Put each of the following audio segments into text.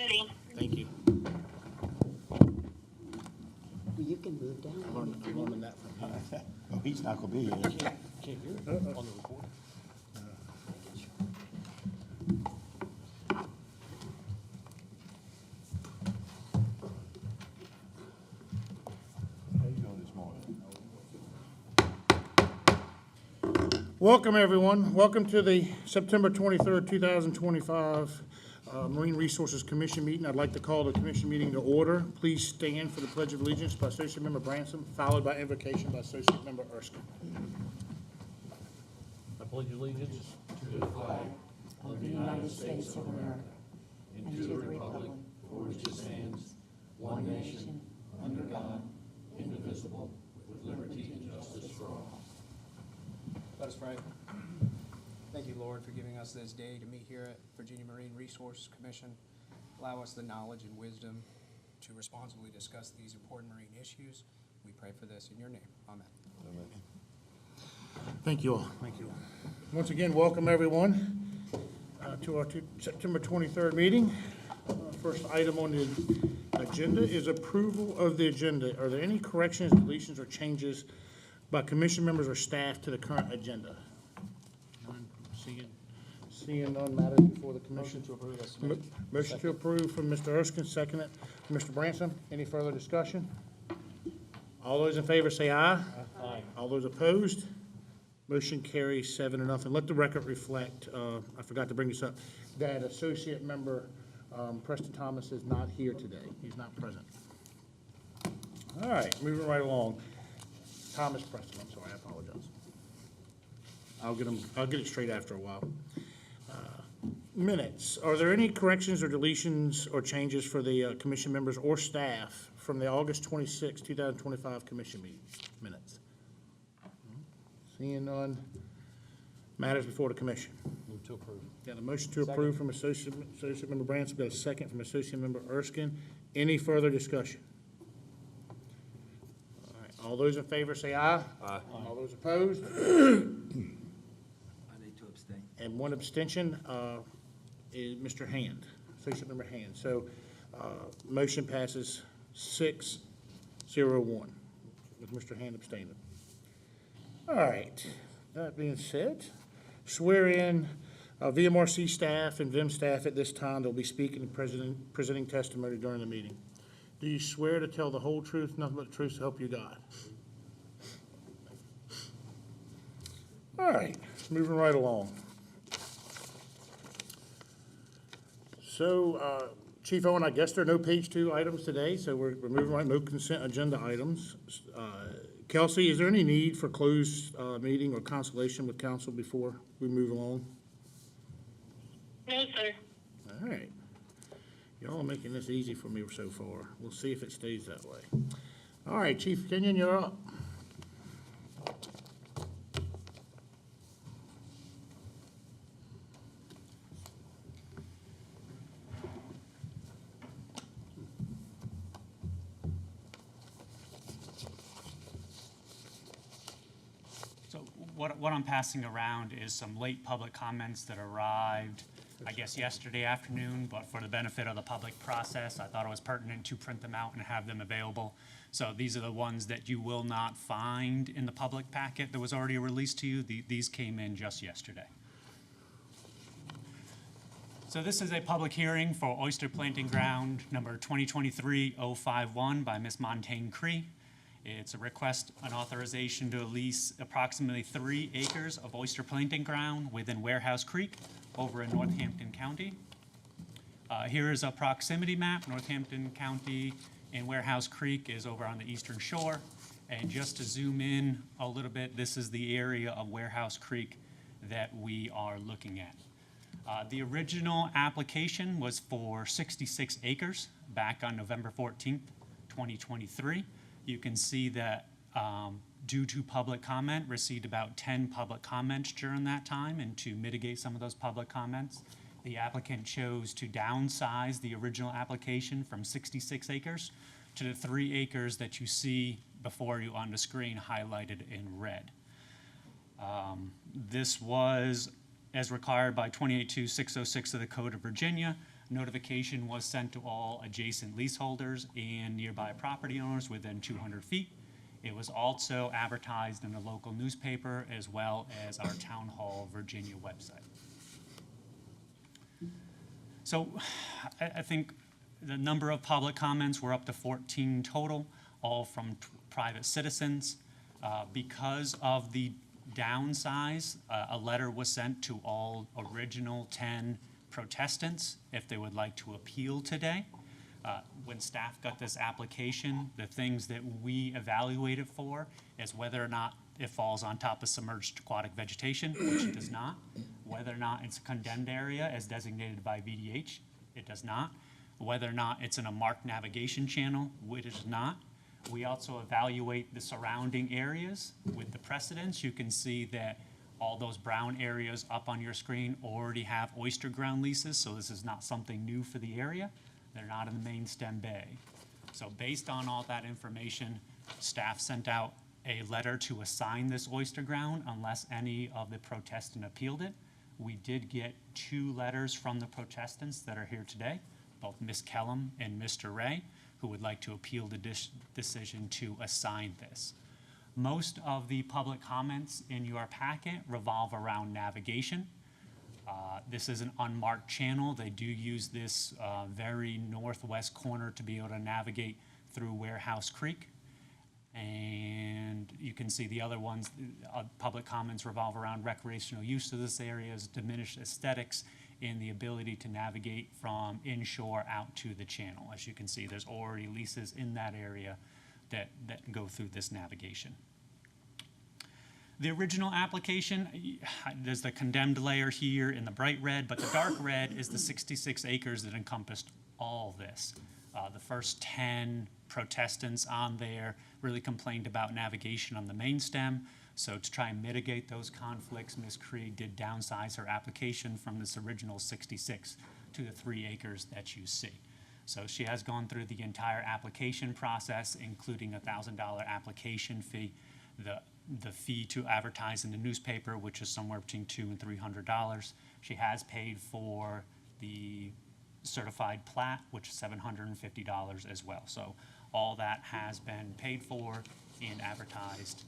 Ready. Thank you. You can move down. I'm learning that from him. Oh, he's not gonna be here. Can't hear it on the recorder. How you doing this morning? Welcome, everyone. Welcome to the September 23rd, 2025 Marine Resources Commission meeting. I'd like to call the commission meeting to order. Please stand for the Pledge of Allegiance by Associate Member Branson, followed by invocation by Associate Member Erskine. I pledge allegiance Of the United States of America and to the republic for which it stands, one nation, under God, indivisible, with liberty and justice for all. Let us pray. Thank you, Lord, for giving us this day to meet here at Virginia Marine Resource Commission. Allow us the knowledge and wisdom to responsibly discuss these important marine issues. We pray for this in your name. Amen. Thank you all. Thank you all. Once again, welcome everyone to our September 23rd meeting. First item on the agenda is approval of the agenda. Are there any corrections, deletions, or changes by commission members or staff to the current agenda? None. Seeing none, matters before the commission. Motion to approve as Mo- Motion to approve from Mr. Erskine, seconded from Mr. Branson. Any further discussion? All those in favor say aye. Aye. All those opposed? Motion carries 7-0. Let the record reflect, I forgot to bring this up, that Associate Member Preston Thomas is not here today. He's not present. All right, moving right along. Thomas Preston, I'm sorry, I apologize. I'll get it straight after a while. Minutes. Are there any corrections or deletions or changes for the commission members or staff from the August 26, 2025 commission meeting minutes? Seeing none, matters before the commission. Move to approve. Got a motion to approve from Associate Member Branson, got a second from Associate Member Erskine. Any further discussion? All right, all those in favor say aye. Aye. All those opposed? I need to abstain. And one abstention is Mr. Hand, Associate Member Hand. So motion passes 6-0-1 with Mr. Hand abstaining. All right, that being said, swear in VMRC staff and VIM staff at this time. They'll be speaking and presenting testimony during the meeting. Do you swear to tell the whole truth, nothing but the truth, so help you God? All right, moving right along. So, Chief Owen, I guess there are no page 2 items today, so we're moving right, no consent agenda items. Kelsey, is there any need for closed meeting or consultation with council before we move along? No, sir. All right. Y'all are making this easy for me so far. We'll see if it stays that way. All right, Chief Kenyon, you're up. So what I'm passing around is some late public comments that arrived, I guess, yesterday afternoon, but for the benefit of the public process, I thought it was pertinent to print them out and have them available. So these are the ones that you will not find in the public packet that was already released to you. These came in just yesterday. So this is a public hearing for oyster planting ground number 2023-051 by Ms. Montaigne Cree. It's a request, an authorization to lease approximately 3 acres of oyster planting ground within Warehouse Creek over in Northampton County. Here is a proximity map. Northampton County and Warehouse Creek is over on the eastern shore. And just to zoom in a little bit, this is the area of Warehouse Creek that we are looking at. The original application was for 66 acres back on November 14th, 2023. You can see that due to public comment, received about 10 public comments during that time, and to mitigate some of those public comments, the applicant chose to downsize the original application from 66 acres to the 3 acres that you see before you on the screen highlighted in red. This was, as required by 282606 of the Code of Virginia, Notification was sent to all adjacent leaseholders and nearby property owners within 200 feet. It was also advertised in a local newspaper as well as our Town Hall Virginia website. So I think the number of public comments were up to 14 total, all from private citizens. Because of the downsize, a letter was sent to all original 10 protestants if they would like to appeal today. When staff got this application, the things that we evaluated for is whether or not it falls on top of submerged aquatic vegetation, which it does not. Whether or not it's a condemned area as designated by VDH, it does not. Whether or not it's in a marked navigation channel, which it is not. We also evaluate the surrounding areas with the precedents. You can see that all those brown areas up on your screen already have oyster ground leases, so this is not something new for the area. They're not in the main stem bay. So based on all that information, staff sent out a letter to assign this oyster ground unless any of the protestants appealed it. We did get 2 letters from the protestants that are here today, both Ms. Kellum and Mr. Ray, who would like to appeal the decision to assign this. Most of the public comments in your packet revolve around navigation. This is an unmarked channel. They do use this very northwest corner to be able to navigate through Warehouse Creek. And you can see the other ones, public comments revolve around recreational use of this area, diminished aesthetics, and the ability to navigate from inshore out to the channel. As you can see, there's already leases in that area that go through this navigation. The original application, there's the condemned layer here in the bright red, but the dark red is the 66 acres that encompassed all this. The first 10 protestants on there really complained about navigation on the main stem. So to try and mitigate those conflicts, Ms. Cree did downsize her application from this original 66 to the 3 acres that you see. So she has gone through the entire application process, including a $1,000 application fee, the fee to advertise in the newspaper, which is somewhere between $200 and $300. She has paid for the certified plat, which is $750 as well. So all that has been paid for and advertised.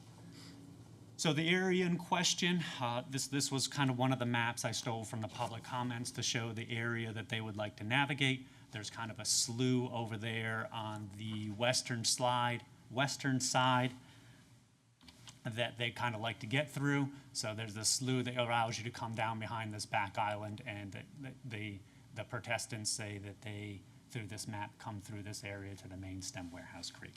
So the area in question, this was kind of one of the maps I stole from the public comments to show the area that they would like to navigate. There's kind of a slough over there on the western side that they kind of like to get through. So there's a slough that allows you to come down behind this back island, and the protestants say that they, through this map, come through this area to the main stem Warehouse Creek.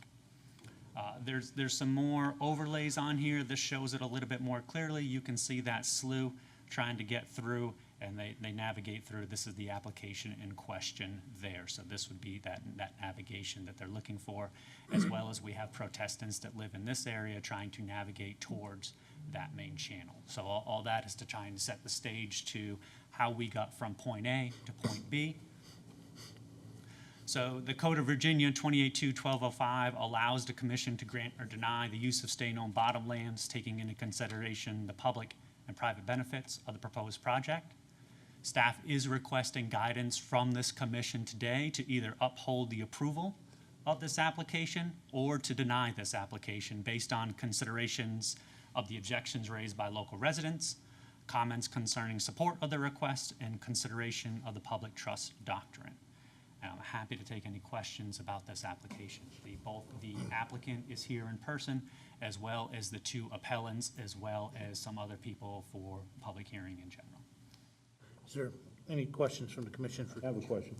There's some more overlays on here. This shows it a little bit more clearly. You can see that slough trying to get through, and they navigate through. This is the application in question there. So this would be that navigation that they're looking for, as well as we have protestants that live in this area trying to navigate towards that main channel. So all that is to try and set the stage to how we got from point A to point B. So the Code of Virginia 28.2.1205 allows the commission to grant or deny the use of state-owned bottomlands, taking into consideration the public and private benefits of the proposed project. Staff is requesting guidance from this commission today to either uphold the approval of this application or to deny this application based on considerations of the objections raised by local residents, comments concerning support of the request, and consideration of the public trust doctrine. And I'm happy to take any questions about this application. Both the applicant is here in person, as well as the 2 appellants, as well as some other people for public hearing in general. Is there any questions from the commission? I have a question.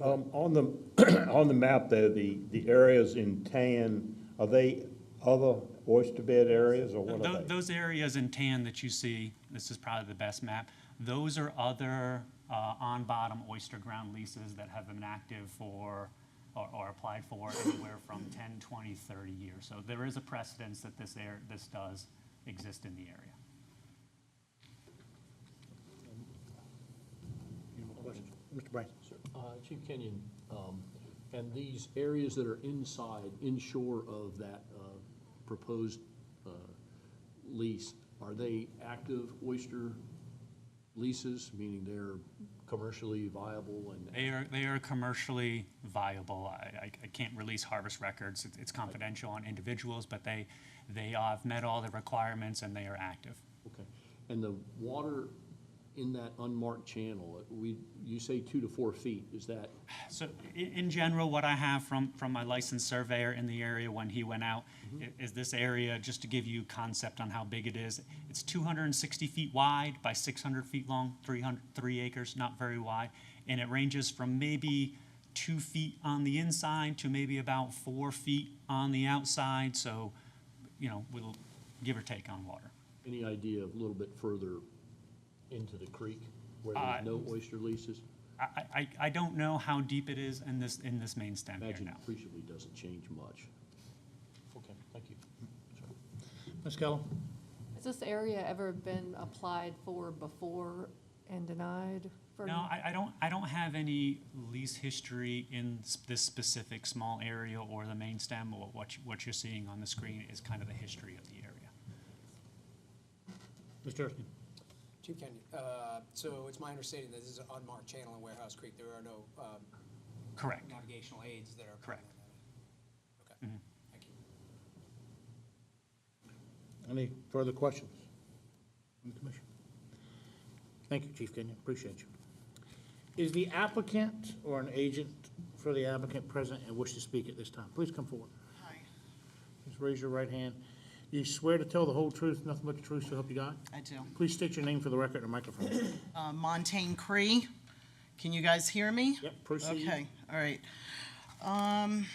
On the, on the map there, the areas in tan, are they other oyster bed areas, or what are they? Those areas in tan that you see, this is probably the best map, those are other on-bottom oyster ground leases that have been active for or applied for anywhere from 10, 20, 30 years. So there is a precedence that this does exist in the area. Any more questions? Mr. Branson? Chief Kenyon, and these areas that are inshore of that proposed lease, are they active oyster leases, meaning they're commercially viable and? They are commercially viable. I can't release harvest records. It's confidential on individuals, but they have met all the requirements and they are active. Okay, and the water in that unmarked channel, you say 2 to 4 feet, is that? So in general, what I have from my licensed surveyor in the area when he went out is this area, just to give you concept on how big it is, it's 260 feet wide by 600 feet long, 3 acres, not very wide. And it ranges from maybe 2 feet on the inside to maybe about 4 feet on the outside. So, we'll give or take on water. Any idea of a little bit further into the creek where there's no oyster leases? I don't know how deep it is in this main stem here Imagine now. appreciably doesn't change much. Okay, thank you. Ms. Kellum? Has this area ever been applied for before and denied? No, I don't have any lease history in this specific small area or the main stem. Or what you're seeing on the screen is kind of the history of the area. Mr. Erskine? Chief Kenyon, so it's my understanding that this is an unmarked channel in Warehouse Creek. There are no Correct. navigational aids that are. Correct. Okay, thank you. Any further questions from the commission? Thank you, Chief Kenyon, appreciate you. Is the applicant or an agent for the applicant present and wish to speak at this time? Please come forward. Hi, Please raise your right hand. You swear to tell the whole truth, nothing but the truth, so help you God? I do. Please state your name for the record and microphone. Montaigne Cree. Can you guys hear me? Yep, proceed. Okay, all right. I'm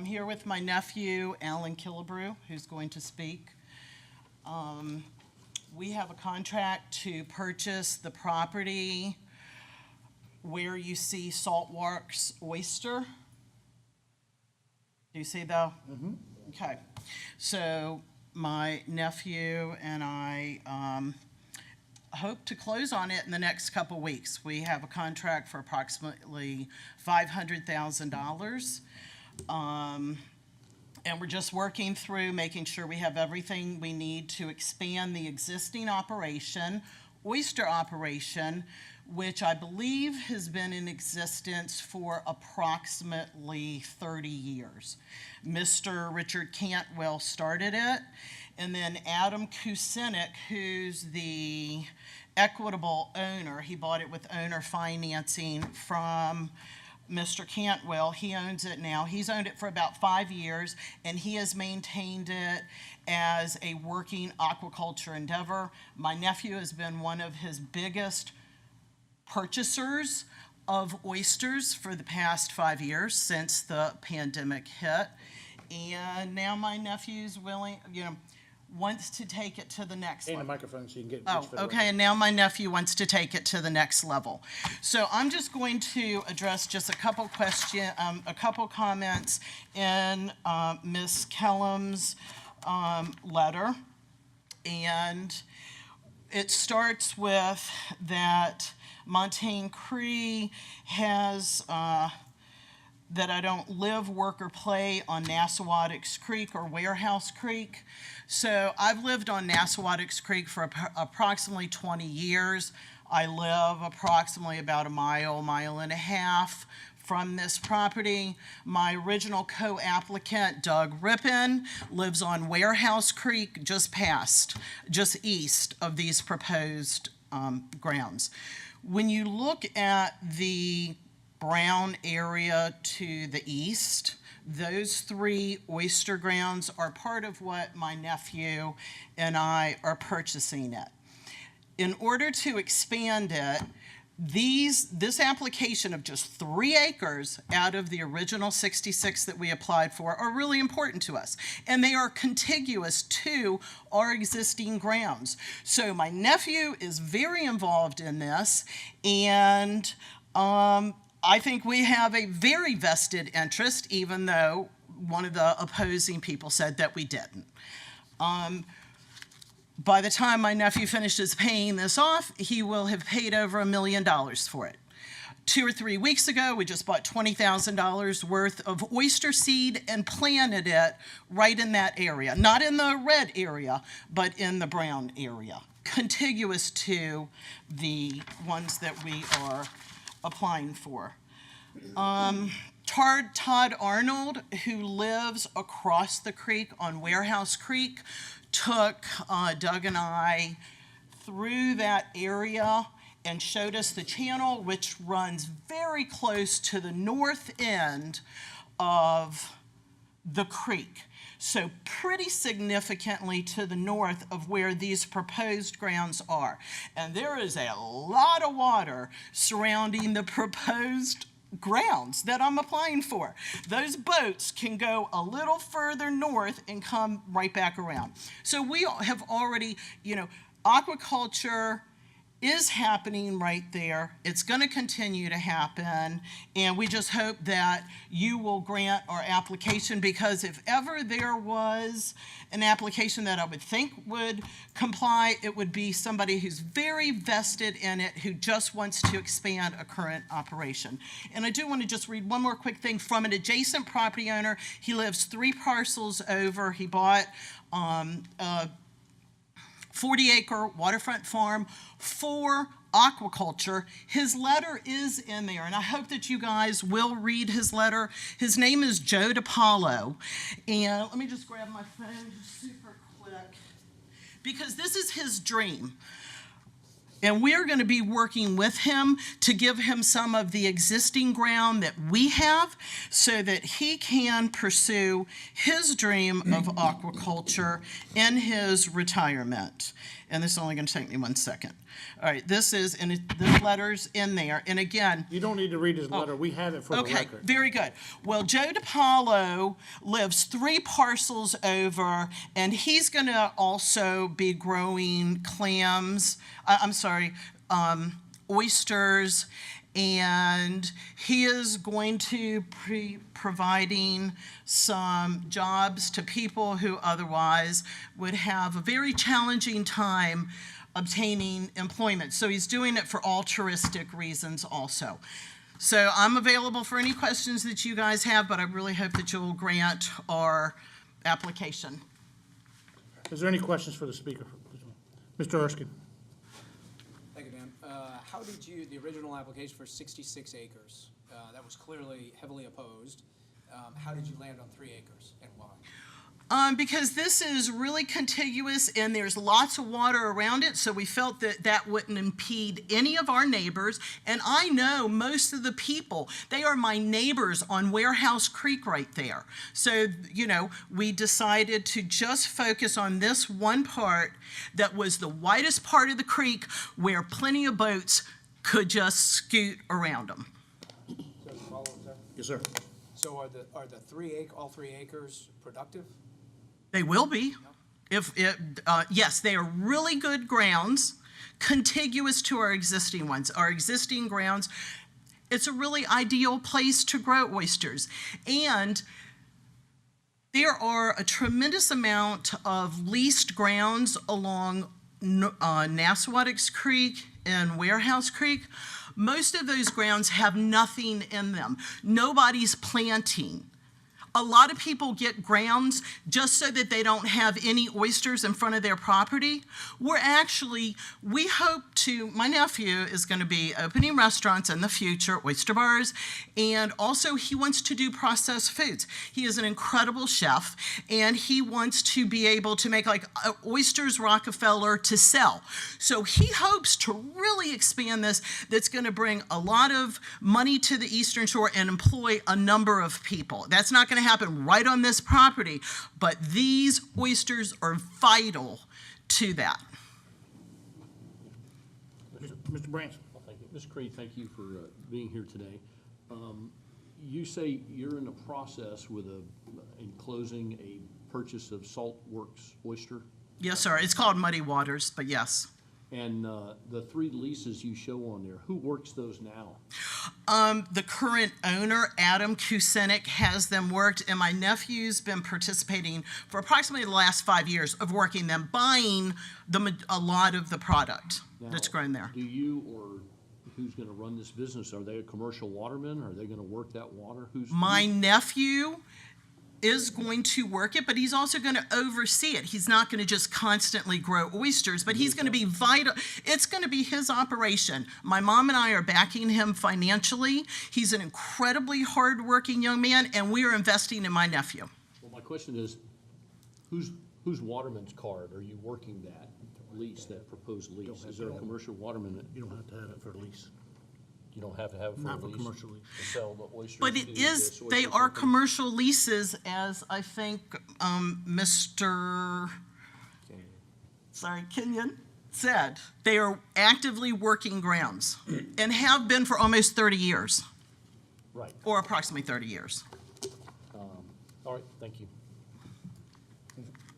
here with my nephew, Alan Killebrew, who's going to speak. We have a contract to purchase the property where you see Saltworks Oyster. Do you see the? Mm-hmm. Okay, so my nephew and I hope to close on it in the next couple weeks. We have a contract for approximately $500,000. And we're just working through making sure we have everything we need to expand the existing operation, oyster operation, which I believe has been in existence for approximately 30 years. Mr. Richard Cantwell started it, and then Adam Kucinek, who's the equitable owner, he bought it with owner financing from Mr. Cantwell. He owns it now. He's owned it for about 5 years, and he has maintained it as a working aquaculture endeavor. My nephew has been one of his biggest purchasers of oysters for the past 5 years since the pandemic hit. And now my nephew's willing, wants to take it to the next Stay in the level. microphone so you can get. Oh, okay, and now my nephew wants to take it to the next level. So I'm just going to address just a couple comments in Ms. Kellum's letter. And it starts with that Montaigne Cree has, that I don't live, work, or play on Nassawadox Creek or Warehouse Creek. So I've lived on Nassawadox Creek for approximately 20 years. I live approximately about a mile and a half from this property. My original co-applicant, Doug Rippin, lives on Warehouse Creek, just east of these proposed grounds. When you look at the brown area to the east, those 3 oyster grounds are part of what my nephew and I are purchasing it. In order to expand it, this application of just 3 acres out of the original 66 that we applied for are really important to us, and they are contiguous to our existing grounds. So my nephew is very involved in this, and I think we have a very vested interest, even though one of the opposing people said that we didn't. By the time my nephew finishes paying this off, he will have paid over $1 million for it. 2 or 3 weeks ago, we just bought $20,000 worth of oyster seed and planted it right in that area. Not in the red area, but in the brown area. contiguous to the ones that we are applying for. Todd Arnold, who lives across the creek on Warehouse Creek, took Doug and I through that area and showed us the channel, which runs very close to the north end of the creek. So pretty significantly to the north of where these proposed grounds are. And there is a lot of water surrounding the proposed grounds that I'm applying for. Those boats can go a little further north and come right back around. So we have already, aquaculture is happening right there. It's going to continue to happen, and we just hope that you will grant our application, because if ever there was an application that I would think would comply, it would be somebody who's very vested in it, who just wants to expand a current operation. And I do want to just read one more quick thing from an adjacent property owner. He lives 3 parcels over. He bought a 40-acre waterfront farm for aquaculture. His letter is in there, and I hope that you guys will read his letter. His name is Joe DiPaolo, and let me just grab my phone just super quick, because this is his dream. And we're going to be working with him to give him some of the existing ground that we have so that he can pursue his dream of aquaculture in his retirement. And this is only going to take me 1 second. All right, this letter's in there. And again, You don't need to read his letter. We have it for the okay, record. very good. Well, Joe DiPaolo lives 3 parcels over, and he's going to also be growing oysters, and he is going to be providing some jobs to people who otherwise would have a very challenging time obtaining employment. So he's doing it for altruistic reasons also. So I'm available for any questions that you guys have, but I really hope that you'll grant our application. Is there any questions for the speaker? Mr. Erskine? Thank you, Dan. How did the original application for 66 acres, that was clearly heavily opposed, how did you land on 3 acres, and why? Because this is really contiguous and there's lots of water around it, so we felt that that wouldn't impede any of our neighbors. And I know most of the people, they are my neighbors on Warehouse Creek right there. So, we decided to just focus on this one part that was the widest part of the creek where plenty of boats could just scoot around them. Yes, sir. So are all 3 acres productive? They will be. Yes, they are really good grounds, contiguous to our existing ones. Our existing grounds, it's a really ideal place to grow oysters. And there are a tremendous amount of leased grounds along Nassawadox Creek and Warehouse Creek. Most of those grounds have nothing in them. Nobody's planting. A lot of people get grounds just so that they don't have any oysters in front of their property. We hope to, my nephew is going to be opening restaurants in the future, oyster bars, and also he wants to do processed foods. He is an incredible chef, and he wants to be able to make oysters Rockefeller to sell. So he hopes to really expand this. That's going to bring a lot of money to the Eastern Shore and employ a number of people. That's not going to happen right on this property, but these oysters are vital to that. Mr. Branson? Well, thank you. Ms. Creed, thank you for being here today. You say you're in the process with enclosing a purchase of Saltworks oyster? Yes, sir. It's called Muddy Waters, but yes. And the 3 leases you show on there, who works those now? The current owner, Adam Kucinek, has them worked, and my nephew's been participating for approximately the last 5 years of working them, buying a lot of the product that's grown there. Do you, or who's going to run this business? Are they a commercial waterman? Are they going to work that water? My nephew is going to work it, but he's also going to oversee it. He's not going to just constantly grow oysters, but he's going to be vital. It's going to be his operation. My mom and I are backing him financially. He's an incredibly hardworking young man, and we are investing in my nephew. Well, my question is, whose waterman's card are you working that lease, that proposed lease? Is there a commercial waterman that You don't have to have it for a lease. you don't have to have for a Not for lease? commercial lease. To sell the oysters? But to it this is, oyster they are company? commercial leases, as I think Mr. Kenyon said. They are actively working grounds and have been for almost 30 years, Right. or approximately 30 years. All right, thank you.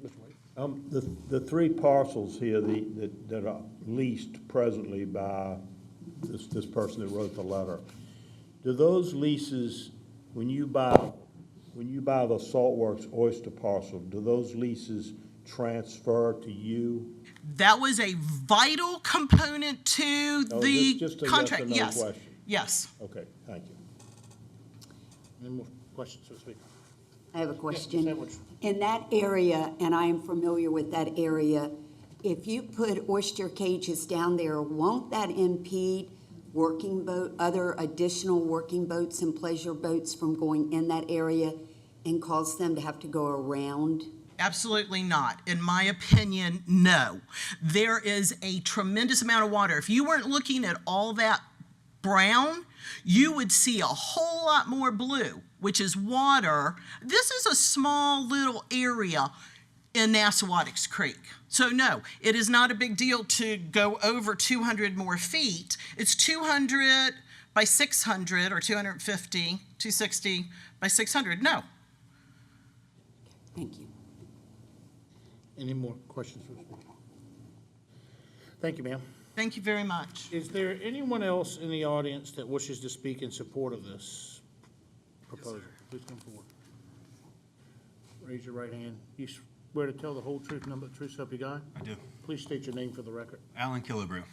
Mr. Wade? The three parcels here, that are leased presently by this person that wrote the letter, do those leases, when you buy the Saltworks oyster parcel, do those leases transfer to you? That was a vital component to No, the just a yes or contract. no Yes, question. yes. Okay, thank you. Any more questions for the speaker? I have a Ms. question. Edwards. In that area, and I am familiar with that area, if you put oyster cages down there, won't that impede other additional working boats and pleasure boats from going in that area and cause them to have to go around? Absolutely not. In my opinion, no. There is a tremendous amount of water. If you weren't looking at all that brown, you would see a whole lot more blue, which is water. This is a small little area in Nassawattix Creek. So no, it is not a big deal to go over 200 more feet. It's 200 by 600 or 250, 260 by 600. No. Thank you. Any more questions for the speaker? Thank you, ma'am. Thank you very much. Is there anyone else in the audience that wishes to speak in support of this proposal? Please come forward. Raise your right hand. You swear to tell the whole truth, nothing but the truth, so help you God? I do. Please state your name for the record. Alan Killebrew.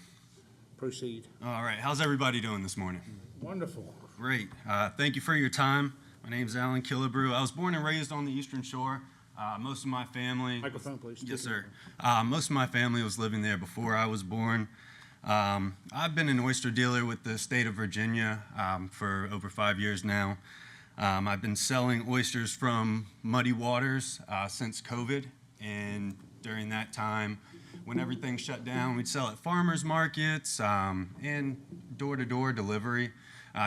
Proceed. All right, how's everybody doing this morning? Wonderful. Great. Thank you for your time. My name's Alan Killebrew. I was born and raised on the Eastern Shore. Most of my family... Microphone, please. Yes, sir. Most of my family was living there before I was born. I've been an oyster dealer with the state of Virginia for over 5 years now. I've been selling oysters from Muddy Waters since COVID, and during that time, when everything shut down, we'd sell at farmers markets and door-to-door delivery,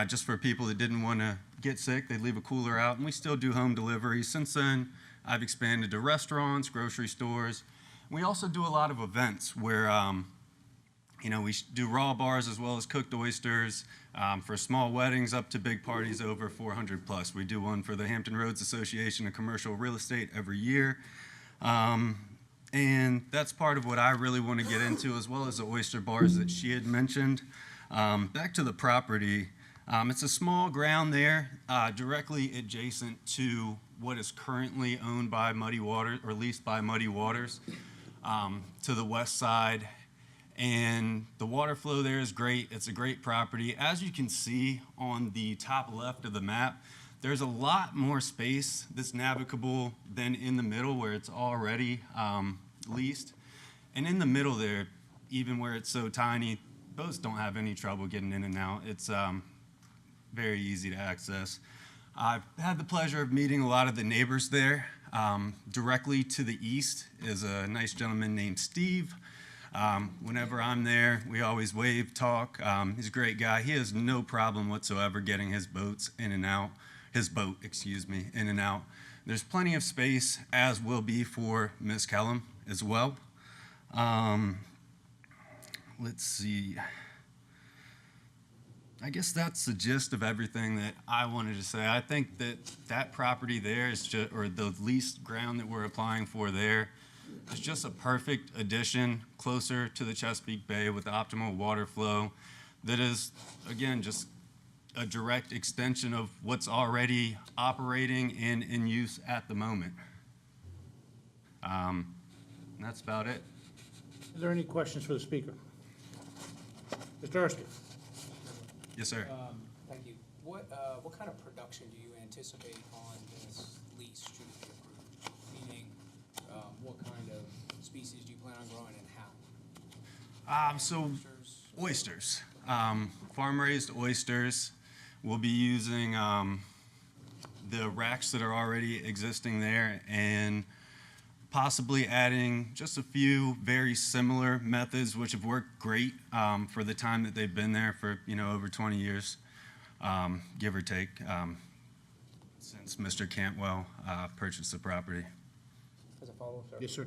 just for people that didn't want to get sick. They'd leave a cooler out, and we still do home delivery. Since then, I've expanded to restaurants, grocery stores. We also do a lot of events where we do raw bars as well as cooked oysters for small weddings up to big parties over 400 plus. We do one for the Hampton Roads Association of Commercial Real Estate every year. And that's part of what I really want to get into, as well as the oyster bars that she had mentioned. Back to the property, it's a small ground there directly adjacent to what is currently owned by Muddy Waters, or leased by Muddy Waters, to the west side. And the water flow there is great. It's a great property. As you can see on the top left of the map, there's a lot more space that's navigable than in the middle where it's already leased. And in the middle there, even where it's so tiny, boats don't have any trouble getting in and out. It's very easy to access. I've had the pleasure of meeting a lot of the neighbors there. Directly to the east is a nice gentleman named Steve. Whenever I'm there, we always wave, talk. He's a great guy. He has no problem whatsoever getting his boats in and out, in and out. There's plenty of space, as will be for Ms. Kellum as well. Let's see. I guess that's the gist of everything that I wanted to say. I think that property there is just, or the leased ground that we're applying for there, it's just a perfect addition closer to the Chesapeake Bay with optimal water flow that is, again, just a direct extension of what's already operating and in use at the moment. And that's about it. Is there any questions for the speaker? Mr. Erskine? Yes, sir. Thank you. What kind of production do you anticipate on this lease lease should it be approved? Meaning, what kind of species do you plan on growing and how? So Oysters? oysters, farm-raised oysters. We'll be using the racks that are already existing there and possibly adding just a few very similar methods which have worked great for the time that they've been there for, over 20 years, give or take, since Mr. Cantwell purchased the property. As a follow-up, sir? Yes, sir.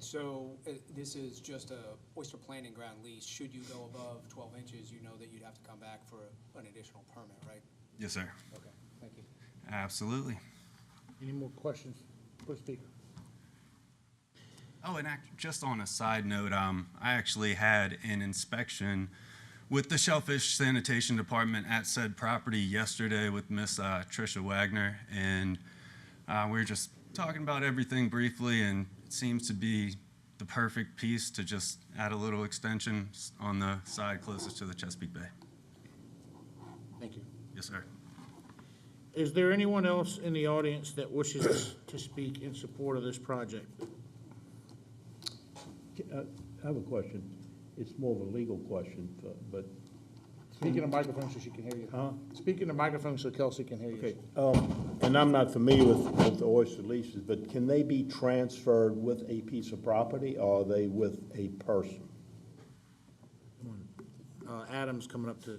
So this is just a oyster planting ground lease. Should you go above 12 inches, you know that you'd have to come back for an additional permit, right? Yes, sir. Okay, thank you. Absolutely. Any more questions for the speaker? Oh, and just on a side note, I actually had an inspection with the Shellfish Sanitation Department at said property yesterday with Miss Tricia Wagner, and we were just talking about everything briefly, and it seems to be the perfect piece to just add a little extension on the side closest to the Chesapeake Bay. Thank you. Yes, sir. Is there anyone else in the audience that wishes to speak in support of this project? I have a question. It's more of a legal question, but, Speak in the microphone so she can hear you. huh? Speak in the microphone so Kelsey can hear you. Okay, and I'm not familiar with the oyster leases, but can they be transferred with a piece of property, or are they with a person? Adam's coming up to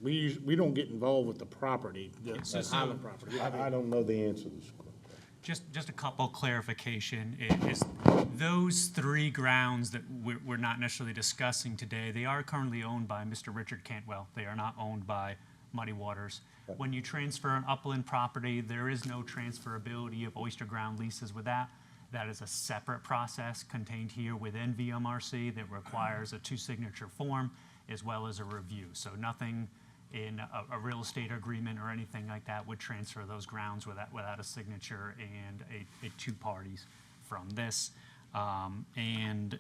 we don't get involved with the property, the Highland property. I don't know the answer to this question. Just a couple clarification. Is those three grounds that we're not necessarily discussing today, they are currently owned by Mr. Richard Cantwell. They are not owned by Muddy Waters. When you transfer an upland property, there is no transferability of oyster ground leases with that. That is a separate process contained here within VMRC that requires a two-signature form as well as a review. So nothing in a real estate agreement or anything like that would transfer those grounds without a signature and a two parties from this. And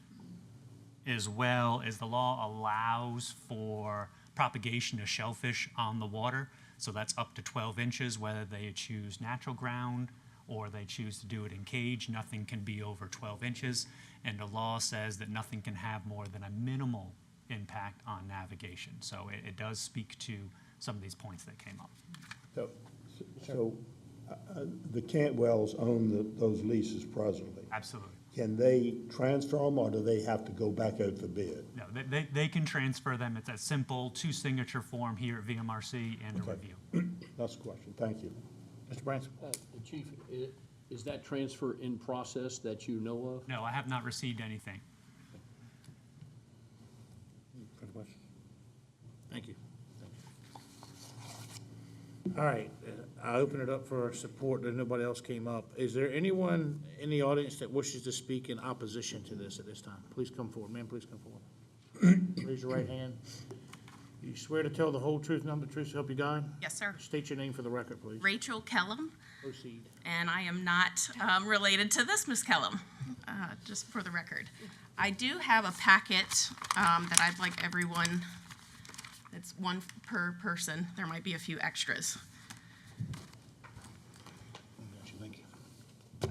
as well as the law allows for propagation of shellfish on the water, so that's up to 12 inches, whether they choose natural ground or they choose to do it in cage, nothing can be over 12 inches. And the law says that nothing can have more than a minimal impact on navigation. So it does speak to some of these points that came up. So the Cantwells own those leases presently. Absolutely. Can they transfer them, or do they have to go back out for bid? No, they can transfer them. It's a simple two-signature form here at VMRC and a Okay. review. That's the question. Thank you. Mr. Branson? Chief, is that transfer in process that you know of? No, I have not received anything. Further questions? Thank you. All right, I open it up for support, that nobody else came up. Is there anyone in the audience that wishes to speak in opposition to this at this time? Please come forward, ma'am, please come forward. Raise your right hand. You swear to tell the whole truth, nothing but the truth, so help you God? Yes, sir. State your name for the record, please. Rachel Kellum, Proceed. and I am not related to this Miss Kellum, just for the record. I do have a packet that I'd like everyone, it's one per person. There might be a few extras. Got you, thank you.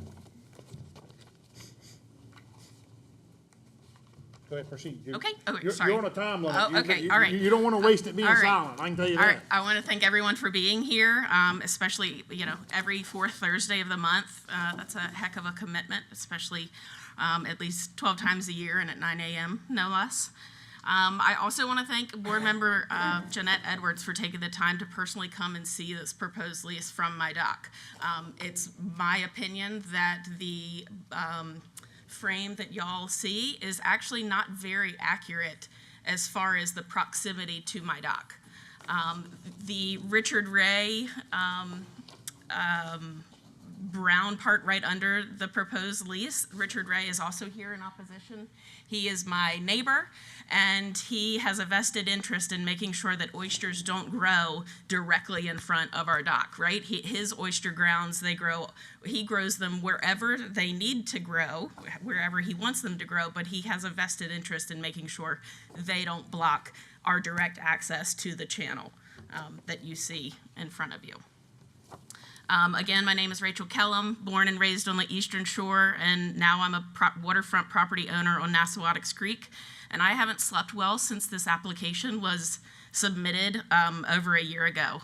Go ahead, proceed. Okay, okay, You're sorry. on a time limit. Oh, okay, all right. You don't want to waste it being All right. silent, I can tell you All right, that. I want to thank everyone for being here, especially, every fourth Thursday of the month. That's a heck of a commitment, especially at least 12 times a year and at 9 a.m., no less. I also want to thank Board Member Jeanette Edwards for taking the time to personally come and see this proposed lease from my dock. It's my opinion that the frame that y'all see is actually not very accurate as far as the proximity to my dock. The Richard Ray brown part right under the proposed lease, Richard Ray is also here in opposition. He is my neighbor, and he has a vested interest in making sure that oysters don't grow directly in front of our dock, right? His oyster grounds, he grows them wherever they need to grow, wherever he wants them to grow, but he has a vested interest in making sure they don't block our direct access to the channel that you see in front of you. Again, my name is Rachel Kellum, born and raised on the Eastern Shore, and now I'm a waterfront property owner on Nassawattix Creek. And I haven't slept well since this application was submitted over a year ago.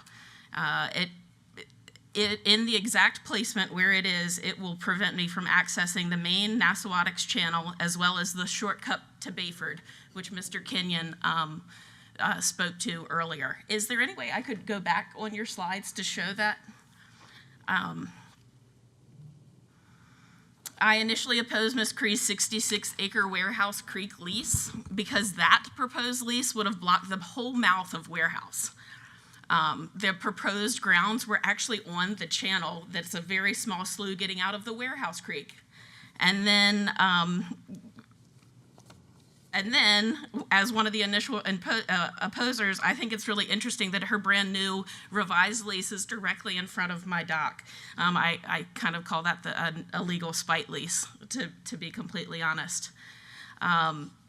In the exact placement where it is, it will prevent me from accessing the main Nassawattix channel as well as the shortcut to Bayford, which Mr. Kenyon spoke to earlier. Is there any way I could go back on your slides to show that? I initially opposed Ms. Cree's 66-acre Warehouse Creek lease because that proposed lease would have blocked the whole mouth of Warehouse. The proposed grounds were actually on the channel that's a very small slough getting out of the Warehouse Creek. And then, as one of the initial opposers, I think it's really interesting that her brand new revised lease is directly in front of my dock. I kind of call that a legal spite lease, to be completely honest.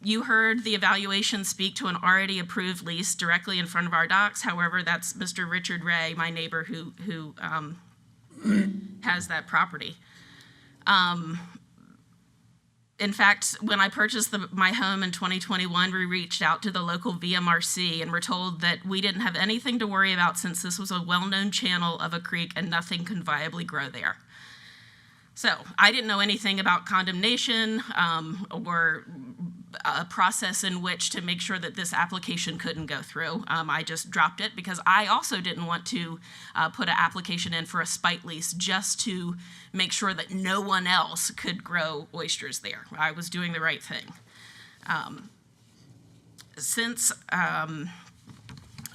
You heard the evaluation speak to an already approved lease directly in front of our docks. However, that's Mr. Richard Ray, my neighbor, who has that property. In fact, when I purchased my home in 2021, we reached out to the local VMRC and were told that we didn't have anything to worry about since this was a well-known channel of a creek and nothing can viably grow there. So I didn't know anything about condemnation or a process in which to make sure that this application couldn't go through. I just dropped it because I also didn't want to put an application in for a spite lease just to make sure that no one else could grow oysters there. I was doing the right thing.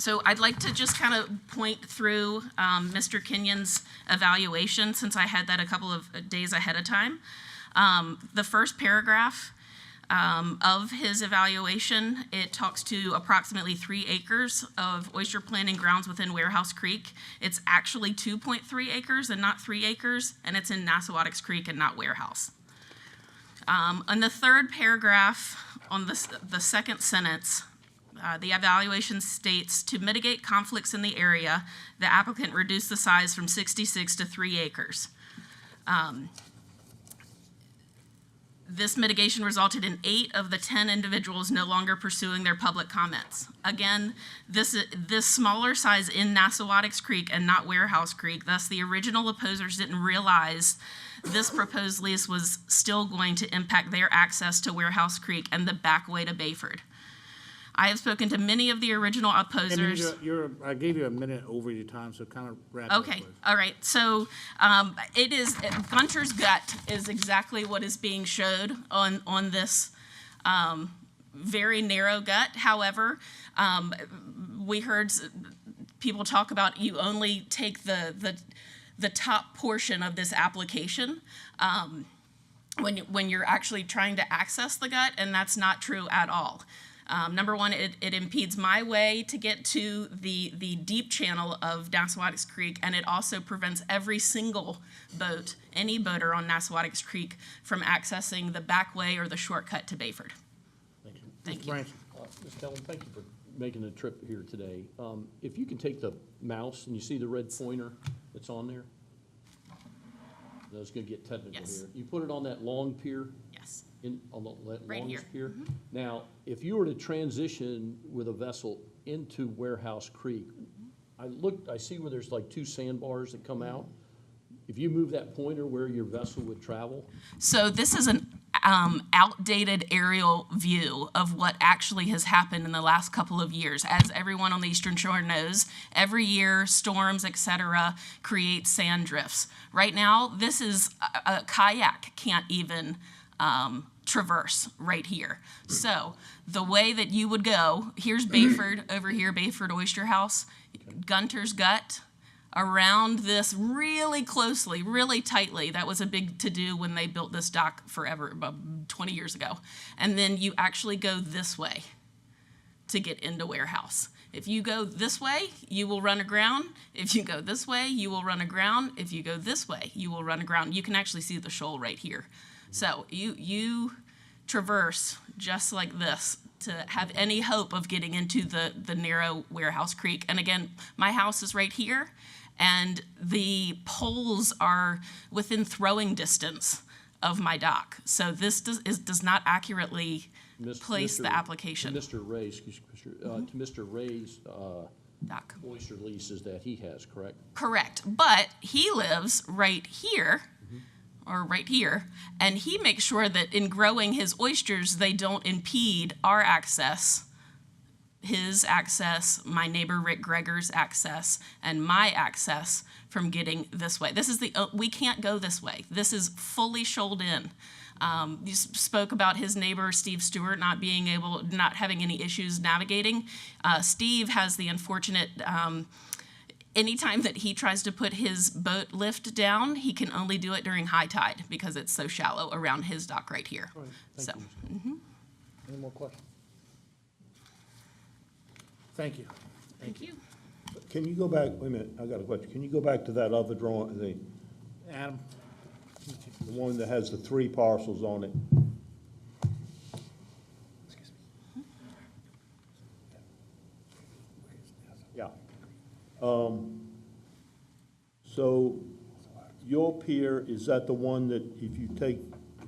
So I'd like to just kind of point through Mr. Kenyon's evaluation, since I had that a couple of days ahead of time. The first paragraph of his evaluation, it talks to approximately 3 acres of oyster planting grounds within Warehouse Creek. It's actually 2.3 acres and not 3 acres, and it's in Nassawattix Creek and not Warehouse. On the third paragraph, on the second sentence, the evaluation states, to mitigate conflicts in the area, the applicant reduced the size from 66 to 3 acres. This mitigation resulted in 8 of the 10 individuals no longer pursuing their public comments. Again, this smaller size in Nassawattix Creek and not Warehouse Creek, thus the original opposers didn't realize this proposed lease was still going to impact their access to Warehouse Creek and the back way to Bayford. I have spoken to many of the original opposers. I gave you a minute over your time, so kind of wrap up. Okay, all right. So it is, Gunter's gut is exactly what is being showed on this very narrow gut. However, we heard people talk about you only take the top portion of this application when you're actually trying to access the gut, and that's not true at all. Number one, it impedes my way to get to the deep channel of Nassawattix Creek, and it also prevents every single boat, any boater on Nassawattix Creek, from accessing the back way or the shortcut to Bayford. Thank you. Branson. Ms. Kellum, thank you for making the trip here today. If you can take the mouse and you see the red pointer that's on there, I was going to get technical Yes. here. You put it on that long pier. Yes. On the Right longest here. pier. Now, if you were to transition with a vessel into Warehouse Creek, I see where there's like 2 sandbars that come out. If you move that pointer where your vessel would travel, So this is an outdated aerial view of what actually has happened in the last couple of years. As everyone on the Eastern Shore knows, every year storms, etc., create sand drifts. Right now, this is a kayak can't even traverse right here. So the way that you would go, here's Bayford, over here, Bayford Oyster House, Gunter's Gut, around this really closely, really tightly. That was a big to-do when they built this dock forever, about 20 years ago. And then you actually go this way to get into Warehouse. If you go this way, you will run aground. If you go this way, you will run aground. If you go this way, you will run aground. You can actually see the shoal right here. So you traverse just like this to have any hope of getting into the narrow Warehouse Creek. And again, my house is right here, and the poles are within throwing distance of my dock. So this does not accurately place the application. To Mr. Ray, excuse me, to Mr. Ray's Dock. oyster leases that he has, correct? Correct, but he lives right here, or right here, and he makes sure that in growing his oysters, they don't impede our access, his access, my neighbor Rick Greger's access, and my access from getting this way. This is we can't go this way. This is fully shoaled in. You spoke about his neighbor, Steve Stewart, not having any issues navigating. Steve has the unfortunate, anytime that he tries to put his boat lift down, he can only do it during high tide because it's so shallow around his dock right here. So, Any more questions? Thank you. thank you. Can you go back, wait a minute, I got a question. Can you go back to that other drawing, Adam? the one that has the 3 parcels on it? Yeah. So your pier, is that the one that if you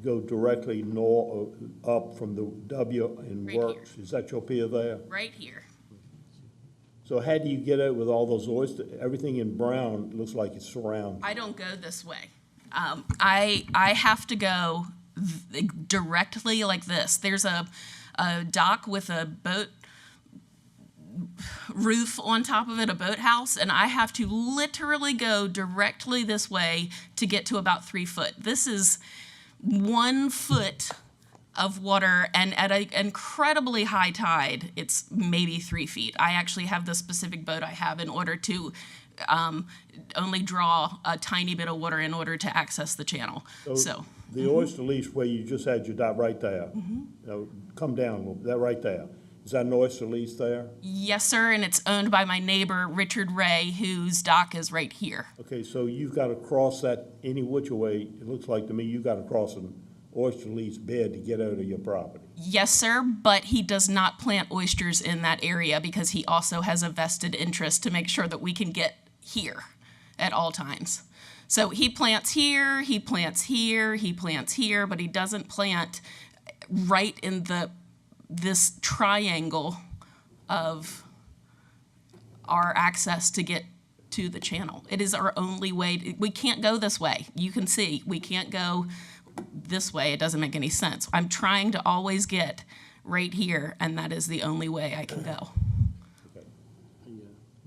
go directly north, up from the W and Right here. Works? Is that your pier there? Right here. So how do you get out with all those oysters? Everything in brown looks like it's surrounded. I don't go this way. I have to go directly like this. There's a dock with a boat roof on top of it, a boathouse, and I have to literally go directly this way to get to about 3 foot. This is 1 foot of water, and at an incredibly high tide, it's maybe 3 feet. I actually have the specific boat I have in order to only draw a tiny bit of water in order to access the channel. So The oyster lease where you just had your dock right there, come down a little, that right there. Is that an oyster lease there? yes, sir, and it's owned by my neighbor, Richard Ray, whose dock is right here. Okay, so you've got to cross that any which way, it looks like to me, you've got to cross an oyster lease bed to get out of your property. Yes, sir, but he does not plant oysters in that area because he also has a vested interest to make sure that we can get here at all times. So he plants here, he plants here, he plants here, but he doesn't plant right in this triangle of our access to get to the channel. It is our only way. We can't go this way. You can see, we can't go this way. It doesn't make any sense. I'm trying to always get right here, and that is the only way I can go.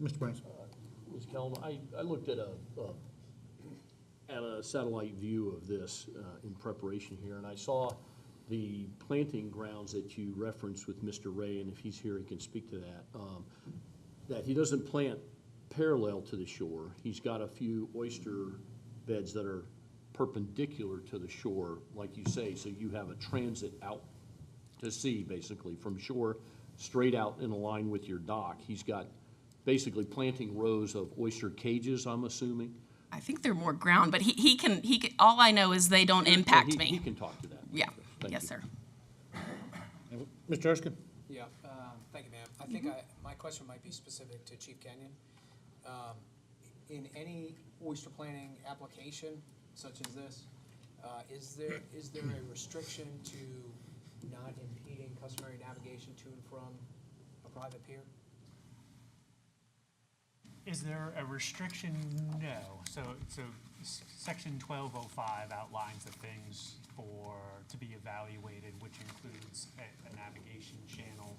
Mr. Branson? Ms. Kellum, I looked at a satellite view of this in preparation here, and I saw the planting grounds that you referenced with Mr. Ray, and if he's here, he can speak to that, that he doesn't plant parallel to the shore. He's got a few oyster beds that are perpendicular to the shore, like you say, so you have a transit out to sea, basically, from shore straight out in a line with your dock. He's got basically planting rows of oyster cages, I'm assuming. I think they're more ground, but he can, all I know is they don't impact He me. can talk to that. Yeah, Thank yes, you. sir. Mr. Erskine? Yeah, thank you, ma'am. I think my question might be specific to Chief Kenyon. In any oyster planting application such as this, is there a restriction to not impeding customary navigation to and from a private pier? Is there a restriction? No. So section 1205 outlines the things to be evaluated, which includes a navigation channel,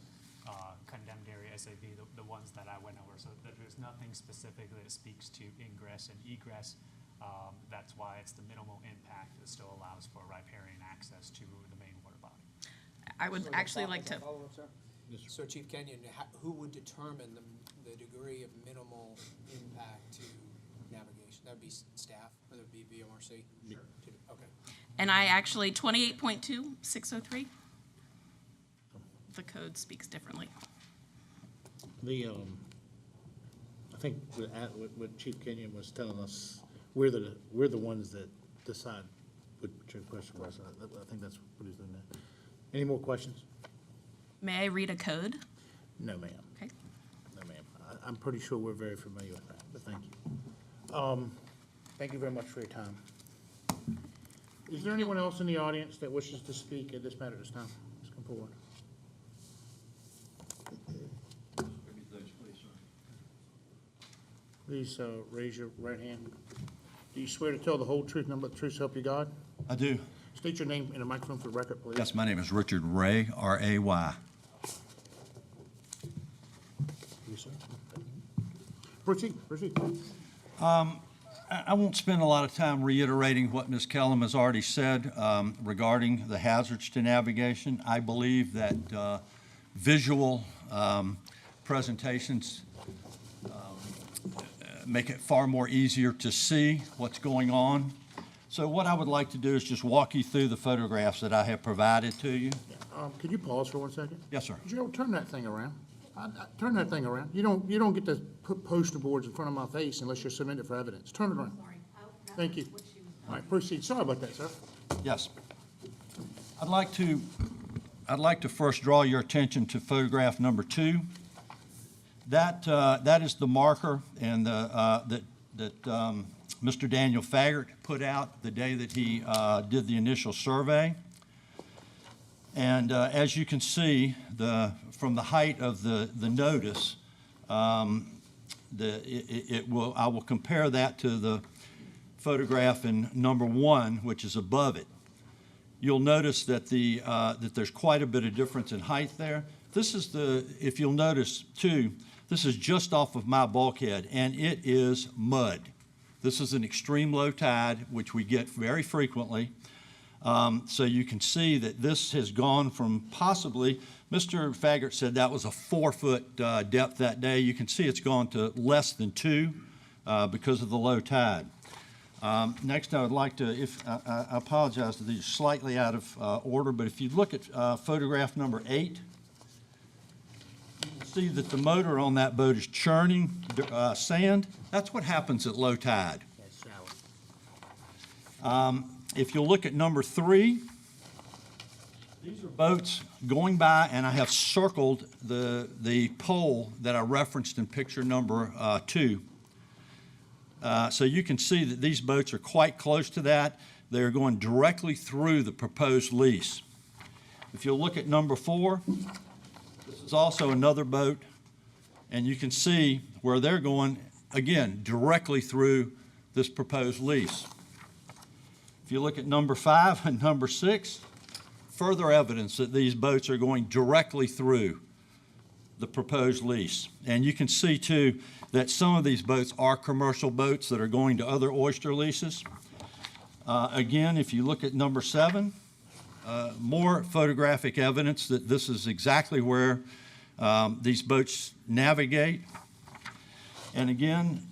condemned area SAV, the ones that I went over. So there's nothing specific that speaks to ingress and egress. That's why it's the minimal impact that still allows for riparian access to the main water body. I would actually like to, Follow-up, sir? So Chief Kenyon, who would determine the degree of minimal impact to navigation? That would be staff, whether it be VMRC? Sure. Okay. and I actually, 28.2603, the code speaks differently. I think what Chief Kenyon was telling us, we're the ones that decide what your question was. I think that's what he's doing there. Any more questions? May I read a code? No, ma'am. Okay. No, ma'am. I'm pretty sure we're very familiar with that, but thank you. Thank you very much for your time. Is there anyone else in the audience that wishes to speak at this matter at this time? Let's come forward. Please raise your right hand. Do you swear to tell the whole truth, nothing but the truth, so help you God? I do. State your name in a microphone for the record, please. Yes, my name is Richard Ray, R-A-Y. Yes, sir. Proceed. I won't spend a lot of time reiterating what Ms. Kellum has already said regarding the hazards to navigation. I believe that visual presentations make it far more easier to see what's going on. So what I would like to do is just walk you through the photographs that I have provided to you. Could you pause for 1 second? Yes, sir. Gerald, turn that thing around. Turn that thing around. You don't get to put poster boards in front of my face unless you're submitted for evidence. Turn it around. Thank you. All right, proceed. Sorry about that, sir. Yes. I'd like to first draw your attention to photograph number 2. That is the marker and that Mr. Daniel Faggart put out the day that he did the initial survey. And as you can see, from the height of the notice, I will compare that to the photograph in number 1, which is above it. You'll notice that that there's quite a bit of difference in height there. This is if you'll notice too, this is just off of my bulkhead, and it is mud. This is an extreme low tide, which we get very frequently. So you can see that this has gone from possibly, Mr. Faggart said that was a 4-foot depth that day. You can see it's gone to less than 2 because of the low tide. Next, I would like to, I apologize that these are slightly out of order, but if you look at photograph number 8, you can see that the motor on that boat is churning sand. That's what happens at low tide. If you'll look at number 3, these are boats going by, and I have circled the pole that I referenced in picture number 2. So you can see that these boats are quite close to that. They're going directly through the proposed lease. If you'll look at number 4, this is also another boat, and you can see where they're going, again, directly through this proposed lease. If you look at number 5 and number 6, further evidence that these boats are going directly through the proposed lease. And you can see, too, that some of these boats are commercial boats that are going to other oyster leases. Again, if you look at number 7, more photographic evidence that this is exactly where these boats navigate. And again,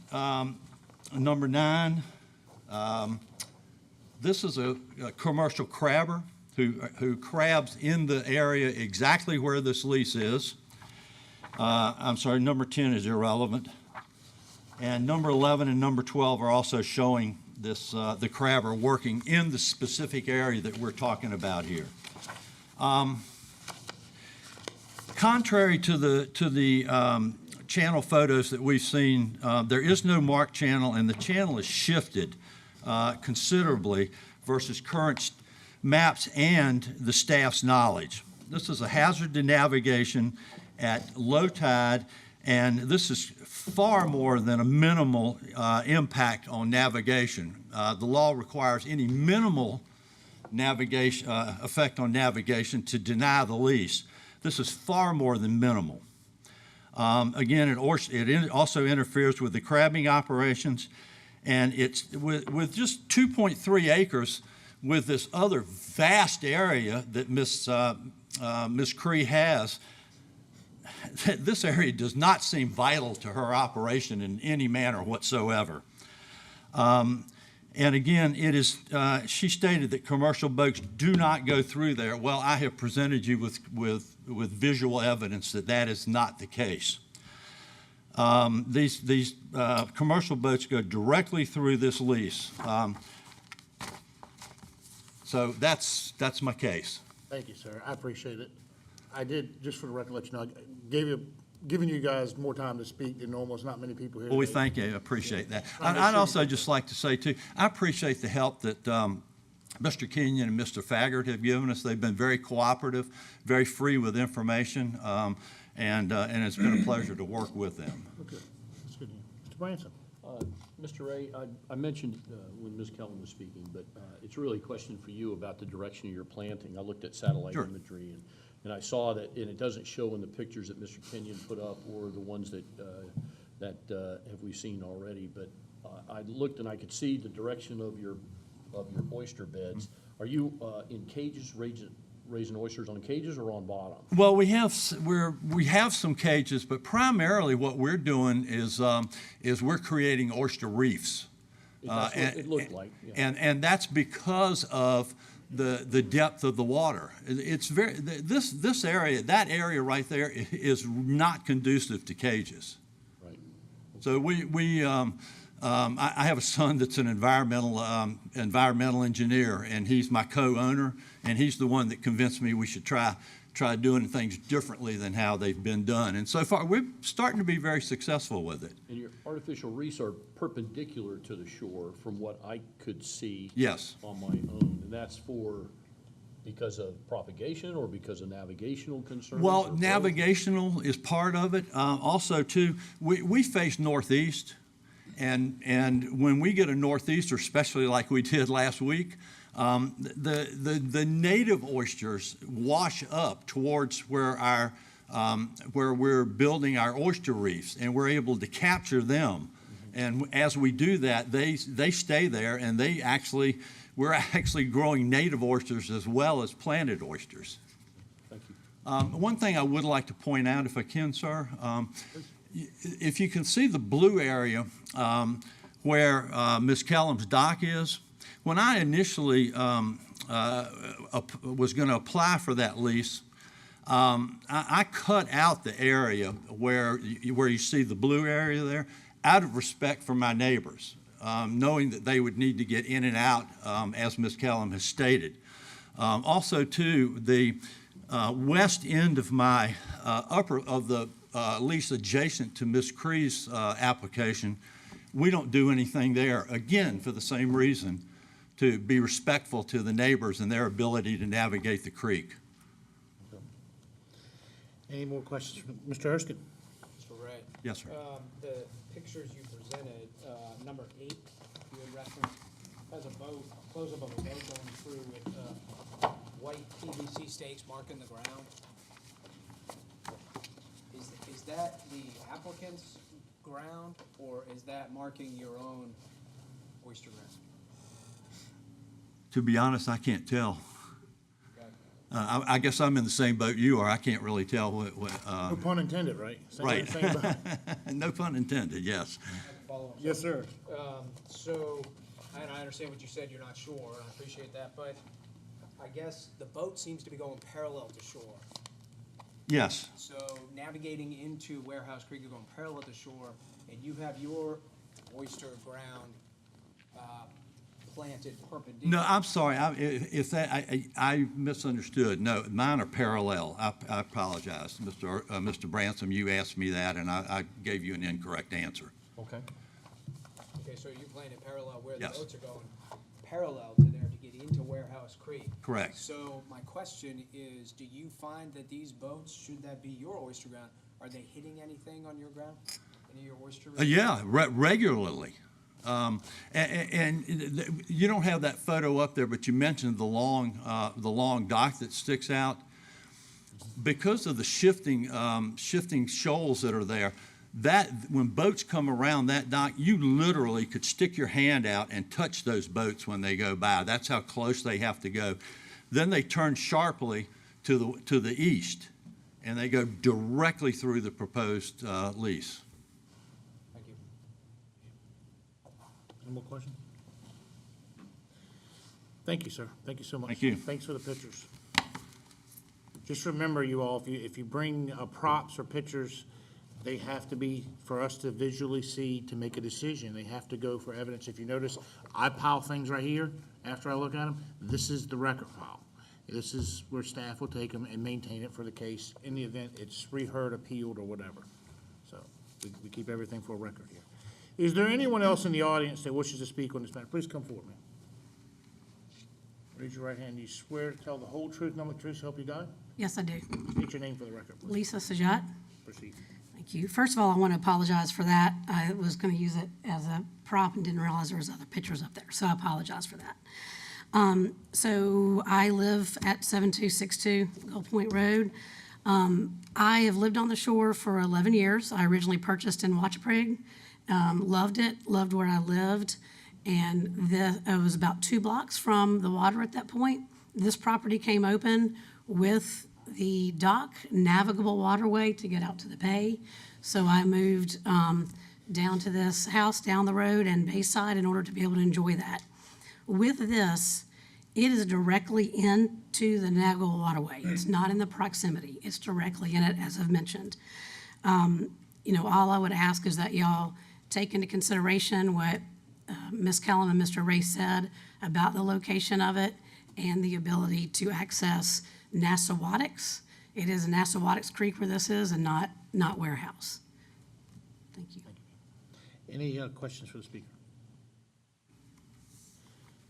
number 9, this is a commercial crabber who crabs in the area exactly where this lease is. I'm sorry, number 10 is irrelevant. And number 11 and number 12 are also showing this the crabber working in the specific area that we're talking about here. Contrary to the channel photos that we've seen, there is no marked channel, and the channel is shifted considerably versus current maps and the staff's knowledge. This is a hazard to navigation at low tide, and this is far more than a minimal impact on navigation. The law requires any minimal navigation effect on navigation to deny the lease. This is far more than minimal. Again, it also interferes with the crabbing operations, and it's with just 2.3 acres with this other vast area that Ms. Cree has. This area does not seem vital to her operation in any manner whatsoever. And again, it is, she stated that commercial boats do not go through there. Well, I have presented you with visual evidence that that is not the case. These commercial boats go directly through this lease. So that's my case. Thank you, sir. I appreciate it. I did, just for the record, let you know, giving you guys more time to speak than normal. There's not many people here Well, we today. thank you, I appreciate that. Trying to I'd make sure also just like to say too, I appreciate the help that Mr. Kenyon and Mr. Faggart have given us. They've been very cooperative, very free with information, and it's been a pleasure to work with them. Okay, that's good. Mr. Branson? Mr. Ray, I mentioned when Ms. Kellum was speaking, but it's really a question for you about the direction of your planting. I looked at satellite Sure. imagery, and I saw that, and it doesn't show in the pictures that Mr. Kenyon put up or the ones that have we seen already, but I looked and I could see the direction of your oyster beds. Are you in cages, raising oysters on cages or on bottom? Well, we have some cages, but primarily what we're doing is we're creating oyster reefs. That's what it looked like, yeah. And that's because of the depth of the water. It's this area, that area right there is not conducive to cages. Right. So I have a son that's an environmental engineer, and he's my co-owner, and he's the one that convinced me we should try doing things differently than how they've been done. And so far, we're starting to be very successful with it. And your artificial reefs are perpendicular to the shore from what I could see. Yes. On my own, and that's because of propagation or because of navigational concerns? or Well, both? navigational is part of it. Also, too, we face northeast, and when we get a northeaster, especially like we did last week, the native oysters wash up towards where we're building our oyster reefs, and we're able to capture them. And as we do that, they stay there, and we're actually growing native oysters as well as planted oysters. Thank you. One thing I would like to point out, if I can, sir, if you can see the blue area where Ms. Kellum's dock is, when I initially was going to apply for that lease, I cut out the area where you see the blue area there out of respect for my neighbors, knowing that they would need to get in and out, as Ms. Kellum has stated. Also, too, the west end of my lease adjacent to Ms. Cree's application, we don't do anything there, again, for the same reason, to be respectful to the neighbors and their ability to navigate the creek. Any more questions? Mr. Erskine? Mr. Ray. Yes, sir. The pictures you presented, number 8, you had referenced, has a boat, a close-up of a boat going through with white PVC stakes marking the ground. Is that the applicant's ground, or is that marking your own oyster ground? To be honest, I can't tell. Okay. I guess I'm in the same boat you are. I can't really tell what No pun intended, right? Same- right. same boat. No pun intended, yes. Follow-up. Yes, sir. So, and I understand what you said, you're not sure, and I appreciate that, but I guess the boat seems to be going parallel to shore. Yes. So navigating into Warehouse Creek, you're going parallel to shore, and you have your oyster ground planted perpendicular. No, I'm sorry. I misunderstood. No, mine are parallel. I apologize, Mr. Bransom. You asked me that, and I gave you an incorrect answer. Okay. Okay, so you're planted parallel where the Yes. boats are going, parallel to there to get into Warehouse Creek. Correct. So my question is, do you find that these boats, should that be your oyster ground, are they hitting anything on your ground? Any of your oyster? Yeah, regularly. And you don't have that photo up there, but you mentioned the long dock that sticks out. Because of the shifting shoals that are there, that when boats come around that dock, you literally could stick your hand out and touch those boats when they go by. That's how close they have to go. Then they turn sharply to the east, and they go directly through the proposed lease. Thank you. Any more questions? Thank you, sir. Thank you so much. Thank you. Thanks for the pictures. Just remember, you all, if you bring props or pictures, they have to be for us to visually see to make a decision. They have to go for evidence. If you notice, I pile things right here after I look at them. This is the record pile. This is where staff will take them and maintain it for the case in the event it's reheard, appealed, or whatever. So we keep everything for a record here. Is there anyone else in the audience that wishes to speak on this matter? Please come forward, ma'am. Raise your right hand. You swear to tell the whole truth, nothing but the truth, so help you God? Yes, I do. State your name for the record, please. Lisa Sajat. Proceed. Thank you. First of all, I want to apologize for that. I was going to use it as a prop and didn't realize there was other pictures up there, so I apologize for that. So I live at 7262 Gull Point Road. I have lived on the shore for 11 years. I originally purchased in Wachapreague, loved it, loved where I lived, and it was about 2 blocks from the water at that point. This property came open with the dock, navigable waterway to get out to the bay. So I moved down to this house down the road and Bayside in order to be able to enjoy that. With this, it is directly into the navigable waterway. It's not in the proximity. It's directly in it, as I've mentioned. All I would ask is that y'all take into consideration what Ms. Kellum and Mr. Ray said about the location of it and the ability to access Nassawatix. It is Nassawatix Creek where this is and not Warehouse. Thank you. Any questions for the speaker?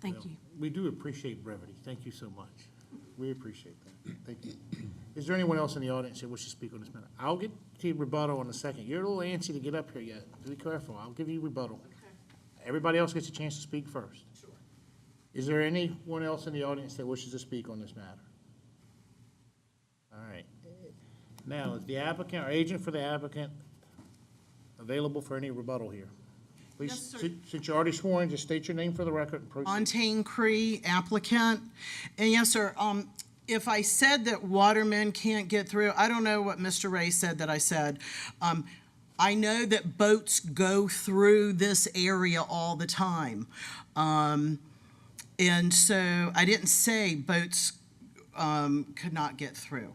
Thank you. We do appreciate brevity. Thank you so much. We appreciate that. Thank you. Is there anyone else in the audience that wishes to speak on this matter? I'll get to your rebuttal in a second. You're a little antsy to get up here yet. Be careful. I'll give you rebuttal. Everybody else gets a chance to speak first. Sure. Is there anyone else in the audience that wishes to speak on this matter? All right. Now, is the applicant or agent for the applicant available for any rebuttal here? Please, Yes, sir. since you're already sworn, just state your name for the record and proceed. Montaigne Cree applicant. And yes, sir, if I said that watermen can't get through, I don't know what Mr. Ray said that I said. I know that boats go through this area all the time. And so I didn't say boats could not get through.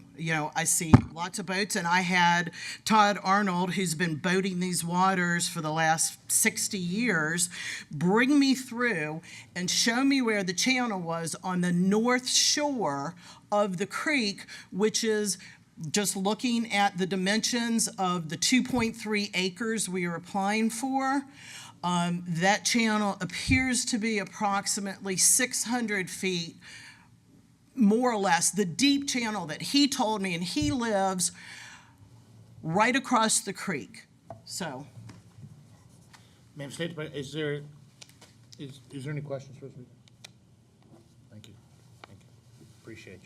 I see lots of boats, and I had Todd Arnold, who's been boating these waters for the last 60 years, bring me through and show me where the channel was on the north shore of the creek, which is just looking at the dimensions of the 2.3 acres we are applying for. That channel appears to be approximately 600 feet more or less, the deep channel that he told me, and he lives right across the creek. So, Ma'am, is there any questions for us? Thank you. Thank you. Appreciate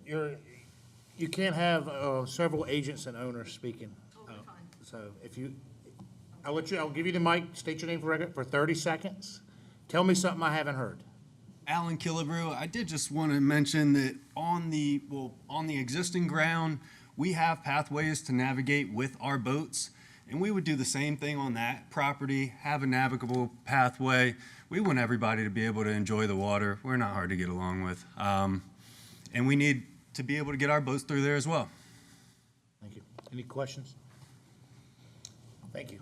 you. You can't have several agents and owners speaking. So I'll give you the mic, state your name for record for 30 seconds. Tell me something I haven't heard. Alan Killebrew, I did just want to mention that on the existing ground, we have pathways to navigate with our boats, and we would do the same thing on that property, have a navigable pathway. We want everybody to be able to enjoy the water. We're not hard to get along with. And we need to be able to get our boats through there as well. Thank you. Any questions? Thank you.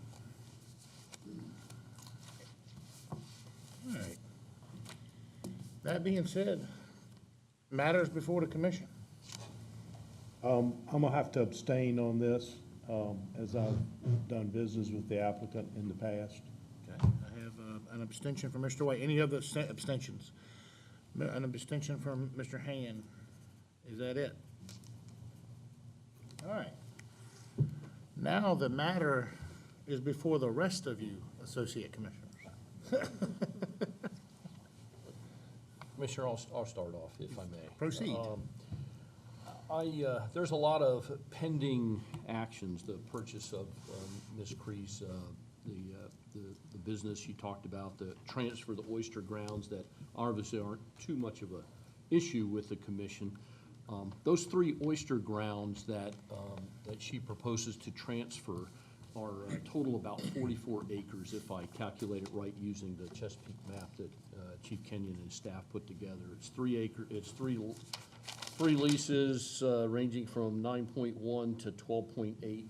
All right. That being said, matters before the commission. I'm gonna have to abstain on this, as I've done business with the applicant in the past. Okay, I have an abstention from Mr. White. Any other abstentions? An abstention from Mr. Han. Is that it? All right. Now the matter is before the rest of you, Associate Commissioners. Commissioner, I'll start off if I may. Proceed. There's a lot of pending actions, the purchase of Ms. Cree's, the business she talked about, the transfer, the oyster grounds that obviously aren't too much of a issue with the commission. Those 3 oyster grounds that she proposes to transfer are total about 44 acres if I calculate it right using the Chesapeake map that Chief Kenyon and staff put together. It's 3 leases ranging from 9.1 to 12.8,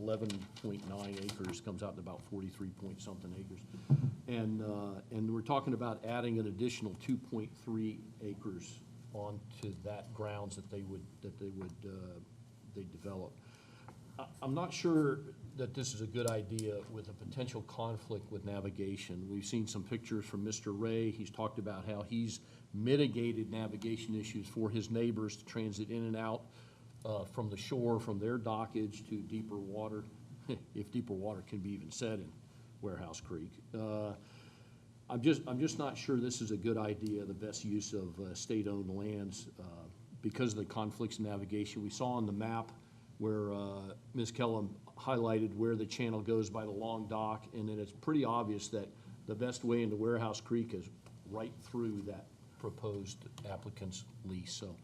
11.9 acres, comes out to about 43 point something acres. And we're talking about adding an additional 2.3 acres onto that grounds that they develop. I'm not sure that this is a good idea with a potential conflict with navigation. We've seen some pictures from Mr. Ray. He's talked about how he's mitigated navigation issues for his neighbors to transit in and out from the shore, from their dockage to deeper water, if deeper water can be even said in Warehouse Creek. I'm just not sure this is a good idea, the best use of state-owned lands because of the conflicts in navigation. We saw on the map where Ms. Kellum highlighted where the channel goes by the long dock, and then it's pretty obvious that the best way into Warehouse Creek is right through that proposed applicant's lease. So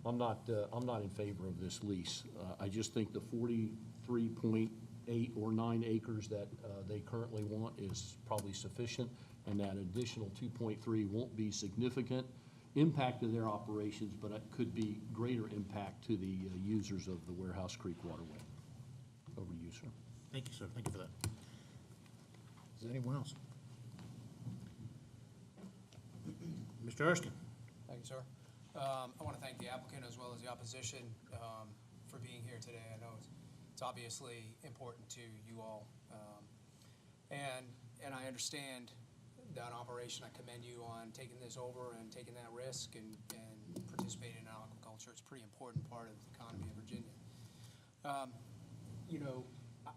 I'm not in favor of this lease. I just think the 43.8 or 9 acres that they currently want is probably sufficient, and that additional 2.3 won't be significant impact to their operations, but it could be greater impact to the users of the Warehouse Creek waterway. Over to you, sir. Thank you, sir. Thank you for that. Is there anyone else? Mr. Erskine? Thank you, sir. I want to thank the applicant as well as the opposition for being here today. I know it's obviously important to you all. And I understand that operation. I commend you on taking this over and taking that risk and participating in aquaculture. It's a pretty important part of the economy of Virginia. You know,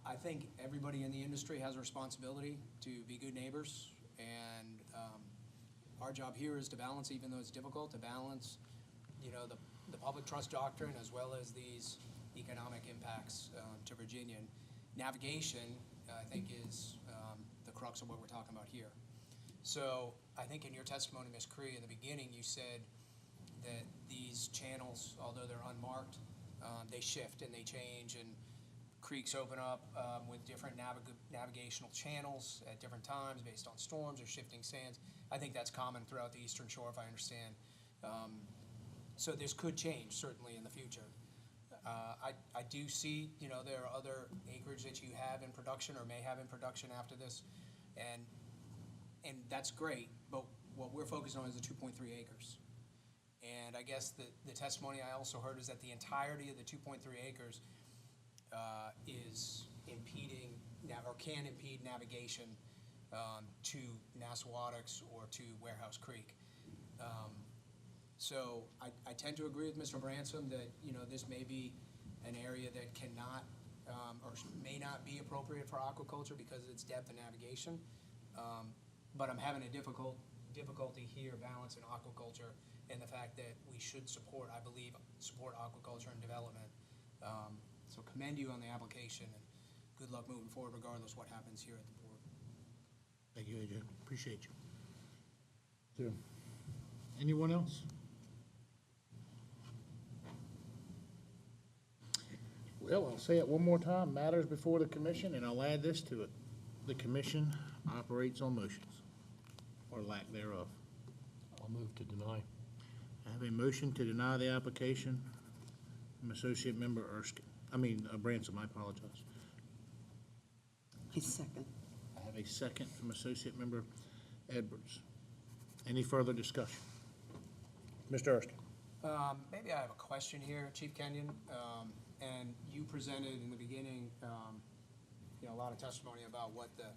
I think everybody in the industry has a responsibility to be good neighbors, and our job here is to balance, even though it's difficult, to balance, you know, the public trust doctrine as well as these economic impacts to Virginia. And navigation, I think, is the crux of what we're talking about here. So I think in your testimony, Ms. Cree, in the beginning, you said that these channels, although they're unmarked, they shift and they change, and creeks open up with different navigational channels at different times based on storms or shifting sands. I think that's common throughout the Eastern Shore, if I understand. So this could change, certainly, in the future. I do see, you know, there are other acreage that you have in production or may have in production after this, and that's great, but what we're focused on is the 2.3 acres. And I guess the testimony I also heard is that the entirety of the 2.3 acres is impeding, or can impede navigation to Nassawadox or to Warehouse Creek. So I tend to agree with Mr. Bransom that, you know, this may be an area that cannot or may not be appropriate for aquaculture because of its depth and navigation. But I'm having a difficulty here balancing aquaculture and the fact that we should support, I believe, support aquaculture and development. So commend you on the application, and good luck moving forward regardless what happens here at the board. Thank you, AJ. Appreciate you. So, anyone else? Well, I'll say it one more time. Matters before the commission, and I'll add this to it. The commission operates on motions, or lack thereof. I'll move to deny. I have a motion to deny the application from Associate Member Bransom, I apologize. I second. I have a second from Associate Member Edwards. Any further discussion? Mr. Erskine. Maybe I have a question here, Chief Kenyon. And you presented in the beginning, you know, a lot of testimony about what the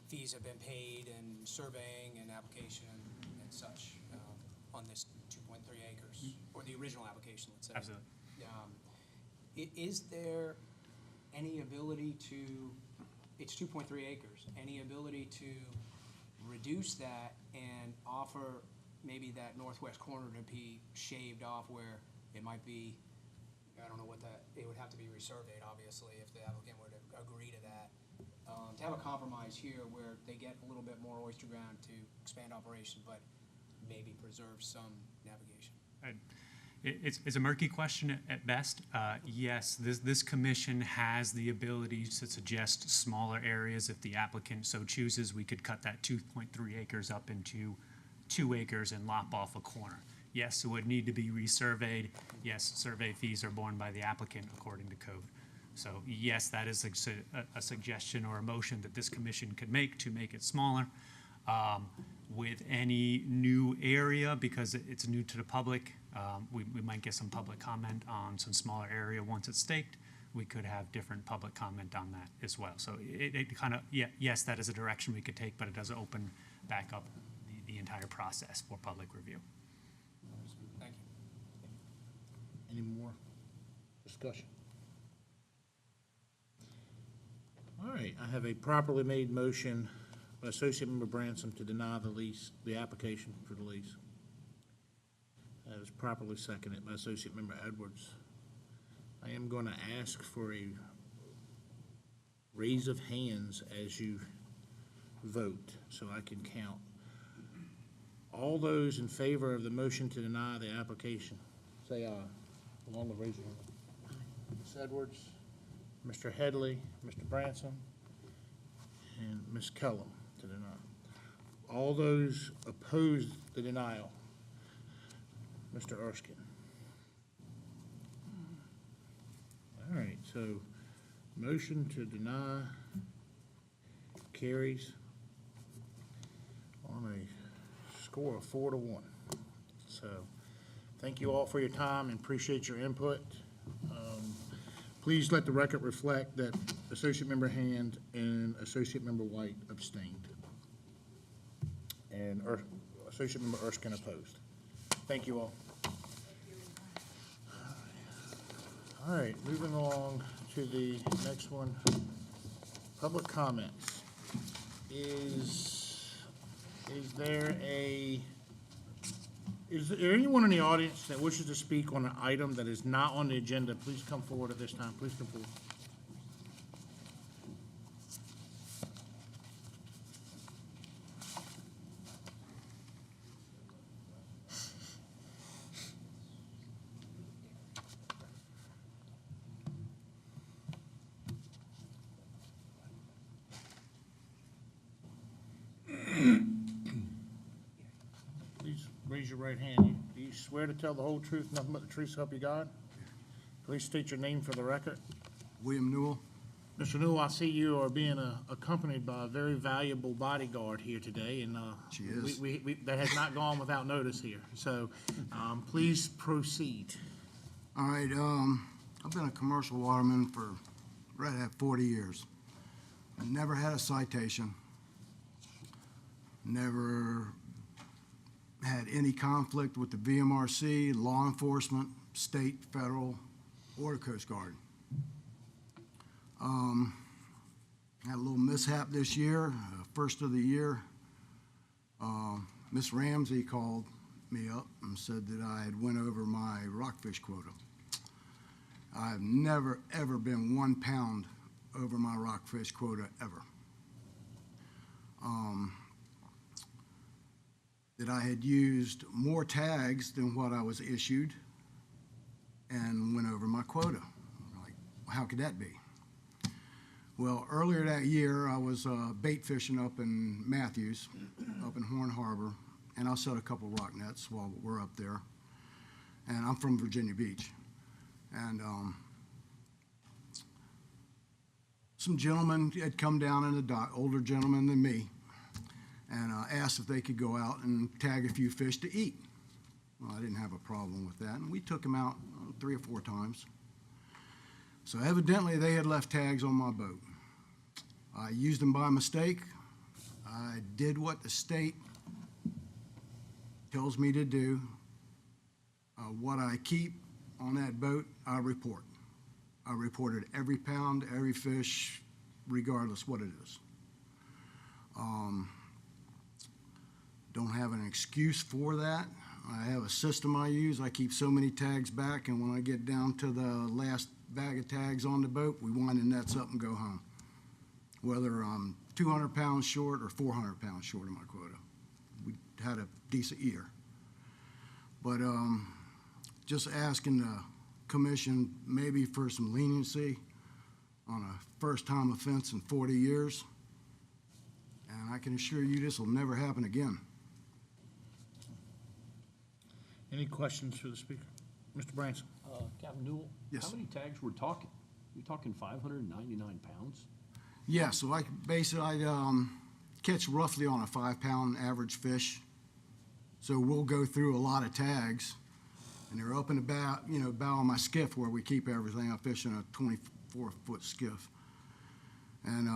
fees have been paid and surveying and application and such on this 2.3 acres, or the original application, let's say. Absolutely. Is there any ability to, it's 2.3 acres, any ability to reduce that and offer maybe that northwest corner to be shaved off where it might be, I don't know what that, it would have to be resurveyed, obviously, if the applicant would agree to that. To have a compromise here where they get a little bit more oyster ground to expand operation, but maybe preserve some navigation. It's a murky question at best. Yes, this commission has the ability to suggest smaller areas. If the applicant so chooses, we could cut that 2.3 acres up into 2 acres and lop off a corner. Yes, it would need to be resurveyed. Yes, survey fees are borne by the applicant according to code. So yes, that is a suggestion or a motion that this commission could make to make it smaller. With any new area, because it's new to the public, We might get some public comment on some smaller area once it's staked. We could have different public comment on that as well. So it kind of, yes, that is a direction we could take, but it does open back up the entire process for public review. Thank you. Any more discussion? All right, I have a properly made motion by Associate Member Bransom to deny the lease, the application for the lease. That was properly seconded by Associate Member Edwards. I am going to ask for a raise of hands as you vote, so I can count. All those in favor of the motion to deny the application, say aye, along with raising your hand. Ms. Edwards, Mr. Headley, Mr. Branson, and Ms. Kellum to deny. All those opposed the denial, Mr. Erskine. All right, so motion to deny carries on a score of 4-1. So, thank you all for your time and appreciate your input. Please let the record reflect that Associate Member Hand and Associate Member White abstained. And Associate Member Erskine opposed. Thank you all. All right, moving along to the next one. Public comments. Is there anyone in the audience that wishes to speak on an item that is not on the agenda? Please come forward at this time. Please come forward. Please raise your right hand. Do you swear to tell the whole truth, nothing but the truth, so help you God? Please state your name for the record. William Newell. Mr. Newell, I see you are being accompanied by a very valuable bodyguard here today, and She is. that has not gone without notice here. So please proceed. All right, I've been a commercial waterman for right at 40 years. I never had a citation. Never had any conflict with the VMRC, law enforcement, state, federal, or the Coast Guard. Had a little mishap this year, first of the year. Miss Ramsey called me up and said that I had went over my rockfish quota. I've never, ever been 1 pound over my rockfish quota, ever. That I had used more tags than what I was issued and went over my quota. Like, how could that be? Well, earlier that year, I was bait fishing up in Matthews, up in Horn Harbor, and I set a couple rock nets while we're up there. And I'm from Virginia Beach. And some gentlemen had come down in the dock, older gentlemen than me, and asked if they could go out and tag a few fish to eat. Well, I didn't have a problem with that, and we took them out 3 or 4 times. So evidently, they had left tags on my boat. I used them by mistake. I did what the state tells me to do. What I keep on that boat, I report. I reported every pound, every fish, regardless what it is. Don't have an excuse for that. I have a system I use. I keep so many tags back, and when I get down to the last bag of tags on the boat, we wind the nets up and go home. Whether I'm 200 pounds short or 400 pounds short of my quota. We had a decent year. But just asking the commission maybe for some leniency on a first-time offense in 40 years. And I can assure you this will never happen again. Any questions for the speaker? Mr. Branson? Captain Newell? Yes. How many tags we're talking? You're talking 599 pounds? Yeah, so I basically catch roughly on a 5-pound average fish. So we'll go through a lot of tags. And they're up in the bow, bow of my skiff where we keep everything. I fish in a 24-foot skiff. And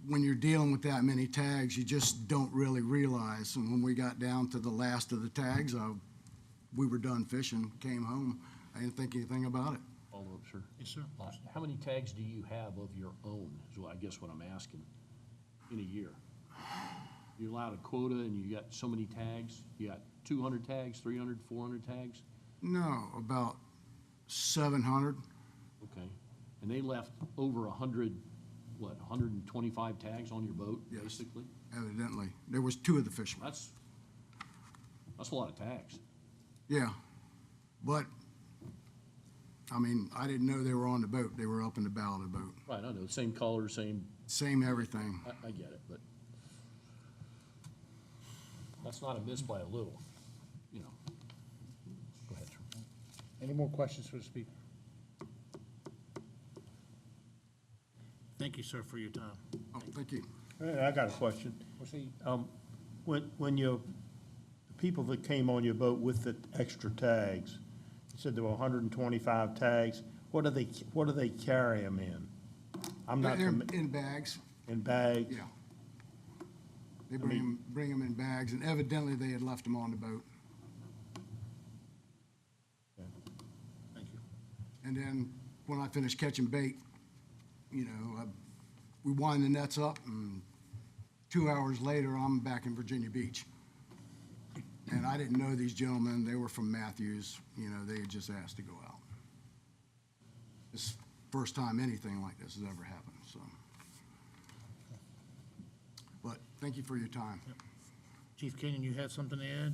when you're dealing with that many tags, you just don't really realize. And when we got down to the last of the tags, we were done fishing, came home. I didn't think anything about it. Follow up, sir. Yes, sir. How many tags do you have of your own, is what I guess what I'm asking, in a year? You're allowed a quota and you got so many tags? You got 200 tags, 300, 400 tags? No, about 700. Okay. And they left over 100, 125 tags on your boat, Yes. basically? Evidently. There was 2 of the fishermen. That's a lot of tags. Yeah. But, I mean, I didn't know they were on the boat. They were up in the bow of the boat. Right, I know, same color, same, Same everything. I get it, but that's not a miss by a little, you know. Go ahead, sir. Any more questions for the speaker? Thank you, sir, for your time. Oh, thank you. I got a question. Proceed. When the people that came on your boat with the extra tags, you said there were 125 tags, what do they carry them in? I'm not, They're fami- in bags, in bags? yeah. They bring them in bags, and evidently they had left them on the boat. Thank you. And then when I finished catching bait, we wind the nets up, and 2 hours later, I'm back in Virginia Beach. And I didn't know these gentlemen. They were from Matthews. They had just asked to go out. It's the first time anything like this has ever happened, so. But thank you for your time. Chief Kenyon, you had something to add?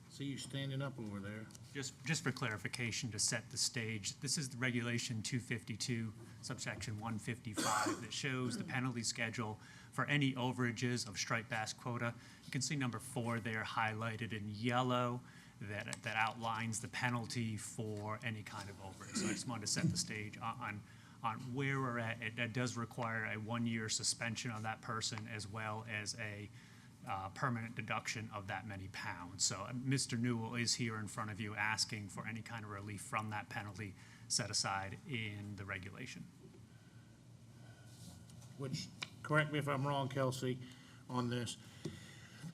See you standing up over there. Just for clarification, to set the stage, this is the Regulation 252, subsection 155, that shows the penalty schedule for any overages of striped bass quota. You can see number 4 there highlighted in yellow that outlines the penalty for any kind of overage. So I just wanted to set the stage on where we're at. It does require a 1-year suspension on that person, as well as a permanent deduction of that many pounds. So Mr. Newell is here in front of you asking for any kind of relief from that penalty set aside in the regulation. Which, correct me if I'm wrong, Kelsey, on this,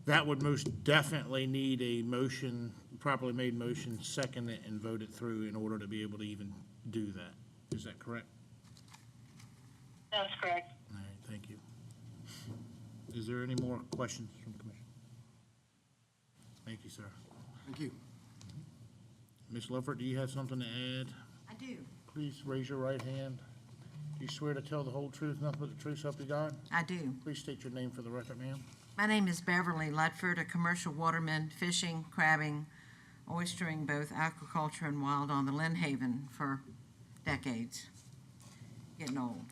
that would most definitely need a motion, properly made motion, second it and vote it through in order to be able to even do that. Is that correct? That's correct. All right, thank you. Is there any more questions from the commission? Thank you, sir. Thank you. Ms. Lufford, do you have something to add? I do. Please raise your right hand. Do you swear to tell the whole truth, nothing but the truth, so help you God? I do. Please state your name for the record, ma'am. My name is Beverly Ludford, a commercial waterman, fishing, crabbing, oystering, both aquaculture and wild on the Lynn Haven for decades. Getting old.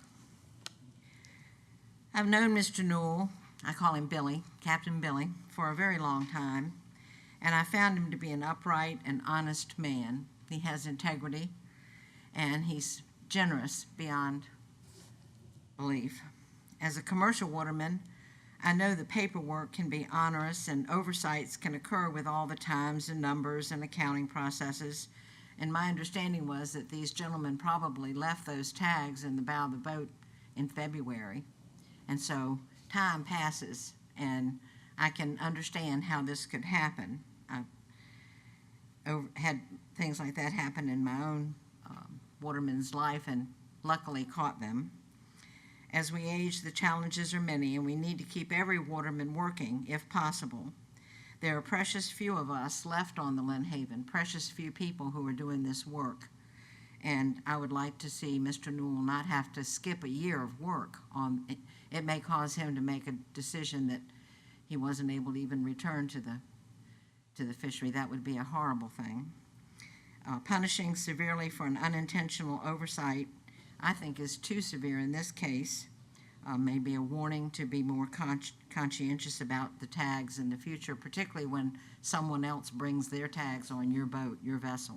I've known Mr. Newell, I call him Billy, Captain Billy, for a very long time, and I found him to be an upright and honest man. He has integrity, and he's generous beyond belief. As a commercial waterman, I know the paperwork can be onerous and oversights can occur with all the times and numbers and accounting processes. And my understanding was that these gentlemen probably left those tags in the bow of the boat in February. And so time passes, and I can understand how this could happen. I've had things like that happen in my own waterman's life and luckily caught them. As we age, the challenges are many, and we need to keep every waterman working if possible. There are precious few of us left on the Lynn Haven, precious few people who are doing this work. And I would like to see Mr. Newell not have to skip a year of work on it. It may cause him to make a decision that he wasn't able to even return to the fishery. That would be a horrible thing. Punishing severely for an unintentional oversight, I think, is too severe in this case. Maybe a warning to be more conscientious about the tags in the future, particularly when someone else brings their tags on your boat, your vessel.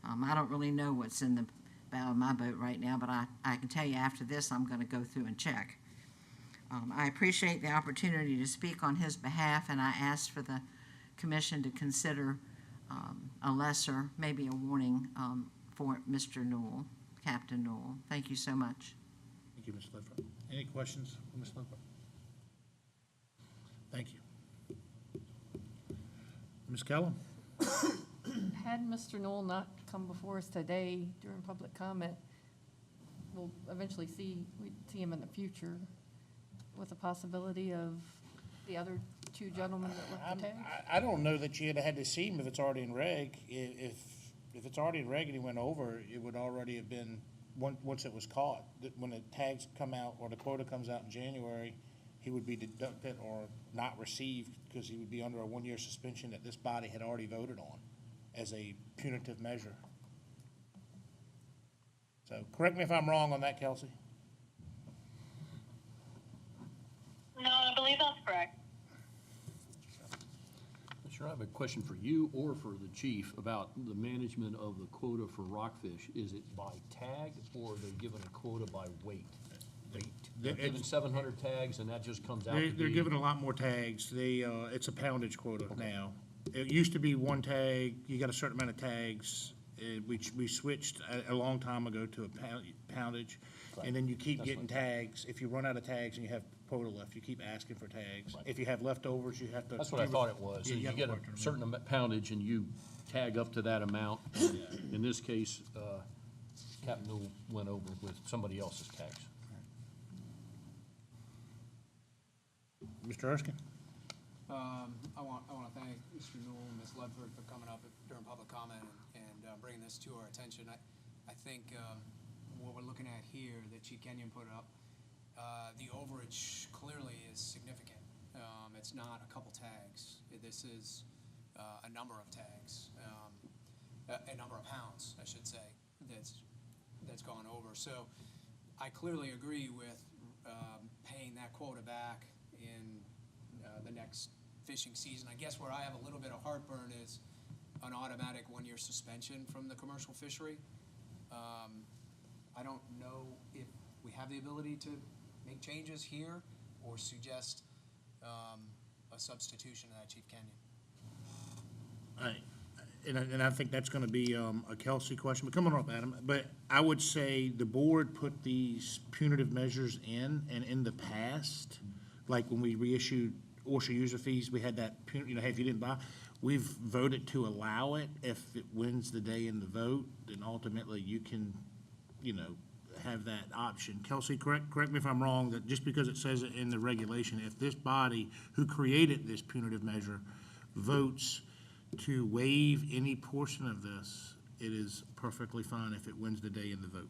I don't really know what's in the bow of my boat right now, but I can tell you after this I'm going to go through and check. I appreciate the opportunity to speak on his behalf, and I ask for the commission to consider a lesser, maybe a warning for Mr. Newell, Captain Newell. Thank you so much. Thank you, Ms. Ledford. Any questions for Ms. Ledford? Thank you. Ms. Kellum? Had Mr. Knoll not come before us today during public comment, we'll eventually we'd see him in the future with the possibility of the other two gentlemen that left the tag. I don't know that you had to see him if it's already in reg. If it's already in reg and he went over, it would already have been, once it was caught. When the tags come out or the quota comes out in January, he would be deducted or not received because he would be under a one-year suspension that this body had already voted on as a punitive measure. So correct me if I'm wrong on that, Kelsey. No, I believe that's correct. Sure, I have a question for you or for the chief about the management of the quota for rockfish. Is it by tag or are they given a quota by weight? They're given 700 tags and that just comes out to be? They're given a lot more tags. It's a poundage quota now. It used to be one tag, you got a certain amount of tags. We switched a long time ago to a poundage. And then you keep getting tags. If you run out of tags and you have quota left, you keep asking for tags. If you have leftovers, you have to. That's what I thought it was. Yeah, You have get to a work it. certain poundage and you tag up to that amount. In this case, Captain Newell went over with somebody else's tags. Mr. Erskine? I want to thank Mr. Newell and Ms. Ledford for coming up during public comment and bringing this to our attention. I think what we're looking at here that Chief Kenyon put up, the overage clearly is significant. It's not a couple tags. This is a number of tags, a number of pounds, I should say, that's gone over. So I clearly agree with paying that quota back in the next fishing season. I guess where I have a little bit of heartburn is an automatic one-year suspension from the commercial fishery. I don't know if we have the ability to make changes here or suggest a substitution of that, Chief Kenyon. And I think that's gonna be a Kelsey question, but come on up, Adam. But I would say the board put these punitive measures in, and in the past, like when we reissued oyster user fees, we had that, hey, if you didn't buy, we've voted to allow it. If it wins the day in the vote, then ultimately you can, have that option. Kelsey, correct me if I'm wrong, that just because it says it in the regulation, if this body who created this punitive measure votes to waive any portion of this, it is perfectly fine if it wins the day in the vote.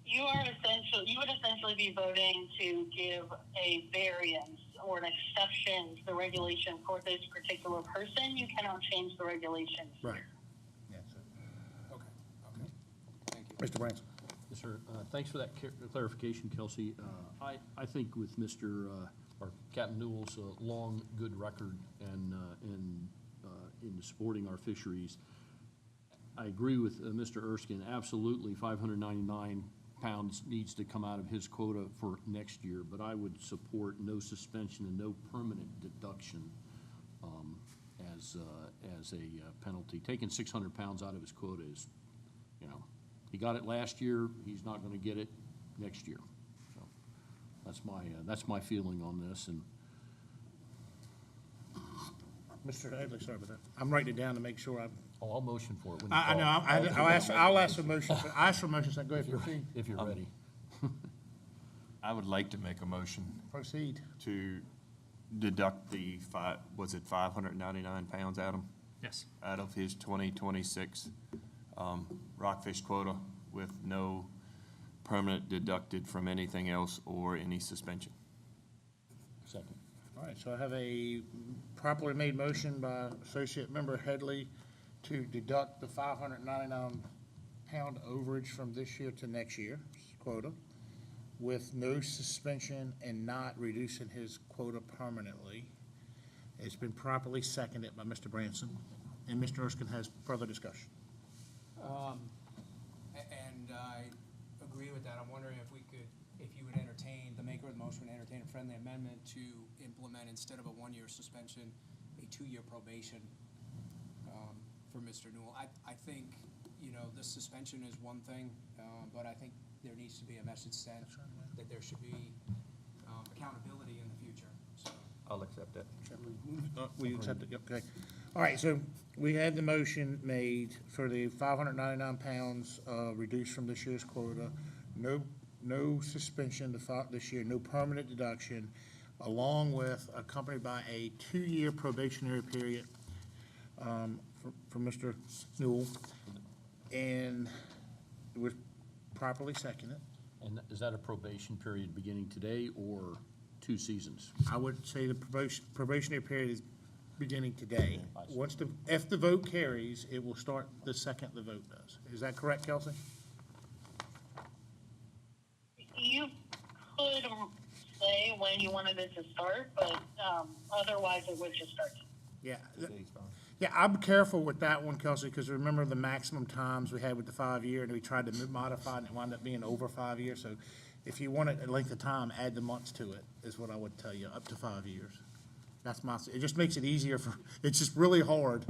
You would essentially be voting to give a variance or an exception to the regulation for this particular person. You cannot change the regulations. Right. Okay. Thank you. Mr. Branson? Yes, sir. Thanks for that clarification, Kelsey. I think with or Captain Newell's long, good record and in supporting our fisheries, I agree with Mr. Erskine. Absolutely, 599 pounds needs to come out of his quota for next year, but I would support no suspension and no permanent deduction as a penalty. Taking 600 pounds out of his quota is, he got it last year, he's not going to get it next year. So that's my feeling on this. And Mr. Hadley, sorry about that. I'm writing it down to make sure I've. I'll motion for it when you I know, call. I'll ask for motion, so go ahead, proceed. If you're ready. I would like to make a motion Proceed. to deduct the 599 pounds, Adam, Yes. out of his 2026 rockfish quota with no permanent deducted from anything else or any suspension. Second. All right, so I have a properly made motion by Associate Member Headley to deduct the 599-pound overage from this year to next year's quota with no suspension and not reducing his quota permanently. It's been properly seconded by Mr. Branson, and Mr. Erskine has further discussion. And I agree with that. I'm wondering if you would entertain, the maker of the motion would entertain a friendly amendment to implement, instead of a one-year suspension, a 2-year probation for Mr. Newell. I think, you know, the suspension is one thing, but I think there needs to be a message sent that there should be accountability in the future, so. I'll accept that. We accept it, yep, okay. All right, so we had the motion made for the 599 pounds reduced from this year's quota. No suspension this year, no permanent deduction, along with accompanied by a 2-year probationary period for Mr. Newell. And it was properly seconded. And is that a probation period beginning today or 2 seasons? I would say the probationary period is beginning today. I see. If the vote carries, it will start the second the vote does. Is that correct, Kelsey? You could say when you wanted it to start, but otherwise it would just start. Yeah. Yeah, I'm careful with that one, Kelsey, because remember the maximum times we had with the 5-year, and we tried to modify it, and it wound up being over 5 years. So if you want it a length of time, add the months to it, is what I would tell you, up to 5 years. That's it just makes it easier it's just really hard,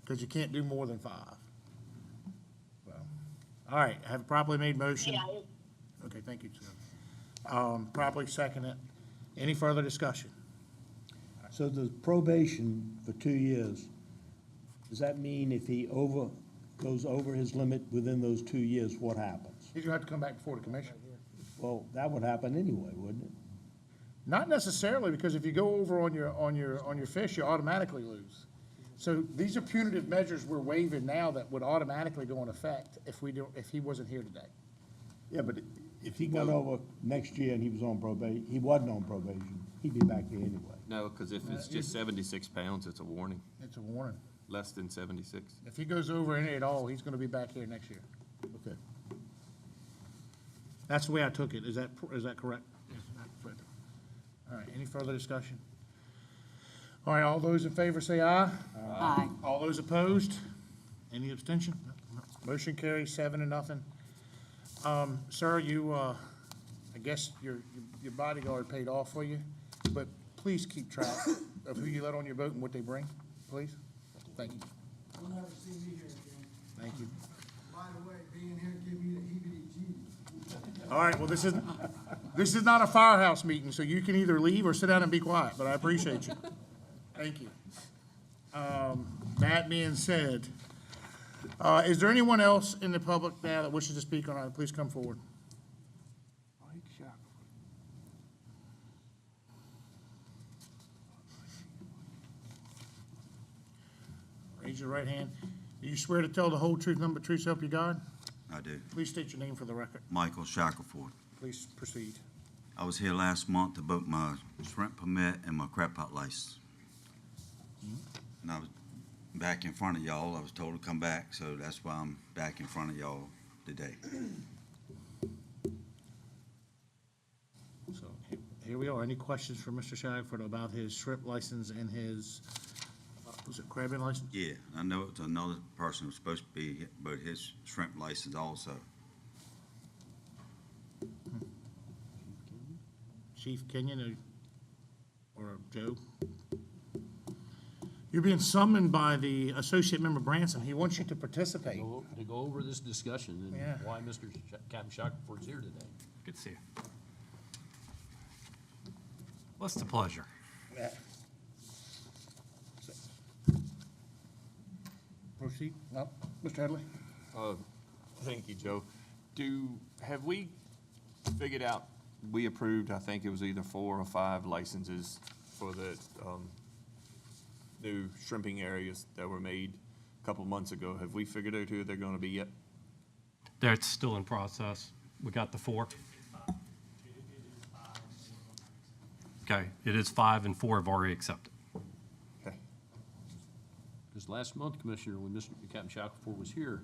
because you can't do more than 5. Well, all right, I have a properly made motion. Yeah, Okay, thank you, sir. Properly seconded. Any further discussion? So the probation for 2 years, does that mean if he goes over his limit within those 2 years, what happens? He's gonna have to come back before the commission. Well, that would happen anyway, wouldn't it? Not necessarily, because if you go over on your fish, you automatically lose. So these are punitive measures we're waiving now that would automatically go in effect if he wasn't here today. Yeah, but if he went over next year and he was on probation, he wasn't on probation, he'd be back here anyway. No, because if it's just 76 pounds, it's a warning. It's a warning. Less than 76. If he goes over any at all, he's gonna be back here next year. Okay. That's the way I took it. Is that correct? All right, any further discussion? All right, all those in favor say aye. Aye. All those opposed? Any abstention? Motion carries 7-0. Sir, I guess your bodyguard paid off for you, but please keep track of who you let on your boat and what they bring, please. Thank you. You'll never see me here again. Thank you. By the way, being here give me the heebie-jeebies. All right, well, this is not a firehouse meeting, so you can either leave or sit down and be quiet, but I appreciate you. Thank you. That being said, is there anyone else in the public now that wishes to speak on it? Please come forward. Raise your right hand. Do you swear to tell the whole truth, nothing but truth, so help you God? I do. Please state your name for the record. Michael Shackelford. Please proceed. I was here last month to book my shrimp permit and my crab pot license. And I was back in front of y'all. I was told to come back, so that's why I'm back in front of y'all today. So here we are. Any questions for Mr. Shackelford about his shrimp license and his, was it crabbing license? Yeah, I know it's another person who's supposed to be, but his shrimp license also. Chief Kenyon or Joe? You're being summoned by the Associate Member Branson. He wants you to participate. To go over this discussion Yeah. and why Mr. Captain Shackelford's here today. Good to see you. What's the pleasure? Yeah. Proceed. No, Mr. Headley? Thank you, Joe. Have we figured out, we approved, I think it was either 4 or 5 licenses for the new shrimping areas that were made a couple months ago. Have we figured out who they're gonna be yet? That's still in process. We got the 4. Okay, it is 5 and 4 have already accepted. Okay. Because last month, Commissioner, when Mr. Captain Shackelford was here,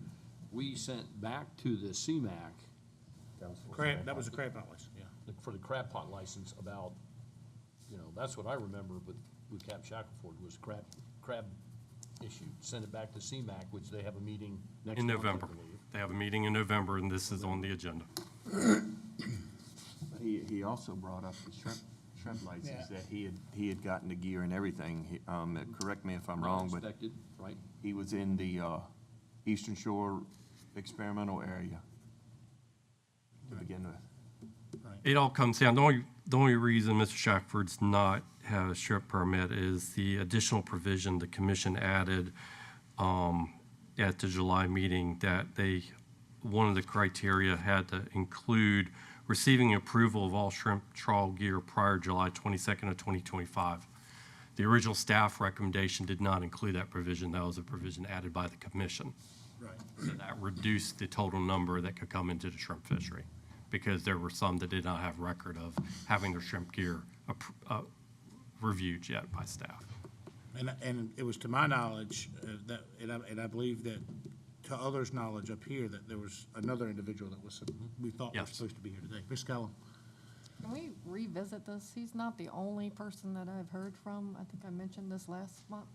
we sent back to the CMAQ That was a crab pot license, yeah. for the crab pot license about, that's what I remember, but with Captain Shackelford was crab issue. Send it back to CMAQ, which they have a meeting next In month, I November. believe. They have a meeting in November, and this is on the agenda. He also brought up the shrimp license, Yeah. that he had gotten the gear and everything. Correct me if I'm wrong, but Inspected, right? he was in the Eastern Shore experimental area to begin with. It all comes down, the only reason Mr. Shackford's not had a shrimp permit is the additional provision the commission added at the July meeting, that one of the criteria had to include receiving approval of all shrimp trawl gear prior to July 22nd of 2025. The original staff recommendation did not include that provision. That was a provision added by the commission. Right. So that reduced the total number that could come into the shrimp fishery, because there were some that did not have record of having their shrimp gear reviewed yet by staff. And it was to my knowledge, that, and I believe that to others' knowledge up here, that there was another individual that was, we thought was Yes. supposed to be here today. Ms. Callum? Can we revisit this? He's not the only person that I've heard from. I think I mentioned this last month.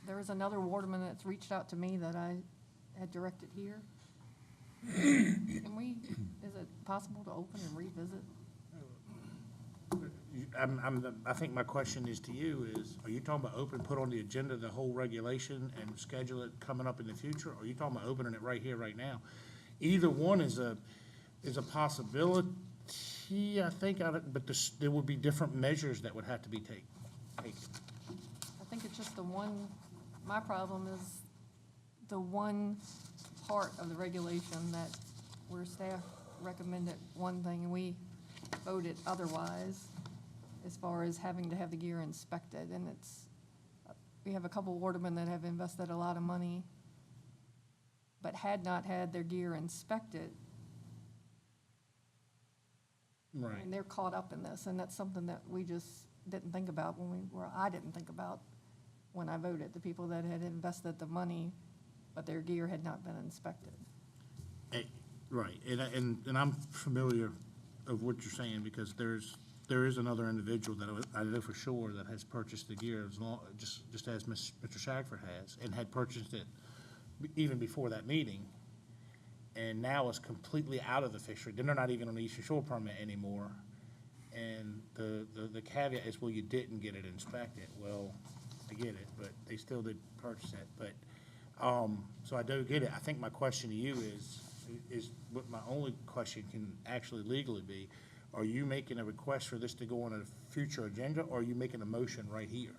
There is another waterman that's reached out to me that I had directed here. Can we, is it possible to open and revisit? I think my question is to you is, are you talking about open, put on the agenda the whole regulation and schedule it coming up in the future? Or are you talking about opening it right here, right now? Either one is a possibility, I think, but there would be different measures that would have to be taken. I think it's just my problem is the one part of the regulation that where staff recommended one thing and we voted otherwise, as far as having to have the gear inspected. And we have a couple watermen that have invested a lot of money, but had not had their gear inspected. Right. And they're caught up in this, and that's something that we just didn't think about I didn't think about when I voted, the people that had invested the money, but their gear had not been inspected. Right, and I'm familiar of what you're saying, because there is another individual that I know for sure that has purchased the gear, just as Mr. Shagford has, and had purchased it even before that meeting, and now is completely out of the fishery. Then they're not even on the Eastern Shore permit anymore. And the caveat is, well, you didn't get it inspected. Well, I get it, but they still did purchase it. But, so I do get it. I think my question to you is what my only question can actually legally be, are you making a request for this to go on a future agenda, or are you making a motion right here?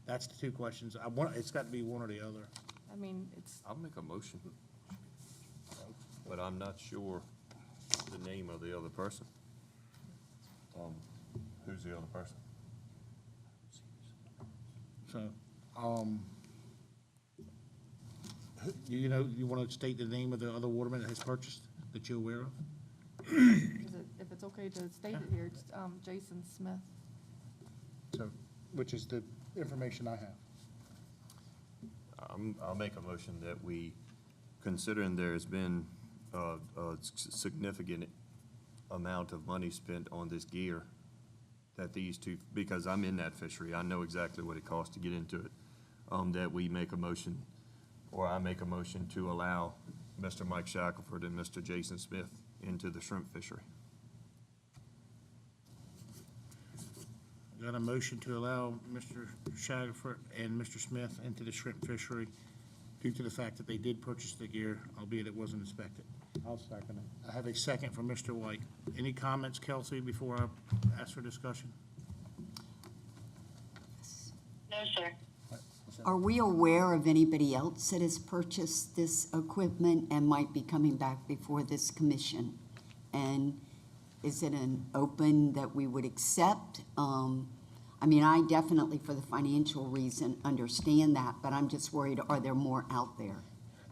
That's the two questions. It's got to be one or the other. I mean, I'll make a motion, but I'm not sure the name of the other person. Who's the other person? So, you want to state the name of the other waterman that has purchased, that you're aware of? if it's okay to state it here, it's Jason Smith. So, which is the information I have. I'll make a motion that we, considering there's been a significant amount of money spent on this gear, that these two, because I'm in that fishery, I know exactly what it costs to get into it, that we make a motion, or I make a motion to allow Mr. Mike Shackelford and Mr. Jason Smith into the shrimp fishery. Got a motion to allow Mr. Shackelford and Mr. Smith into the shrimp fishery due to the fact that they did purchase the gear, albeit it wasn't inspected. I'll second it. I have a second from Mr. White. Any comments, Kelsey, before I ask for discussion? No, sir. Are we aware of anybody else that has purchased this equipment and might be coming back before this commission? And is it an open that we would accept? I mean, I definitely, for the financial reason, understand that, but I'm just worried, are there more out there?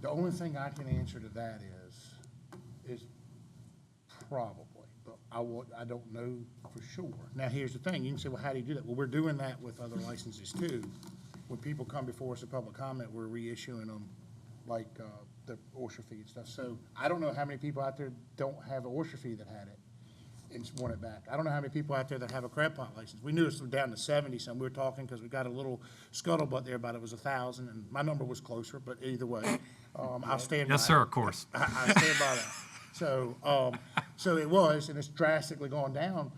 The only thing I can answer to that is probably, but I don't know for sure. Now, here's the thing, you can say, well, how do you do that? Well, we're doing that with other licenses too. When people come before us at public comment, we're reissuing them, like the oyster fee and stuff. So I don't know how many people out there don't have an oyster fee that had it and want it back. I don't know how many people out there that have a crab pot license. We knew it was down to 70 some. We were talking because we got a little scuttlebutt there about it was 1,000, and my number was closer, but either way, I'll stand by it. Yes, sir, of course. I stand by that. So it was, and it's drastically gone down.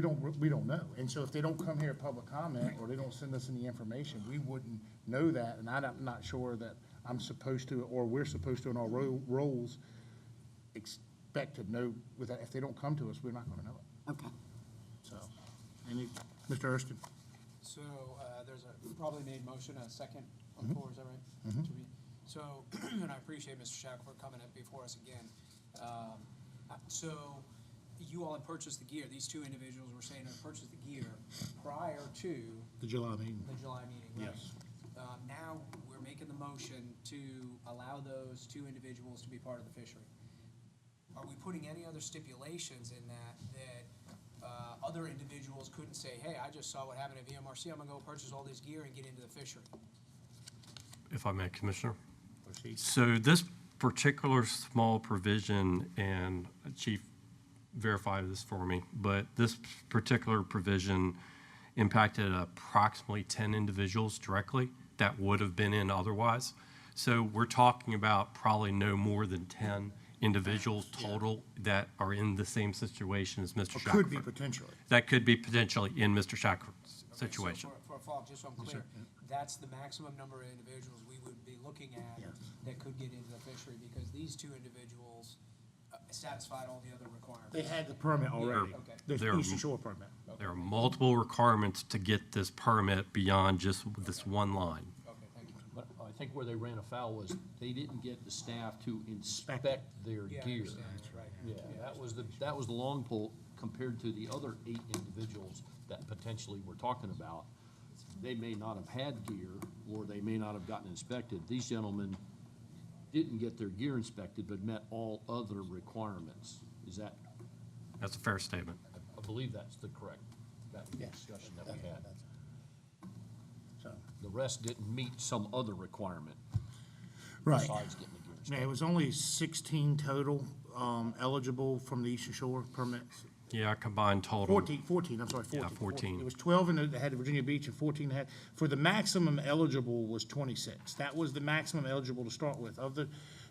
we don't know. And so if they don't come here at public comment, or they don't send us any information, we wouldn't know that, and I'm not sure that I'm supposed to, or we're supposed to in our roles, expect to know with that. If they don't come to us, we're not gonna know it. Okay. So, Mr. Erskine? So, there's a probably made motion, a second on the floor, is that right? To be- So, and I appreciate Mr. Shack for coming up before us again. So, you all had purchased the gear, these two individuals were saying had purchased the gear prior to The July meeting. the July meeting, right? Yes. Now, we're making the motion to allow those two individuals to be part of the fishery. Are we putting any other stipulations in that other individuals couldn't say, hey, I just saw what happened at VMRC, I'm gonna go purchase all this gear and get into the fishery? If I may, Commissioner. Proceed. So this particular small provision, and Chief verified this for me, but this particular provision impacted approximately 10 individuals directly that would have been in otherwise. So we're talking about probably no more than 10 individuals total that are in the same situation as Mr. Or Shackford. could be potentially. That could be potentially in Mr. Shackford's situation. So for a follow-up, just so I'm clear, that's the maximum number of individuals we would be looking at that could get into the fishery, because these two individuals satisfied all the other requirements. They had the permit already. Okay. The They're- Eastern Shore permit. There are multiple requirements to get this permit beyond just this one line. Okay, thank you. But I think where they ran afoul was they didn't get the staff to inspect their Yeah, I gear. understand, that's right. Yeah, that was the long pull compared to the other 8 individuals that potentially we're talking about. They may not have had gear, or they may not have gotten inspected. These gentlemen didn't get their gear inspected, but met all other requirements. Is that, That's a fair statement. I believe that's the correct, discussion that we had. So, The rest didn't meet some other requirement right. besides getting the gear Yeah, inspected. it was only 16 total eligible from the Eastern Shore permits. Yeah, combined total. 14, I'm sorry, 14. Yeah, 14. It was 12 that had Virginia Beach, and 14 had, for the maximum eligible was 26. That was the maximum eligible to start with.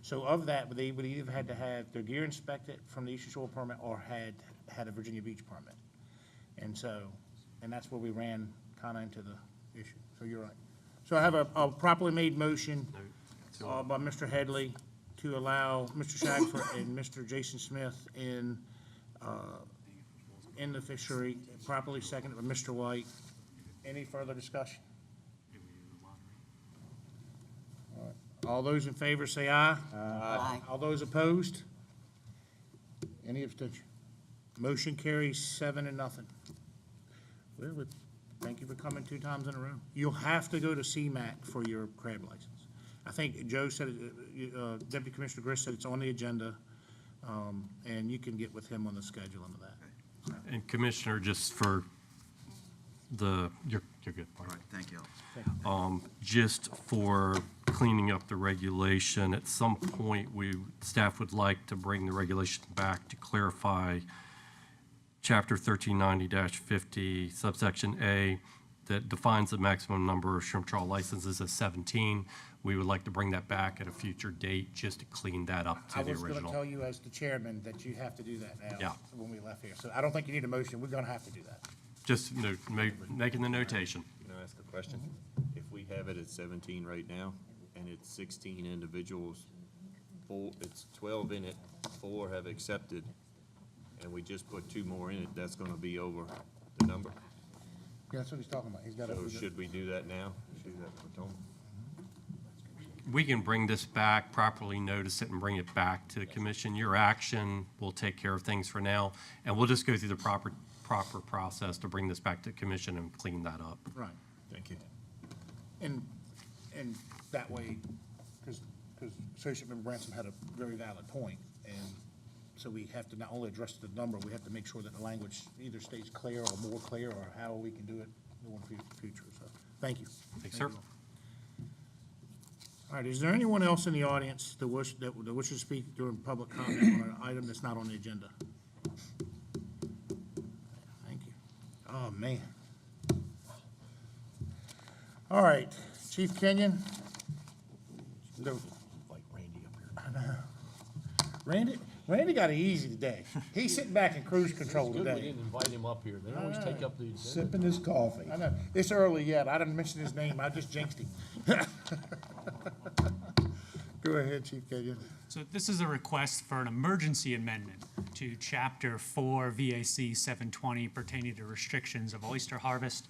So of that, they would either had to have their gear inspected from the Eastern Shore permit, or had a Virginia Beach permit. And so, and that's where we ran kind of into the issue. So you're right. So I have a properly made motion by Mr. Headley to allow Mr. Shagford and Mr. Jason Smith in the fishery, properly seconded by Mr. White. Any further discussion? All right. All those in favor say aye. Aye. All those opposed? Any abstention? Motion carries 7-0. Well, thank you for coming 2 times in a row. You'll have to go to CMAC for your crab license. I think Joe said, Deputy Commissioner Griss said it's on the agenda, and you can get with him on the scheduling of that. And Commissioner, just for you're good. All right, thank you. Just for cleaning up the regulation, at some point, staff would like to bring the regulation back to clarify Chapter 1390-50, subsection A, that defines the maximum number of shrimp trawl licenses as 17. We would like to bring that back at a future date, just to clean that up to the I was going to original. tell you as the chairman that you have to do that now. Yeah. When we left here. So I don't think you need a motion. We're going to have to do that. Just making the notation. Can I ask a question? If we have it at 17 right now, and it's 16 individuals, it's 12 in it, 4 have accepted, and we just put 2 more in it, that's gonna be over the number. Yeah, that's what he's talking about. He's got So should we do that now? Do that for Tom? We can bring this back, properly notice it, and bring it back to the commission. Your action will take care of things for now, and we'll just go through the proper process to bring this back to the commission and clean that up. Right. Thank you. And that way, because Associate Member Branson had a very valid point, and so we have to not only address the number, we have to make sure that the language either stays clear or more clear, or how we can do it in the future. So, thank you. Thanks, sir. All right, is there anyone else in the audience that wishes to speak during public comment on an item that's not on the agenda? Thank you. Oh, man. All right, Chief Kenyon. Like Randy up here. I know. Randy, Randy got it easy today. He's sitting back in cruise control It's good we today. didn't invite him up here. They always take up the agenda. Sipping his coffee. I know, it's early yet. I didn't mention his name. I just jinxed him. Go ahead, Chief Kagan. So this is a request for an emergency amendment to Chapter 4 VAC 720 pertaining to restrictions of oyster harvest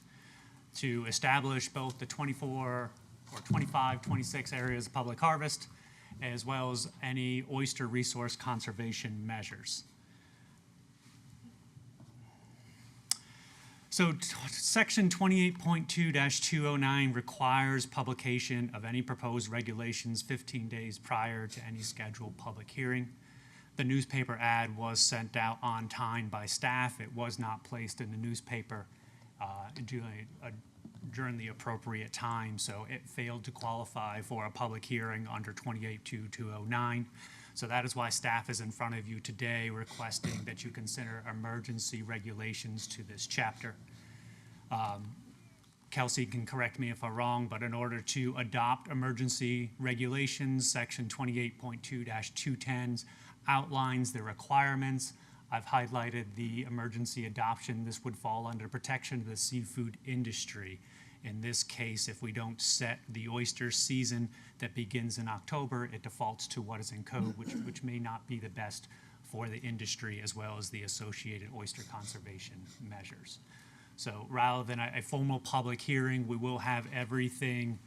to establish both the 24 or 25, 26 areas of public harvest, as well as any oyster resource conservation measures. So section 28.2-209 requires publication of any proposed regulations 15 days prior to any scheduled public hearing. The newspaper ad was sent out on time by staff. It was not placed in the newspaper during the appropriate time, so it failed to qualify for a public hearing under 28.2-209. So that is why staff is in front of you today requesting that you consider emergency regulations to this chapter. Kelsey can correct me if I'm wrong, but in order to adopt emergency regulations, section 28.2-210 outlines the requirements. I've highlighted the emergency adoption. This would fall under protection of the seafood industry. In this case, if we don't set the oyster season that begins in October, it defaults to what is in code, which may not be the best for the industry as well as the associated oyster conservation measures. So rather than a formal public hearing, we will have everything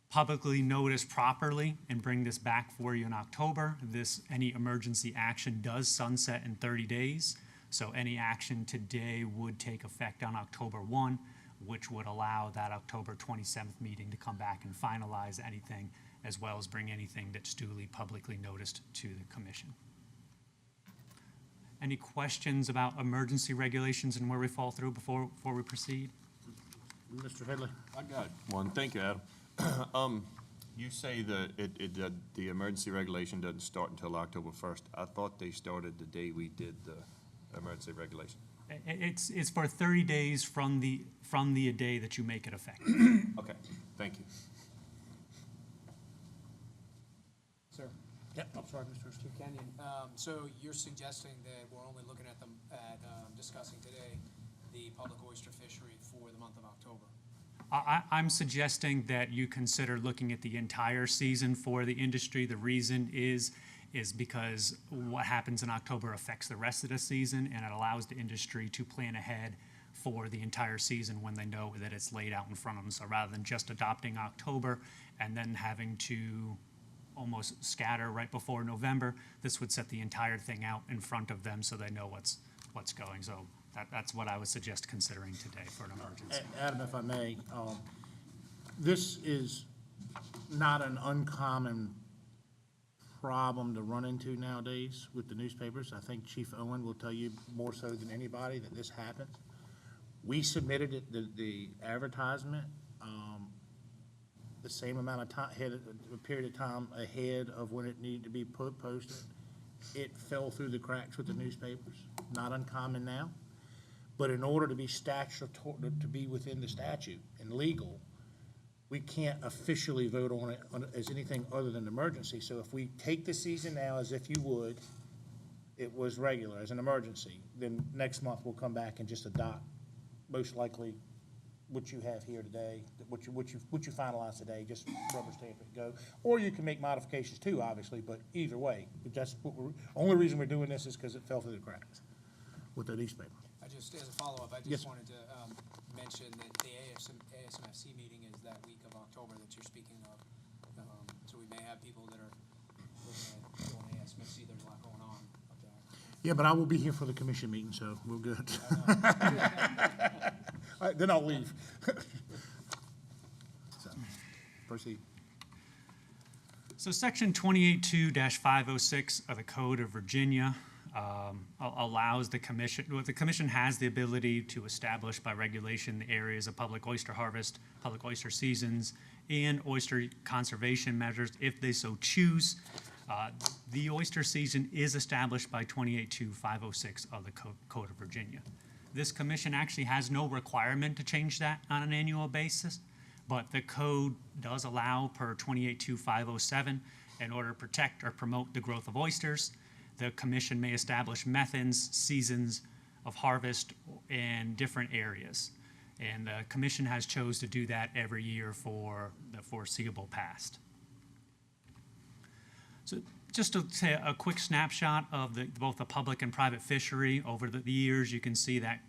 publicly noticed properly and bring this back for you in October. Any emergency action does sunset in 30 days. So any action today would take effect on October 1, which would allow that October 27th meeting to come back and finalize anything, as well as bring anything that's duly publicly noticed to the commission. Any questions about emergency regulations and where we fall through before we proceed? Mr. Headley? I got one. Thank you, Adam. You say that the emergency regulation doesn't start until October 1st. I thought they started the day we did the emergency regulation. It's for 30 days from the day that you make it effective. Okay, thank you. Sir, Yep, I'm sorry, Mr. Chief Kenyon, so you're suggesting that we're only looking at discussing today the public oyster fishery for the month of October? I'm suggesting that you consider looking at the entire season for the industry. The reason is because what happens in October affects the rest of the season, and it allows the industry to plan ahead for the entire season when they know that it's laid out in front of them. So rather than just adopting October and then having to almost scatter right before November, this would set the entire thing out in front of them so they know what's going. So that's what I would suggest considering today for an emergency. Adam, if I may, this is not an uncommon problem to run into nowadays with the newspapers. I think Chief Owen will tell you more so than anybody that this happens. We submitted the advertisement the same amount of time, a period of time ahead of when it needed to be posted. It fell through the cracks with the newspapers. Not uncommon now. But in order to be to be within the statute and legal, we can't officially vote on it as anything other than emergency. So if we take the season now as if you would, it was regular as an emergency, then next month we'll come back and just adopt most likely what you have here today, what you finalize today, just rubber stamp it and go. Or you can make modifications too, obviously, but either way, that's only reason we're doing this is because it fell through the cracks with the newspaper. As a follow-up, I Yes. just wanted to mention that the ASMFC meeting is that week of October that you're speaking of. So we may have people that are looking at doing ASMFC. There's a lot going on up there. Yeah, but I will be here for the commission meeting, so we're good. All right, then I'll leave. So, proceed. So section 28.2-506 of the Code of Virginia allows the commission has the ability to establish by regulation the areas of public oyster harvest, public oyster seasons, and oyster conservation measures if they so choose. The oyster season is established by 28.2-506 of the Code of Virginia. This commission actually has no requirement to change that on an annual basis, but the code does allow per 28.2-507 in order to protect or promote the growth of oysters. the commission may establish methods, seasons of harvest, and different areas. And the commission has chose to do that every year for the foreseeable past. So just to say a quick snapshot of both the public and private fishery over the years, you can see that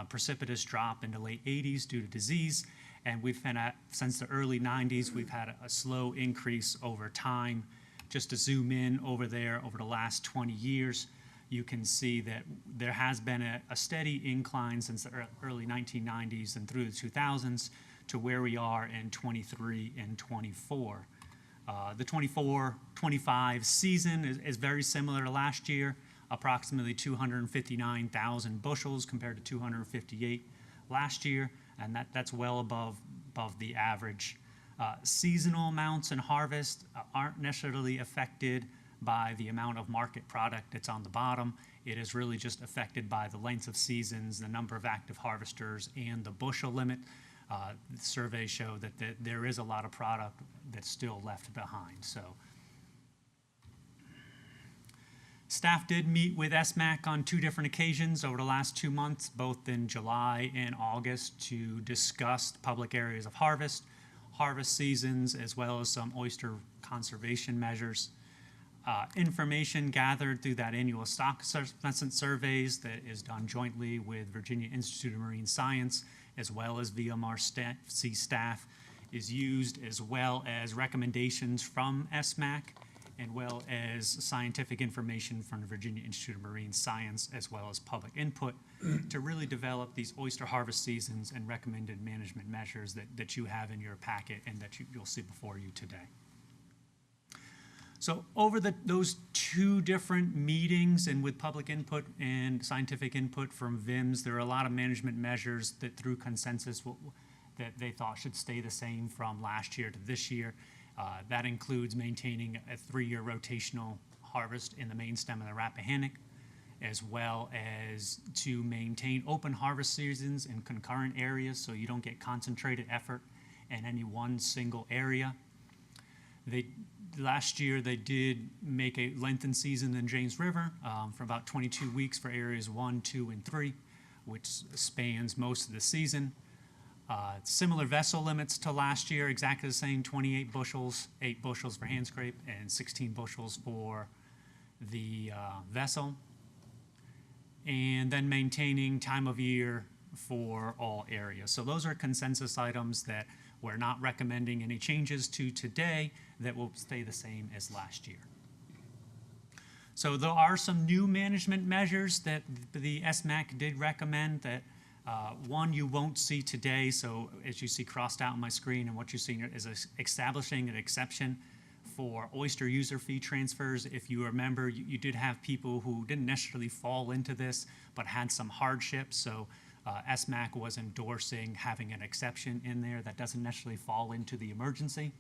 precipitous drop in the late 80s due to disease. And we've been since the early 90s, we've had a slow increase over time. Just to zoom in over there over the last 20 years, you can see that there has been a steady incline since the early 1990s and through the 2000s to where we are in 23 and 24. The 24-25 season is very similar to last year, approximately 259,000 bushels compared to 258 last year, and that's well above the average. Seasonal amounts and harvest aren't necessarily affected by the amount of market product that's on the bottom. It is really just affected by the length of seasons, the number of active harvesters, and the bushel limit. The surveys show that there is a lot of product that's still left behind. So, staff did meet with SMAC on 2 different occasions over the last 2 months, both in July and August, to discuss public areas of harvest seasons, as well as some oyster conservation measures. Information gathered through that annual stock assessment surveys that is done jointly with Virginia Institute of Marine Science, as well as VMRC staff, is used, as well as recommendations from SMAC, and well as scientific information from the Virginia Institute of Marine Science, as well as public input, to really develop these oyster harvest seasons and recommended management measures that you have in your packet and that you'll see before you today. So over those 2 different meetings and with public input and scientific input from VIMS, there are a lot of management measures that through consensus that they thought should stay the same from last year to this year. That includes maintaining a 3-year rotational harvest in the main stem of the Rappahannock, as well as to maintain open harvest seasons in concurrent areas so you don't get concentrated effort in any one single area. Last year, they did make a lengthened season in James River for about 22 weeks for areas 1, 2, and 3, which spans most of the season. Similar vessel limits to last year, exactly the same, 28 bushels, 8 bushels for hand scrape, and 16 bushels for the vessel. And then maintaining time of year for all areas. So those are consensus items that we're not recommending any changes to today, that will stay the same as last year. So there are some new management measures that the SMAC did recommend that one you won't see today. So as you see crossed out on my screen, and what you're seeing is establishing an exception for oyster user fee transfers. If you remember, you did have people who didn't necessarily fall into this, but had some hardship. So SMAC was endorsing having an exception in there that doesn't necessarily fall into the emergency.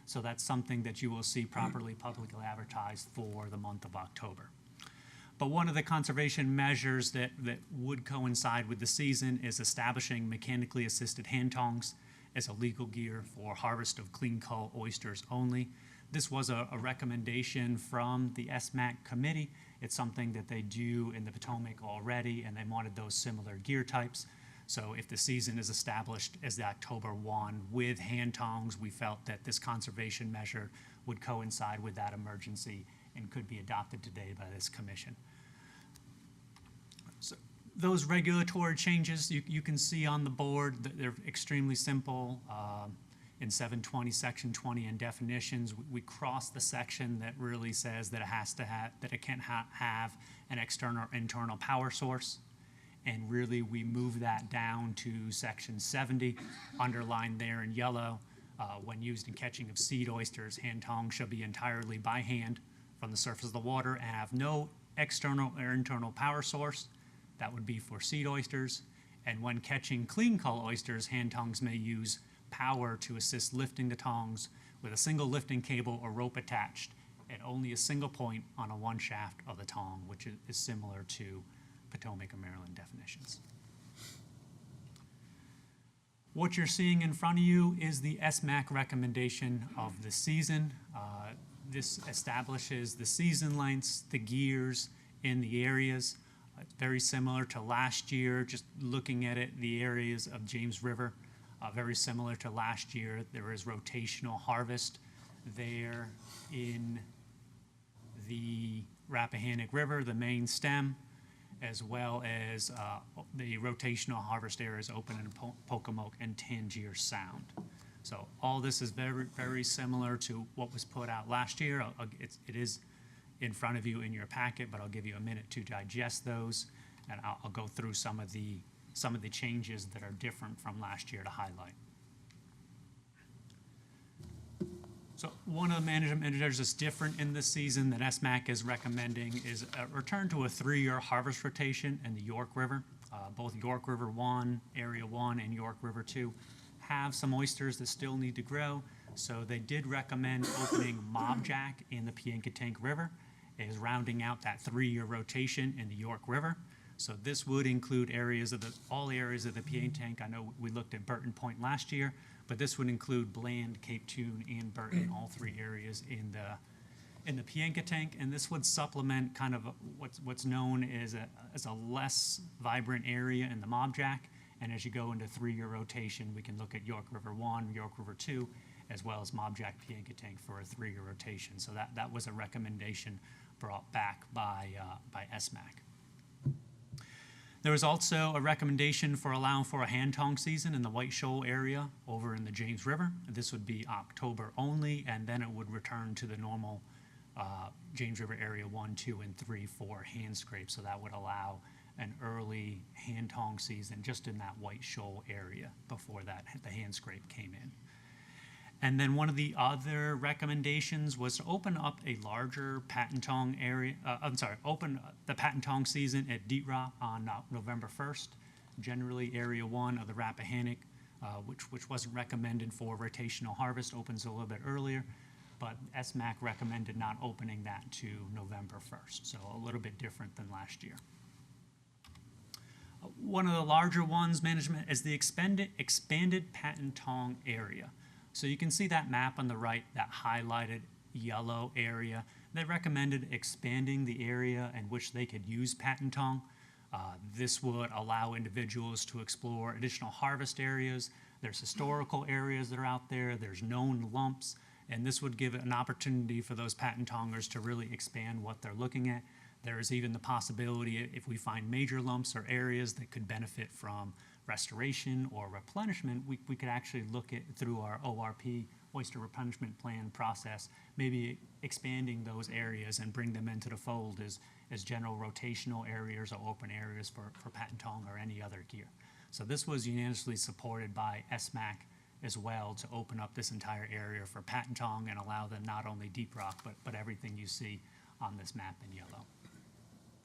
So that's something that you will see properly publicly advertised for the month of October. But one of the conservation measures that would coincide with the season is establishing mechanically assisted hand tongs as a legal gear for harvest of clean cull oysters only. This was a recommendation from the SMAC committee. It's something that they do in the Potomac already, and they wanted those similar gear types. So if the season is established as the October 1 with hand tongs, we felt that this conservation measure would coincide with that emergency and could be adopted today by this commission. So those regulatory changes you can see on the board, they're extremely simple. In 720, section 20 in definitions, we cross the section that really says that it can't have an external or internal power source. And really, we move that down to section 70, underlined there in yellow. When used in catching of seed oysters, hand tongs shall be entirely by hand from the surface of the water and have no external or internal power source. That would be for seed oysters. And when catching clean cull oysters, hand tongs may use power to assist lifting the tongs with a single lifting cable or rope attached at only a single point on a one shaft of the tong, which is similar to Potomac and Maryland definitions. What you're seeing in front of you is the SMAC recommendation of the season. This establishes the season lengths, the gears, in the areas. It's very similar to last year, just looking at it, the areas of James River, very similar to last year. There is rotational harvest there in the Rappahannock River, the main stem, as well as the rotational harvest areas open in Pocomoke and Tangier Sound. So all this is very, very similar to what was put out last year. It is in front of you in your packet, but I'll give you a minute to digest those, and I'll go through some of the changes that are different from last year to highlight. So one of the management measures that's different in this season that SMAC is recommending is a return to a 3-year harvest rotation in the York River. Both York River 1, Area 1, and York River 2 have some oysters that still need to grow. So they did recommend opening Mobjack in the Piankatank River is rounding out that 3-year rotation in the York River. So this would include all areas of the Piankatank. I know we looked at Burton Point last year, but this would include Bland, Cape Tune, and Burton, all 3 areas in the Piankatank. And this would supplement kind of what's known as a less vibrant area in the Mobjack. And as you go into 3-year rotation, we can look at York River 1, York River 2, as well as Mobjack Piankatank for a 3-year rotation. So that was a recommendation brought back by SMAC. There was also a recommendation for allowing for a hand tong season in the White Shoal area over in the James River. This would be October only, and then it would return to the normal James River area 1, 2, and 3 for hand scrape. So that would allow an early hand tong season just in that White Shoal area before the hand scrape came in. And then one of the other recommendations was to open up a larger Patentong area, open the Patentong season at Deep Rock on November 1st. Generally, Area 1 of the Rappahannock, which wasn't recommended for rotational harvest, opens a little bit earlier, but SMAC recommended not opening that to November 1st, so a little bit different than last year. One of the larger ones, management, is the expanded Patentong area. So you can see that map on the right, that highlighted yellow area. They recommended expanding the area in which they could use Patentong. This would allow individuals to explore additional harvest areas. There's historical areas that are out there. There's known lumps. And this would give an opportunity for those Patentongers to really expand what they're looking at. There is even the possibility, if we find major lumps or areas that could benefit from restoration or replenishment, we could actually look at, through our ORP, Oyster Replenishment Plan process, maybe expanding those areas and bring them into the fold as general rotational areas or open areas for Patentong or any other gear. So this was unanimously supported by SMAC as well, to open up this entire area for Patentong and allow them not only Deep Rock, but everything you see on this map in yellow.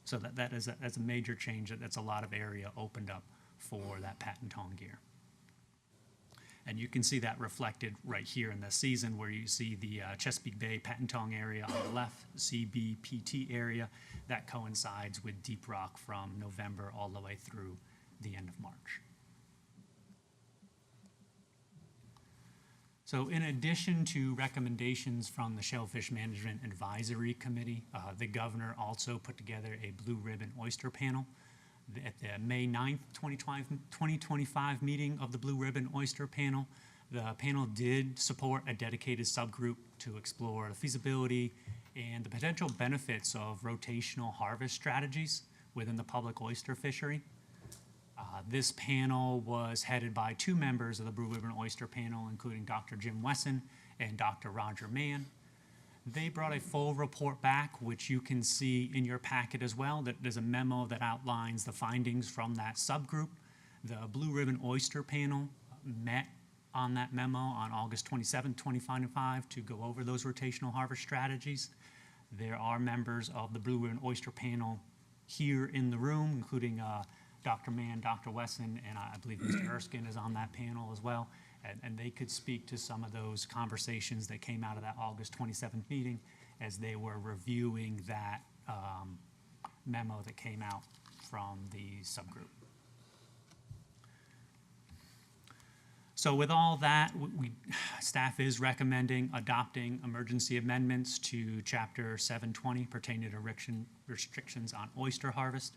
So that's a major change. That's a lot of area opened up for that Patentong gear. And you can see that reflected right here in the season, where you see the Chesapeake Bay Patentong area on the left, CBPT area. That coincides with Deep Rock from November all the way through the end of March. So in addition to recommendations from the Shellfish Management Advisory Committee, the governor also put together a Blue Ribbon Oyster Panel. At the May 9th, 2025 meeting of the Blue Ribbon Oyster Panel, the panel did support a dedicated subgroup to explore the feasibility and the potential benefits of rotational harvest strategies within the public oyster fishery. This panel was headed by 2 members of the Blue Ribbon Oyster Panel, including Dr. Jim Wesson and Dr. Roger Mann. They brought a full report back, which you can see in your packet as well. That there's a memo that outlines the findings from that subgroup. The Blue Ribbon Oyster Panel met on that memo on August 27, 2025 to go over those rotational harvest strategies. There are members of the Blue Ribbon Oyster Panel here in the room, including Dr. Mann, Dr. Wesson, and I believe Mr. Erskine is on that panel as well. And they could speak to some of those conversations that came out of that August 27th meeting as they were reviewing that memo that came out from the subgroup. So with all that, staff is recommending adopting emergency amendments to Chapter 720 pertaining to restrictions on oyster harvest.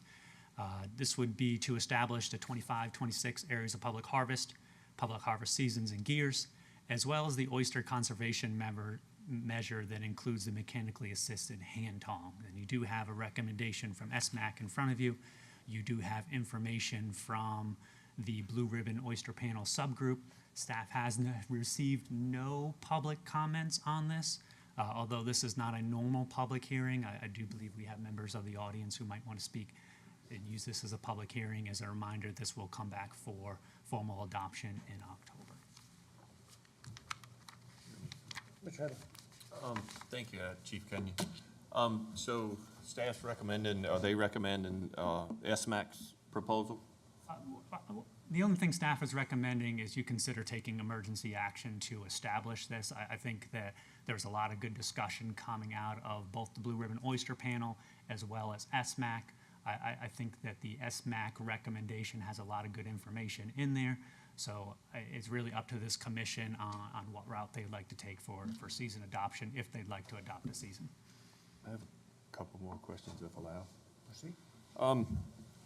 This would be to establish the 25-26 areas of public harvest seasons and gears, as well as the oyster conservation measure that includes the mechanically assisted hand tong. And you do have a recommendation from SMAC in front of you. You do have information from the Blue Ribbon Oyster Panel subgroup. Staff has received no public comments on this. Although this is not a normal public hearing, I do believe we have members of the audience who might want to speak and use this as a public hearing. As a reminder, this will come back for formal adoption in October. Mr. Hedley. Thank you, Chief Kenyon. So staff's recommending, are they recommending SMAC's proposal? The only thing staff is recommending is you consider taking emergency action to establish this. I think that there's a lot of good discussion coming out of both the Blue Ribbon Oyster Panel as well as SMAC. I think that the SMAC recommendation has a lot of good information in there. So it's really up to this commission on what route they'd like to take for season adoption, if they'd like to adopt a season. I have a couple more questions if allowed. Proceed.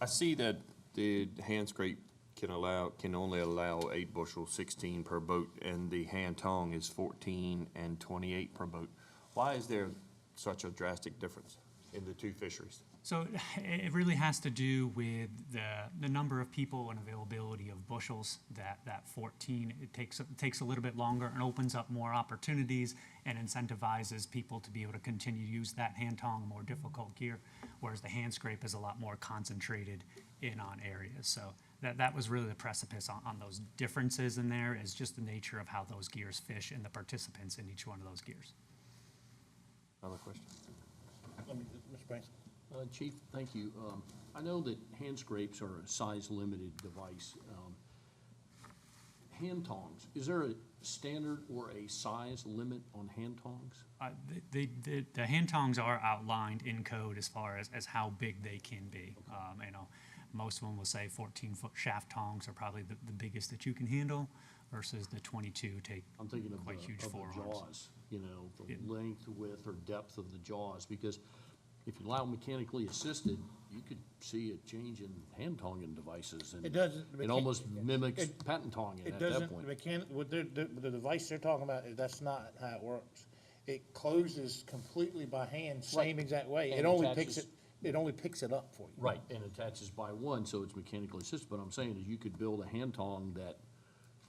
I see that the hand scrape can only allow 8 bushels, 16 per boat, and the hand tong is 14 and 28 per boat. Why is there such a drastic difference in the two fisheries? So it really has to do with the number of people and availability of bushels. That 14, it takes a little bit longer and opens up more opportunities and incentivizes people to be able to continue to use that hand tong, more difficult gear, whereas the hand scrape is a lot more concentrated in on areas. So that was really the precipice on those differences in there, is just the nature of how those gears fish and the participants in each one of those gears. Another question? Mr. Branson. Chief, thank you. I know that hand scrapes are a size-limited device. Hand tongs, is there a standard or a size limit on hand tongs? The hand tongs are outlined in code as far as how big they can be. Most of them will say 14-foot shaft tongs are probably the biggest that you can handle, versus the 22 take I'm thinking of quite huge the forearms. jaws, the length, width, or depth of the jaws, because if you allow mechanically assisted, you could see a change in hand tonging devices, and It doesn't. it almost mimics patent tonging It at that doesn't, point. with the device they're talking about, that's not how it works. It closes completely by hand, same exact way. And It only attaches- picks it up for you. Right, and attaches by one, so it's mechanically assisted. But I'm saying is you could build a hand tong that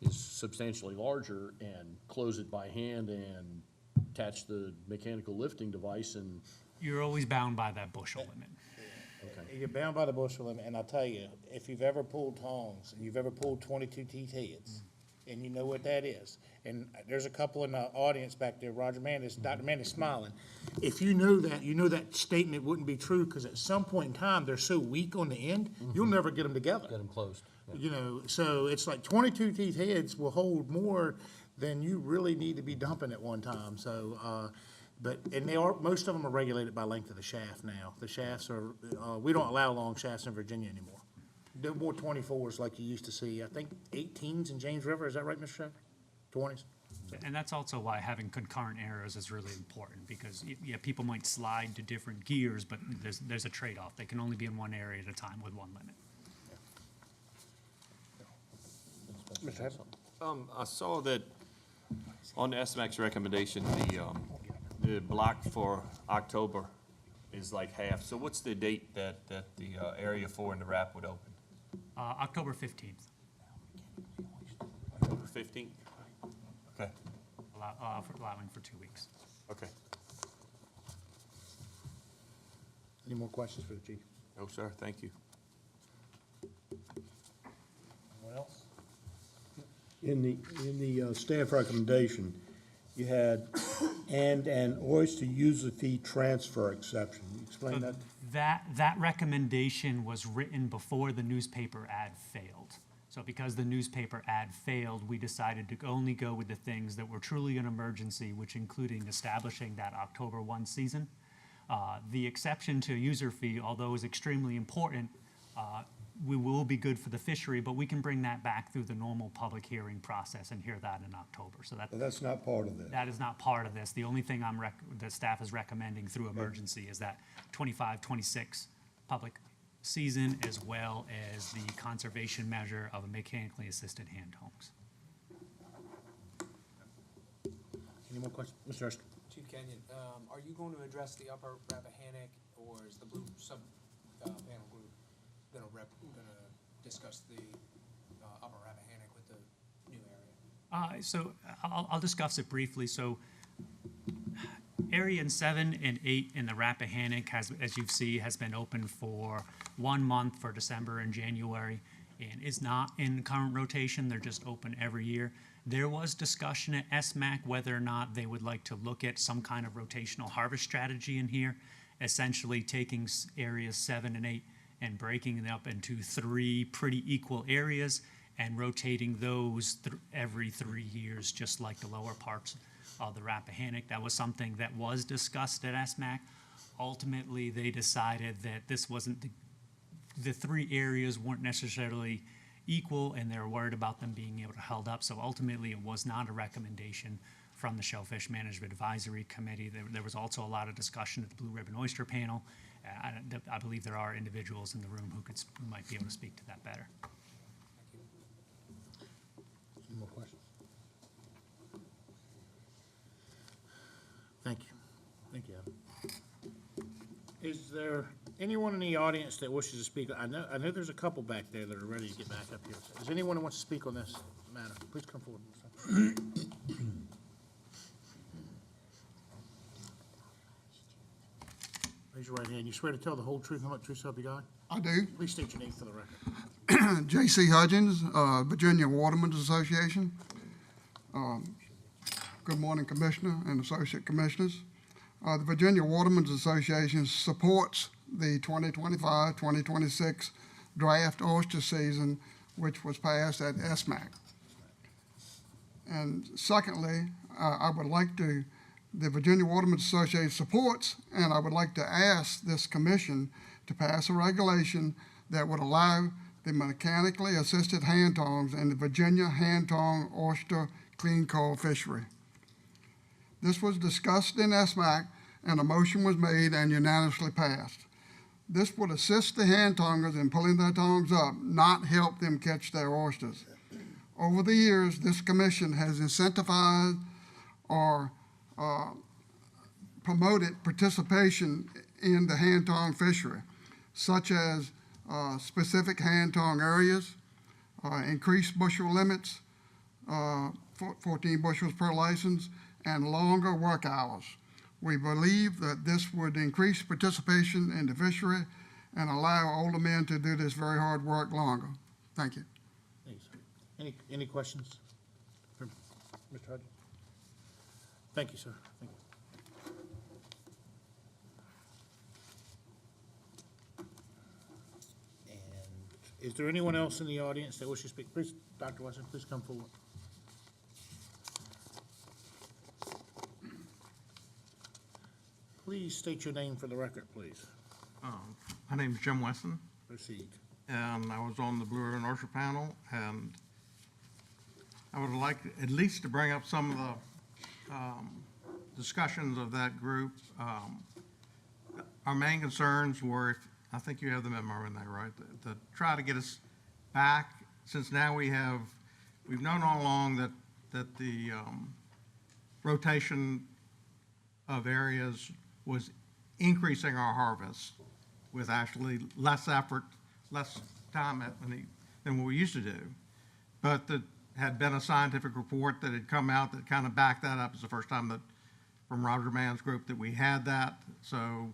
is substantially larger and close it by hand and attach the mechanical lifting device and, You're always bound by that bushel limit. okay. You're bound by the bushel limit, and I'll tell you, if you've ever pulled tongs, and you've ever pulled 22 teeth heads, and you know what that is, and there's a couple in the audience back there, Roger Mandis, Dr. Mandis smiling. If you know that statement wouldn't be true, because at some point in time, they're so weak on the end, you'll never get them together. Get them closed. So it's like 22 teeth heads will hold more than you really need to be dumping at one time, so, and most of them are regulated by length of the shaft now. The shafts are, we don't allow long shafts in Virginia anymore. No more 24s like you used to see. I think 18s in James River, is that right, Mr. Shepard? 20s? And that's also why having concurrent arrows is really important, because people might slide to different gears, but there's a trade-off. They can only be in one area at a time with one limit. Mr. Shepard? I saw that on the SMAC's recommendation, the block for October is like half. So what's the date that the Area 4 and the RAP would open? October 15th, October 15th? Okay, allowing for 2 weeks. okay. Any more questions for the chief? No, sir, thank you. Anyone else? In the staff recommendation, you had, and an oyster user fee transfer exception. You explain that? That recommendation was written before the newspaper ad failed. So because the newspaper ad failed, we decided to only go with the things that were truly an emergency, which including establishing that October 1 season. The exception to user fee, although is extremely important, we will be good for the fishery, but we can bring that back through the normal public hearing process and hear that in October. So But that's not part of this. that is not part of this. The only thing the staff is recommending through emergency is that 25, 26 public season, as well as the conservation measure of mechanically assisted hand tongs. Any more questions? Mr. Erskine? Chief Kenyon, are you going to address the Upper Rappahannock, or is the Blue panel group gonna discuss the Upper Rappahannock with the new area? So I'll discuss it briefly. So Area 7 and 8 in the Rappahannock has, as you see, has been open for 1 month for December and January, and is not in current rotation. They're just open every year. There was discussion at SMAC whether or not they would like to look at some kind of rotational harvest strategy in here, essentially taking areas 7 and 8 and breaking it up into 3 pretty equal areas and rotating those every 3 years, just like the lower parts of the Rappahannock. That was something that was discussed at SMAC. Ultimately, they decided that this wasn't the 3 areas weren't necessarily equal, and they're worried about them being able to held up. So ultimately, it was not a recommendation from the Shellfish Management Advisory Committee. There was also a lot of discussion at the Blue Ribbon Oyster Panel. I believe there are individuals in the room who might be able to speak to that better. Any more questions? Thank you. Thank you, Adam. Is there anyone in the audience that wishes to speak? I know there's a couple back there that are ready to get back up here. Is there anyone who wants to speak on this matter? Please come forward. Raise your right hand. You swear to tell the whole truth, nothing but the truth, so help you God? I do. Please state your name for the record. J.C. Hudgens, Virginia Watermen's Association. Good morning, Commissioner and Associate Commissioners. The Virginia Watermen's Association supports the 2025-2026 draft oyster season, which was passed at SMAC. And secondly, the Virginia Watermen's Association supports, and I would like to ask this commission to pass a regulation that would allow the mechanically assisted hand tongs in the Virginia hand tong oyster clean coal fishery. This was discussed in SMAC, and a motion was made and unanimously passed. This would assist the hand tongers in pulling their tongs up, not help them catch their oysters. Over the years, this commission has incentivized or promoted participation in the hand tong fishery, such as specific hand tong areas, increased bushel limits, 14 bushels per license, and longer work hours. We believe that this would increase participation in the fishery and allow older men to do this very hard work longer. Thank you. Thanks. Any questions for Mr. Hudgens? Thank you, sir. Thank you. And is there anyone else in the audience that wishes to speak? Please, Dr. Wesson, please come forward. Please state your name for the record, please. My name is Jim Wesson, Proceed. and I was on the Blue Ribbon Oyster panel, and I would like at least to bring up some of the discussions of that group. Our main concerns were, I think you have the memo in there, right? To try to get us back, since now we've known all along that the rotation of areas was increasing our harvest with actually less effort, less time than what we used to do. But there had been a scientific report that had come out that kind of backed that up. It's the first time that, from Roger Mann's group, that we had that. So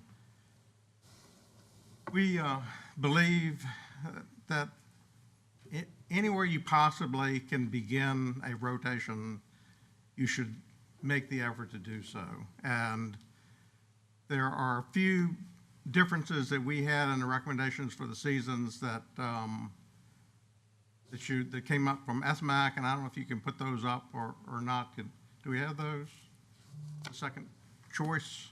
we believe that anywhere you possibly can begin a rotation, you should make the effort to do so. And there are a few differences that we had in the recommendations for the seasons that that came up from SMAC, and I don't know if you can put those up or not. Do we have those? The second choice?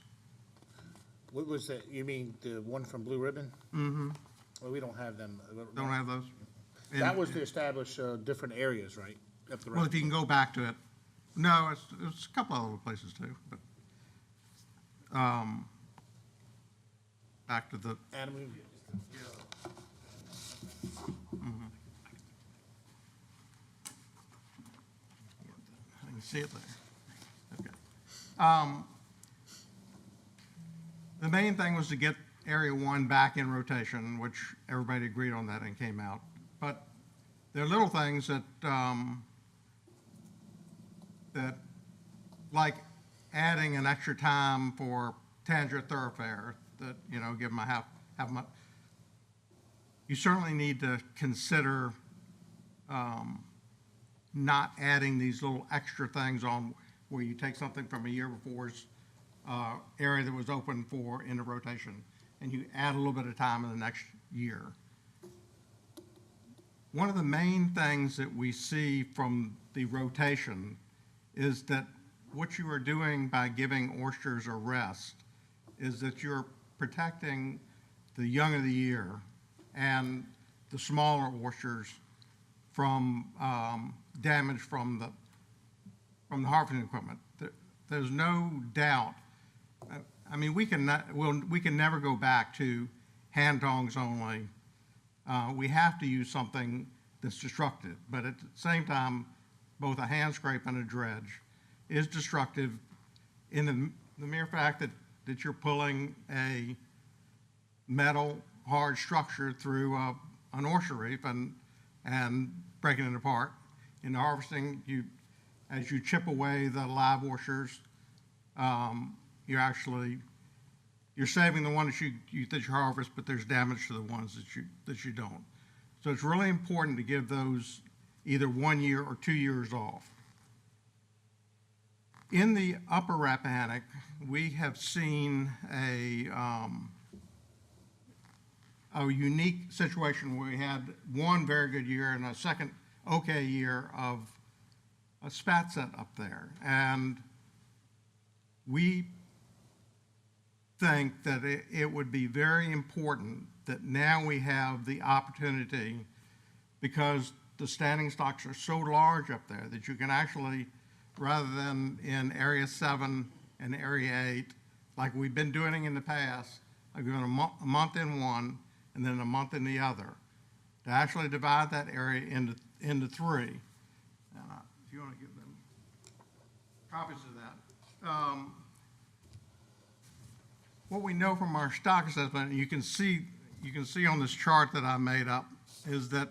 What was that? You mean the one from Blue Ribbon? Mm-hmm. Well, we don't have them. Don't have those? That was to establish different areas, right? Up the Well, road. if you can go back to it. No, it's a couple of other places too, but, back to the, Adam, I can see it there. Okay. The main thing was to get Area 1 back in rotation, which everybody agreed on that and came out. But there are little things that, like adding an extra time for Tangier Thoroughfare, that, you know, give them a half month. You certainly need to consider not adding these little extra things on where you take something from a year before's area that was open for into rotation, and you add a little bit of time in the next year. One of the main things that we see from the rotation is that what you are doing by giving oysters a rest is that you're protecting the young of the year and the smaller oysters from damage from the harvesting equipment. There's no doubt. I mean, we can never go back to hand tongs only. We have to use something that's destructive, but at the same time, both a hand scrape and a dredge is destructive in the mere fact that you're pulling a metal hard structure through an oyster reef and breaking it apart. In harvesting, as you chip away the live oysters, you're saving the ones that you harvest, but there's damage to the ones that you don't. So it's really important to give those either 1 year or 2 years off. In the upper Rappahannock, we have seen a unique situation where we had one very good year and a second okay year of a spat set up there. And we think that it would be very important that now we have the opportunity, because the standing stocks are so large up there, that you can actually, rather than in Area 7 and Area 8, like we've been doing in the past, I've given a month in one and then a month in the other, to actually divide that area into three. And if you want to give them copies of that. What we know from our stock assessment, and you can see on this chart that I made up, is that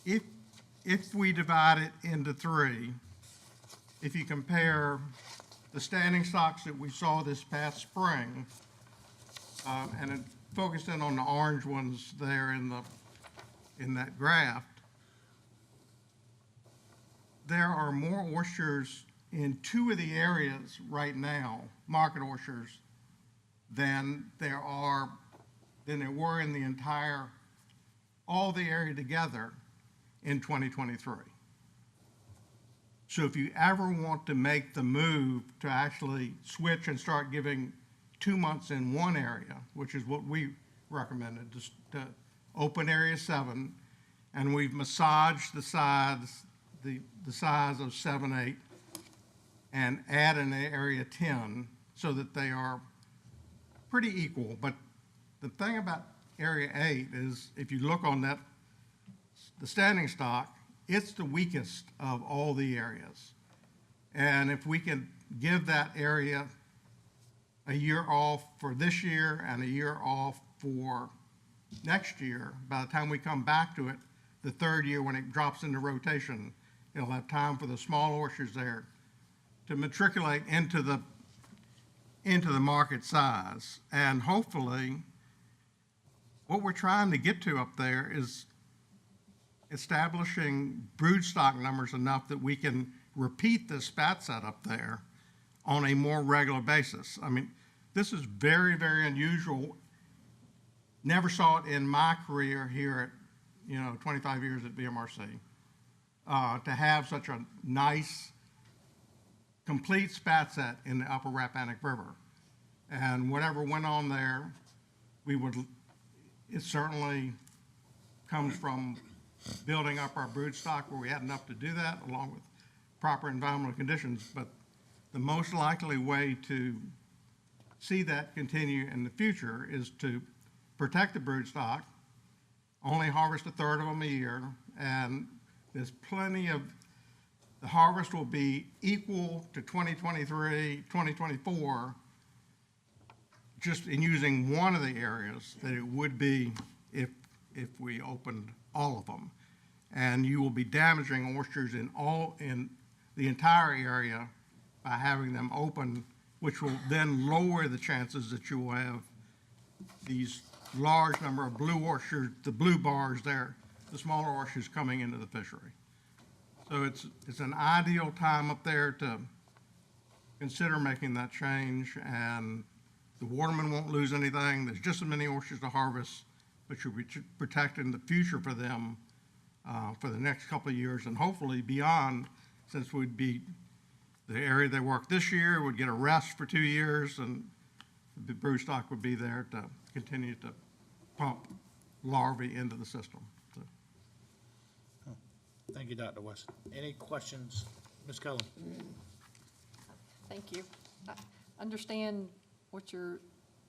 if we divide it into three, if you compare the standing stocks that we saw this past spring, and it focused in on the orange ones there in that graph, there are more oysters in two of the areas right now, market oysters, than there were in all the area together in 2023. So if you ever want to make the move to actually switch and start giving 2 months in one area, which is what we recommended, to open Area 7, and we've massaged the sides, the size of 7, 8, and add an Area 10 so that they are pretty equal. But the thing about Area 8 is, if you look on that, the standing stock, it's the weakest of all the areas. And if we can give that area a year off for this year and a year off for next year, by the time we come back to it, the third year when it drops into rotation, it'll have time for the small oysters there to matriculate into the market size. And hopefully, what we're trying to get to up there is establishing brood stock numbers enough that we can repeat this spat set up there on a more regular basis. I mean, this is very, very unusual. Never saw it in my career here at, 25 years at BMRC, to have such a nice, complete spat set in the upper Rappahannock River. And whatever went on there, it certainly comes from building up our brood stock where we had enough to do that, along with proper environmental conditions. But the most likely way to see that continue in the future is to protect the brood stock, only harvest a third of them a year, and there's plenty of, the harvest will be equal to 2023, 2024, just in using one of the areas that it would be if we opened all of them. And you will be damaging oysters in the entire area by having them open, which will then lower the chances that you will have these large number of blue oysters, the blue bars there, the smaller oysters coming into the fishery. So it's an ideal time up there to consider making that change, and the watermen won't lose anything. There's just as many oysters to harvest, but you'll be protecting the future for them for the next couple of years, and hopefully beyond, since we'd be, the area they work this year would get a rest for 2 years, and the brood stock would be there to continue to pump larvae into the system. So. Thank you, Dr. Wesson. Any questions? Ms. Cullum? Thank you. I understand what you're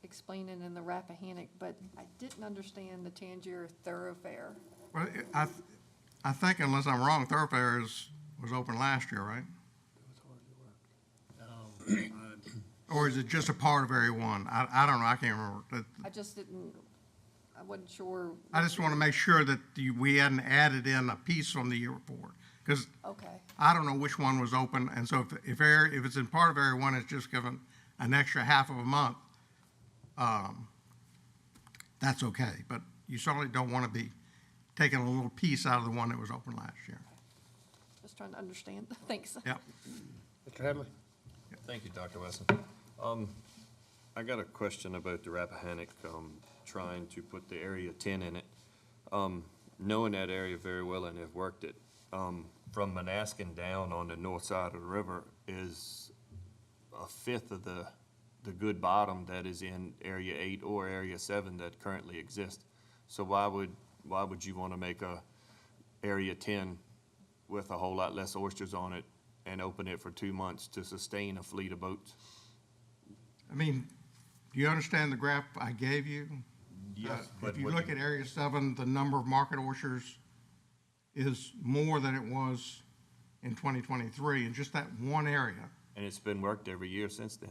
explaining in the Rappahannock, but I didn't understand the Tangier Thoroughfare. Well, I think, unless I'm wrong, Thoroughfare was open last year, right? Or is it just a part of Area 1? I don't know, I can't remember. I wasn't sure. I just want to make sure that we hadn't added in a piece from the year before, because I don't know which one was open, and so if it's in part of Area 1, it's just given an extra half of a month, that's okay, but you certainly don't want to be taking a little piece out of the one that was open last year. Just trying to understand. Thanks. Yeah. Mr. Headley? Thank you, Dr. Wesson. I got a question about the Rappahannock, trying to put the Area 10 in it. Knowing that area very well and have worked it, from Manaskin down on the north side of the river is a fifth of the good bottom that is in Area 8 or Area 7 that currently exist. So why would you want to make a Area 10 with a whole lot less oysters on it and open it for 2 months to sustain a fleet of boats? I mean, do you understand the graph I gave you? Yes. If you look at Area 7, the number of market oysters is more than it was in 2023 in just that one area. And it's been worked every year since then.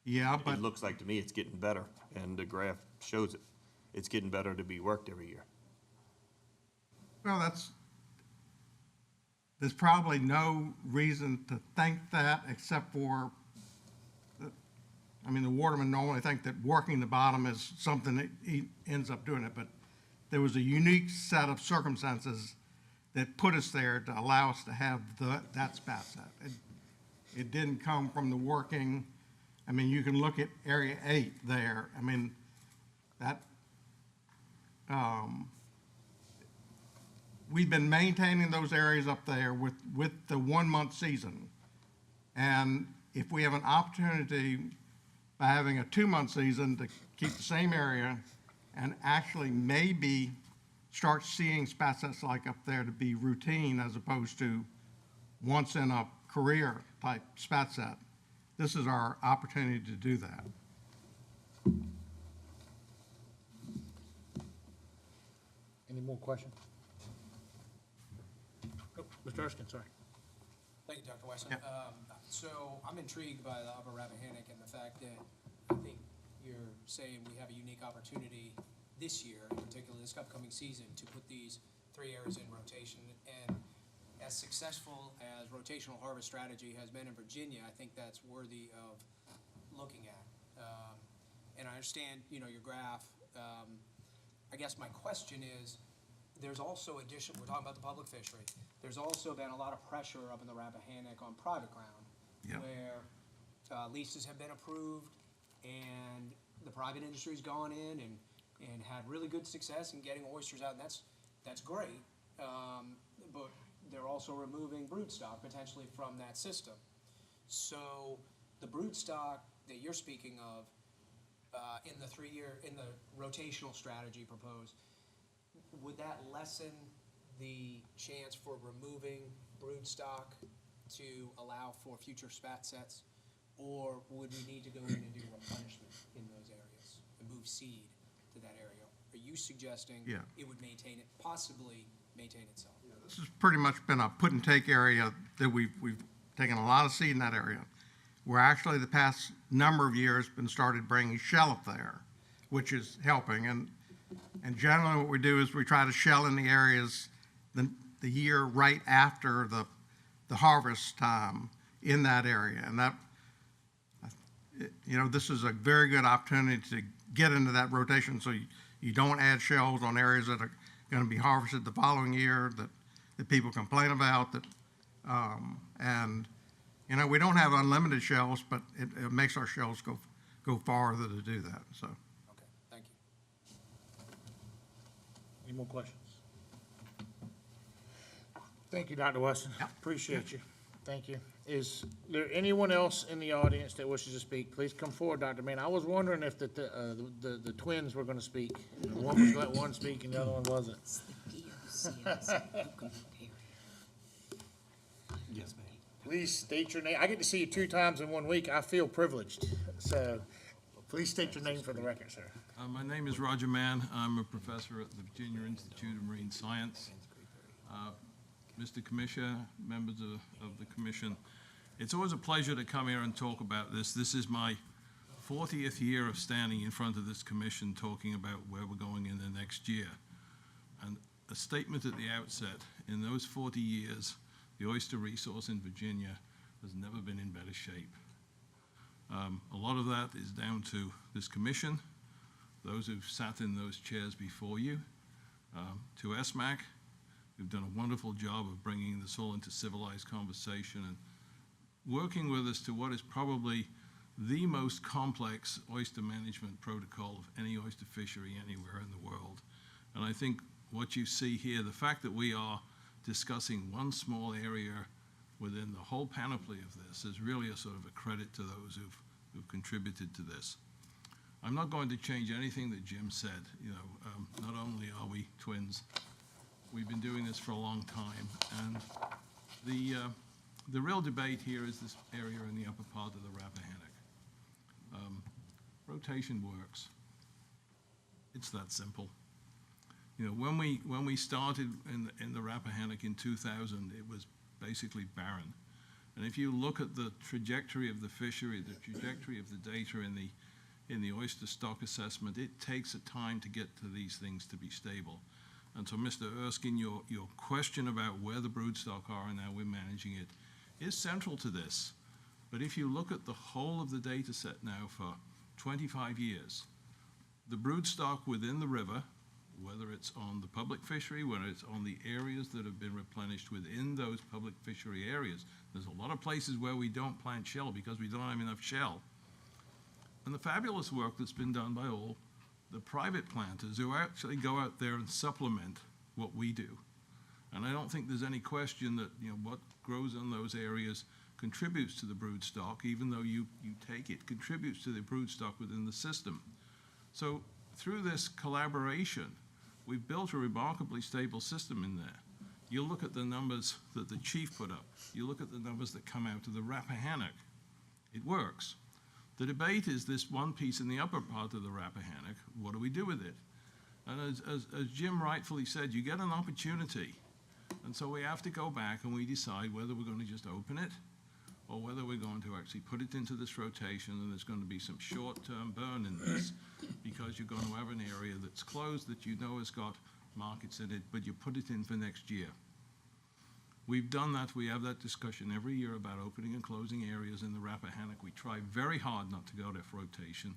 Yeah, but it looks like to me it's getting better, and the graph shows it. It's getting better to be worked every year. Well, there's probably no reason to think that except for, I mean, the watermen normally think that working the bottom is something that he ends up doing it, but there was a unique set of circumstances that put us there to allow us to have that spat set. It didn't come from the working. I mean, you can look at Area 8 there. I mean, that, we've been maintaining those areas up there with the 1 month season. And if we have an opportunity by having a 2 month season to keep the same area and actually maybe start seeing spat sets like up there to be routine as opposed to once in a career type spat set, this is our opportunity to do that. Any more questions? Oh, Mr. Erskine, sorry. Thank you, Dr. Wesson. Yeah. So I'm intrigued by the Upper Rappahannock and the fact that I think you're saying we have a unique opportunity this year, in particular this upcoming season, to put these 3 areas in rotation. And as successful as rotational harvest strategy has been in Virginia, I think that's worthy of looking at. And I understand, your graph. I guess my question is, there's also we're talking about the public fishery. There's also been a lot of pressure up in the Rappahannock on private ground, where leases have been approved and the private industry's gone in and had really good success in getting oysters out. And that's great, but they're also removing broodstock potentially from that system. So the broodstock that you're speaking of, in the 3-year, in the rotational strategy proposed, would that lessen the chance for removing broodstock to allow for future spat sets? Or would we need to go in and do replenishment in those areas and move seed to that area? Are you suggesting Yeah. it would maintain it, possibly maintain itself? This has pretty much been a put and take area that we've taken a lot of seed in that area. We're actually the past number of years been started bringing shell up there, which is helping. And generally what we do is we try to shell in the areas the year right after the harvest time in that area. And that, you know, this is a very good opportunity to get into that rotation so you don't add shells on areas that are going to be harvested the following year that people complain about. And, you know, we don't have unlimited shells, but it makes our shells go farther to do that, so. Okay, thank you. Any more questions? Thank you, Dr. Weston. Appreciate you. Thank you. Is there anyone else in the audience that wishes to speak? Please come forward, Dr. Mann. I was wondering if the twins were going to speak. One was let one speak and the other one wasn't. Yes, ma'am. Please state your name. I get to see you 2 times in 1 week. I feel privileged. So please state your name for the record, sir. My name is Roger Mann. I'm a professor at the Virginia Institute of Marine Science. Mr. Commissioner, members of the commission, it's always a pleasure to come here and talk about this. This is my 40th year of standing in front of this commission talking about where we're going in the next year. And a statement at the outset, in those 40 years, the oyster resource in Virginia has never been in better shape. A lot of that is down to this commission, those who've sat in those chairs before you, to SMAC, who've done a wonderful job of bringing this all into civilized conversation and working with us to what is probably the most complex oyster management protocol of any oyster fishery anywhere in the world. And I think what you see here, the fact that we are discussing one small area within the whole panoply of this is really a sort of a credit to those who've contributed to this. I'm not going to change anything that Jim said. You know, not only are we twins, we've been doing this for a long time, and the real debate here is this area in the upper part of the Rappahannock. Rotation works. It's that simple. You know, when we started in the Rappahannock in 2000, it was basically barren. And if you look at the trajectory of the fishery, the trajectory of the data in the oyster stock assessment, it takes a time to get to these things to be stable. And so, Mr. Erskine, your question about where the broodstock are and how we're managing it is central to this. But if you look at the whole of the data set now for 25 years, the broodstock within the river, whether it's on the public fishery, whether it's on the areas that have been replenished within those public fishery areas, there's a lot of places where we don't plant shell because we don't have enough shell. And the fabulous work that's been done by all the private planters who actually go out there and supplement what we do. And I don't think there's any question that, you know, what grows in those areas contributes to the broodstock, even though you take it, contributes to the broodstock within the system. So through this collaboration, we've built a remarkably stable system in there. You look at the numbers that the chief put up, you look at the numbers that come out of the Rappahannock, it works. The debate is this one piece in the upper part of the Rappahannock, what do we do with it? And as Jim rightfully said, you get an opportunity. And so we have to go back and we decide whether we're going to just open it or whether we're going to actually put it into this rotation, and there's going to be some short-term burn in this because you're going to have an area that's closed that you know has got markets in it, but you put it in for next year. We've done that. We have that discussion every year about opening and closing areas in the Rappahannock. We try very hard not to go to rotation,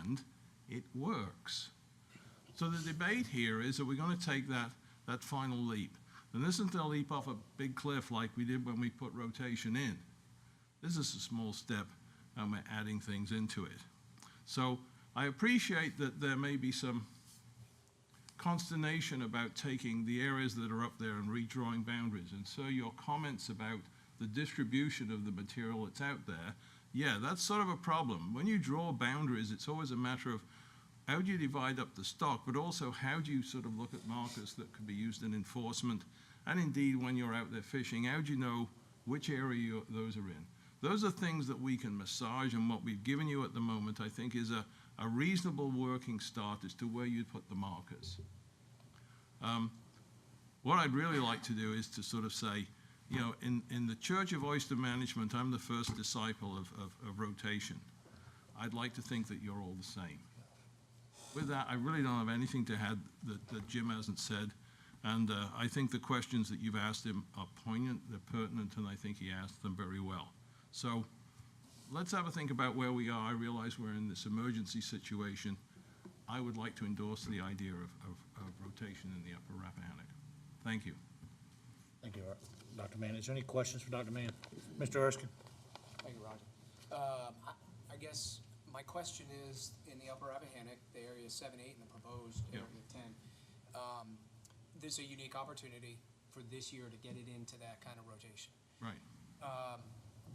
and it works. So the debate here is, are we going to take that final leap? And this isn't a leap off a big cliff like we did when we put rotation in. This is a small step, and we're adding things into it. So I appreciate that there may be some consternation about taking the areas that are up there and redrawing boundaries. And so your comments about the distribution of the material that's out there yeah, that's sort of a problem. When you draw boundaries, it's always a matter of how do you divide up the stock, but also how do you sort of look at markers that could be used in enforcement? And indeed, when you're out there fishing, how do you know which area those are in? Those are things that we can massage, and what we've given you at the moment, I think, is a reasonable working start as to where you'd put the markers. What I'd really like to do is to sort of say, you know, in the Church of Oyster Management, I'm the first disciple of rotation. I'd like to think that you're all the same. With that, I really don't have anything to add that Jim hasn't said. And I think the questions that you've asked him are poignant, they're pertinent, and I think he asked them very well. So let's have a think about where we are. I realize we're in this emergency situation. I would like to endorse the idea of rotation in the Upper Rappahannock. Thank you. Thank you, Dr. Mann. Is there any questions for Dr. Mann? Mr. Erskine? Thank you, Roger. I guess my question is, in the Upper Rappahannock, the area 7, 8, and the proposed area 10, there's a unique opportunity for this year to get it into that kind of rotation. Right.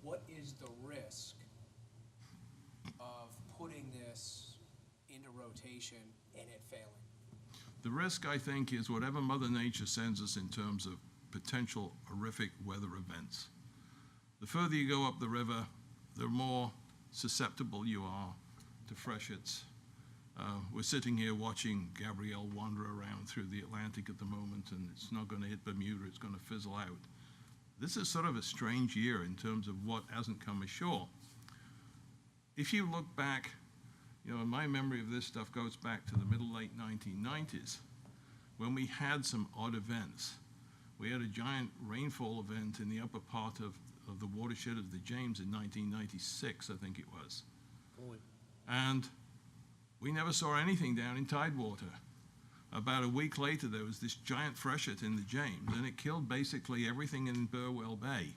What is the risk of putting this into rotation and it failing? The risk, I think, is whatever Mother Nature sends us in terms of potential horrific weather events. The further you go up the river, the more susceptible you are to freshets. We're sitting here watching Gabrielle wander around through the Atlantic at the moment, and it's not going to hit Bermuda, it's going to fizzle out. This is sort of a strange year in terms of what hasn't come ashore. If you look back, you know, my memory of this stuff goes back to the late 1990s, when we had some odd events. We had a giant rainfall event in the upper part of the watershed of the James in 1996, I think it was. Boy. And we never saw anything down in Tidewater. About a week later, there was this giant freshet in the James, and it killed basically everything in Burwell Bay.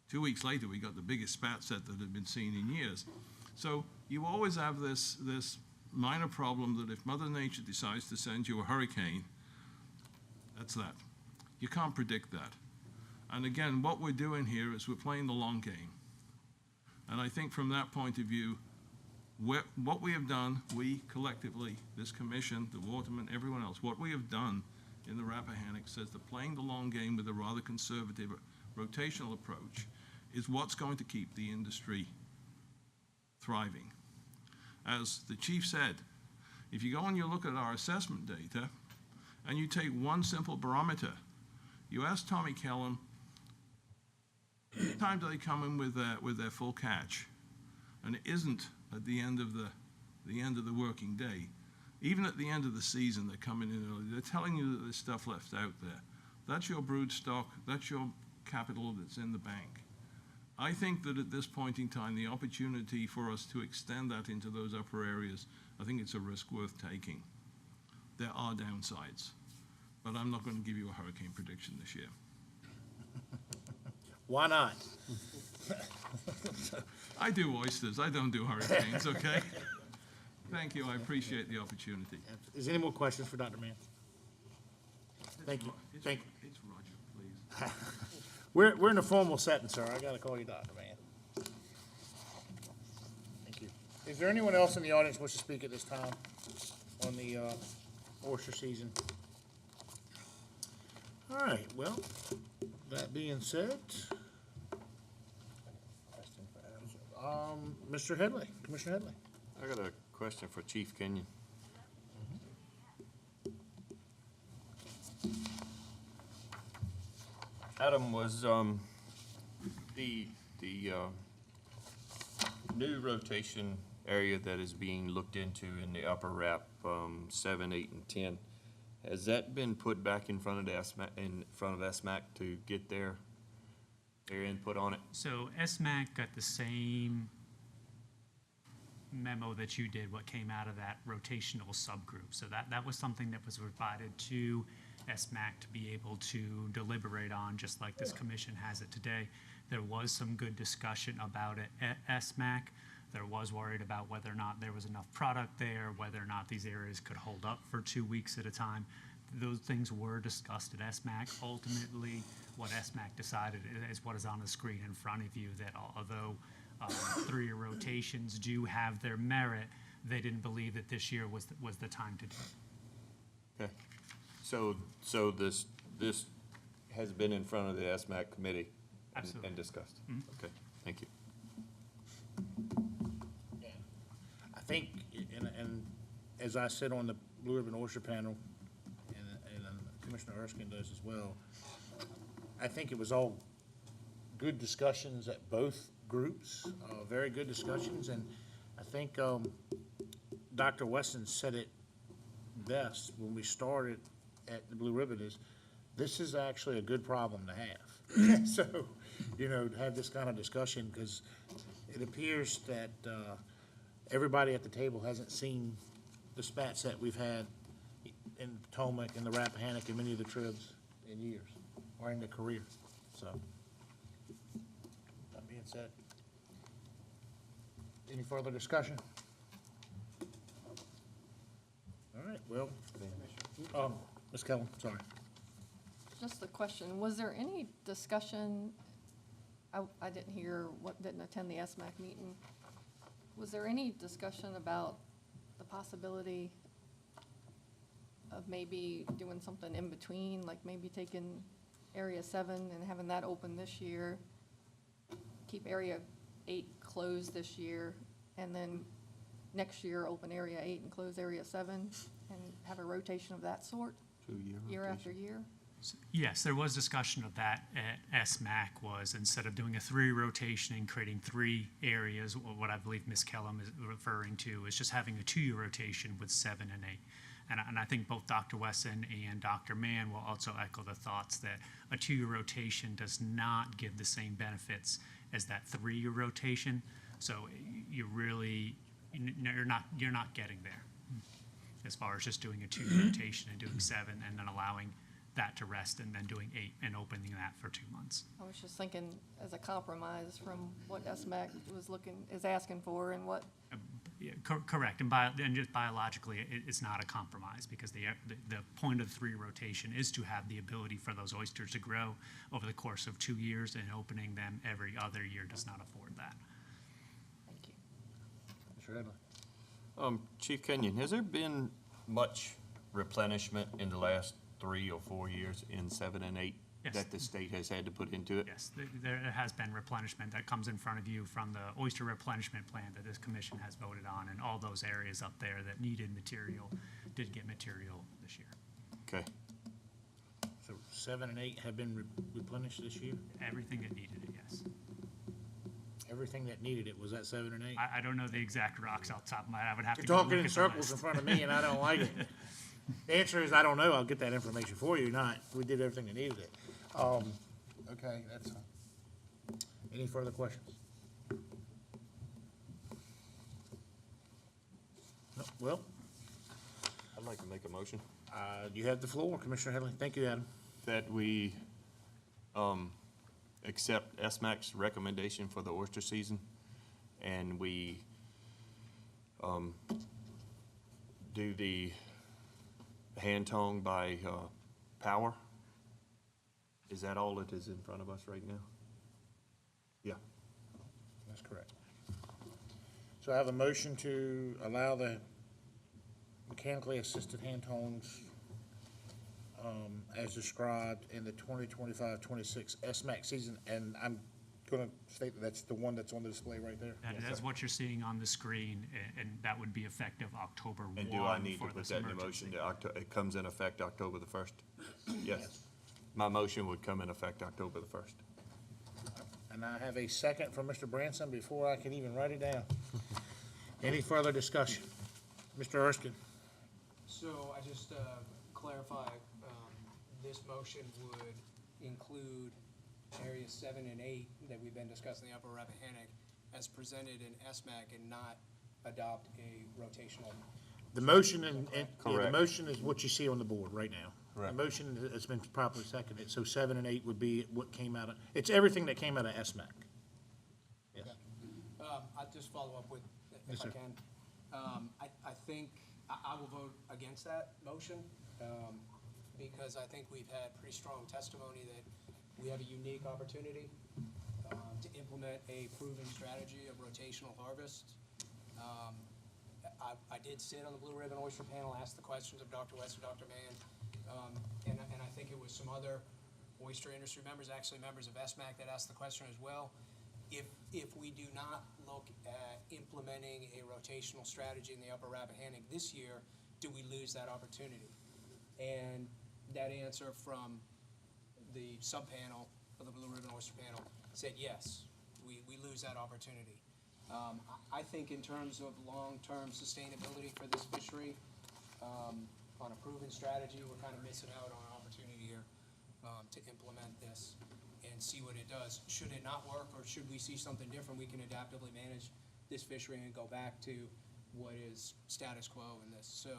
2 weeks later, we got the biggest spat set that had been seen in years. So you always have this minor problem that if Mother Nature decides to send you a hurricane, that's that. You can't predict that. And again, what we're doing here is we're playing the long game. And I think from that point of view, what we have done, we collectively, this commission, the Waterman, everyone else, what we have done in the Rappahannock says that playing the long game with a rather conservative rotational approach is what's going to keep the industry thriving. As the chief said, if you go and you look at our assessment data and you take one simple barometer, you ask Tommy Kellum, how many times do they come in with their full catch? And it isn't at the end of the working day. Even at the end of the season, they're coming in early. They're telling you that there's stuff left out there. That's your brood stock. That's your capital that's in the bank. I think that at this point in time, the opportunity for us to extend that into those upper areas, I think it's a risk worth taking. There are downsides, but I'm not going to give you a hurricane prediction this year. Why not? I do oysters, I don't do hurricanes, okay? Thank you, I appreciate the opportunity. Is there any more questions for Dr. Mann? Thank you. Thank you. It's Roger, please. We're in a formal setting, sir. I gotta call you Dr. Mann. Thank you. Is there anyone else in the audience who wishes to speak at this time on the oyster season? All right, well, that being said, Mr. Headley, Commissioner Headley. I got a question for Chief Kenyon. Adam, was the new rotation area that is being looked into in the upper wrap 7, 8, and 10, has that been put back in front of SMAC to get their input on it? So SMAC got the same memo that you did, what came out of that rotational subgroup. So that was something that was provided to SMAC to be able to deliberate on, just like this commission has it today. There was some good discussion about it at SMAC. There was worried about whether or not there was enough product there, whether or not these areas could hold up for 2 weeks at a time. Those things were discussed at SMAC. Ultimately, what SMAC decided is what is on the screen in front of you, that although 3-year rotations do have their merit, they didn't believe that this year was the time to do it. Okay. So this has been in front of the SMAC committee Absolutely. and discussed? Mhm. Okay, thank you. I think, and as I sit on the Blue Ribbon Oyster panel, and Commissioner Erskine does as well, I think it was all good discussions at both groups, very good discussions, and I think Dr. Weston said it best when we started at the Blue Ribbon is, this is actually a good problem to have. So, to have this kind of discussion, because it appears that everybody at the table hasn't seen the spats that we've had in Potomac and the Rappahannock and many of the tribs in years, or in their career, so. That being said, any further discussion? All right, well, Ms. Kellum, sorry. Just a question, was there any discussion, I didn't hear, didn't attend the SMAC meeting. Was there any discussion about the possibility of maybe doing something in between, like maybe taking Area 7 and having that open this year, keep Area 8 closed this year, and then next year open Area 8 and close Area 7, and have a rotation of that sort, year after year? Yes, there was discussion of that at SMAC, was instead of doing a 3 rotation and creating 3 areas, what I believe Ms. Kellum is referring to is just having a 2-year rotation with 7 and 8. And I think both Dr. Wesson and Dr. Mann will also echo the thoughts that a 2-year rotation does not give the same benefits as that 3-year rotation. So you're not getting there as far as just doing a 2-year rotation and doing 7 and then allowing that to rest and then doing 8 and opening that for 2 months. I was just thinking as a compromise from what SMAC is asking for and what. Yeah, correct, and just biologically, it's not a compromise, because the point of the 3 rotation is to have the ability for those oysters to grow over the course of 2 years, and opening them every other year does not afford that. Thank you. Mr. Headley. Chief Kenyon, has there been much replenishment in the last 3 or 4 years in 7 and 8 Yes. that the state has had to put into it? Yes, there has been replenishment that comes in front of you from the oyster replenishment plan that this commission has voted on, and all those areas up there that needed material did get material this year. Okay. So 7 and 8 have been replenished this year? Everything that needed it, yes. Everything that needed it, was that 7 and 8? I don't know the exact rocks off the top of my head. I would have to You're go talking look in at the circles in list. front of me, and I don't like it. The answer is, I don't know. I'll get that information for you, not, we did everything that needed it. Okay, that's fine. Any further questions? No, well, I'd like to make a motion. You have the floor, Commissioner Headley. Thank you, Adam. That we accept SMAC's recommendation for the oyster season, and we do the hand tongue by power. Is that all that is in front of us right now? Yeah. That's correct. So I have a motion to allow the mechanically assisted hand tongs as described in the 2025-26 SMAC season, and I'm going to state that that's the one that's on the display right there. That's what you're seeing on the screen, and that would be effective October 1 And do I need to for put this that in the emergency. motion, that it comes in effect October the 1st? Yes. My motion would come in effect October the 1st. And I have a second from Mr. Branson before I can even write it down. Any further discussion? Mr. Erskine? So I just clarify, this motion would include areas 7 and 8 that we've been discussing in the Upper Rappahannock as presented in SMAC, and not adopt a rotational. The motion and the Correct. motion is what you see on the board right now. Correct. The motion has been properly seconded, so 7 and 8 would be what came out of, it's everything that came out of SMAC. Yes. I'll just follow up with, Yes, if I sir. can. I think I will vote against that motion, because I think we've had pretty strong testimony that we have a unique opportunity to implement a proven strategy of rotational harvest. I did sit on the Blue Ribbon Oyster panel, ask the questions of Dr. West and Dr. Mann, and I think it was some other oyster industry members, actually members of SMAC, that asked the question as well. If we do not look at implementing a rotational strategy in the Upper Rappahannock this year, do we lose that opportunity? And that answer from the sub-panel of the Blue Ribbon Oyster panel said yes, we lose that opportunity. I think in terms of long-term sustainability for this fishery, on a proven strategy, we're kind of missing out on an opportunity here to implement this and see what it does. Should it not work, or should we see something different, we can adaptively manage this fishery and go back to what is status quo in this. So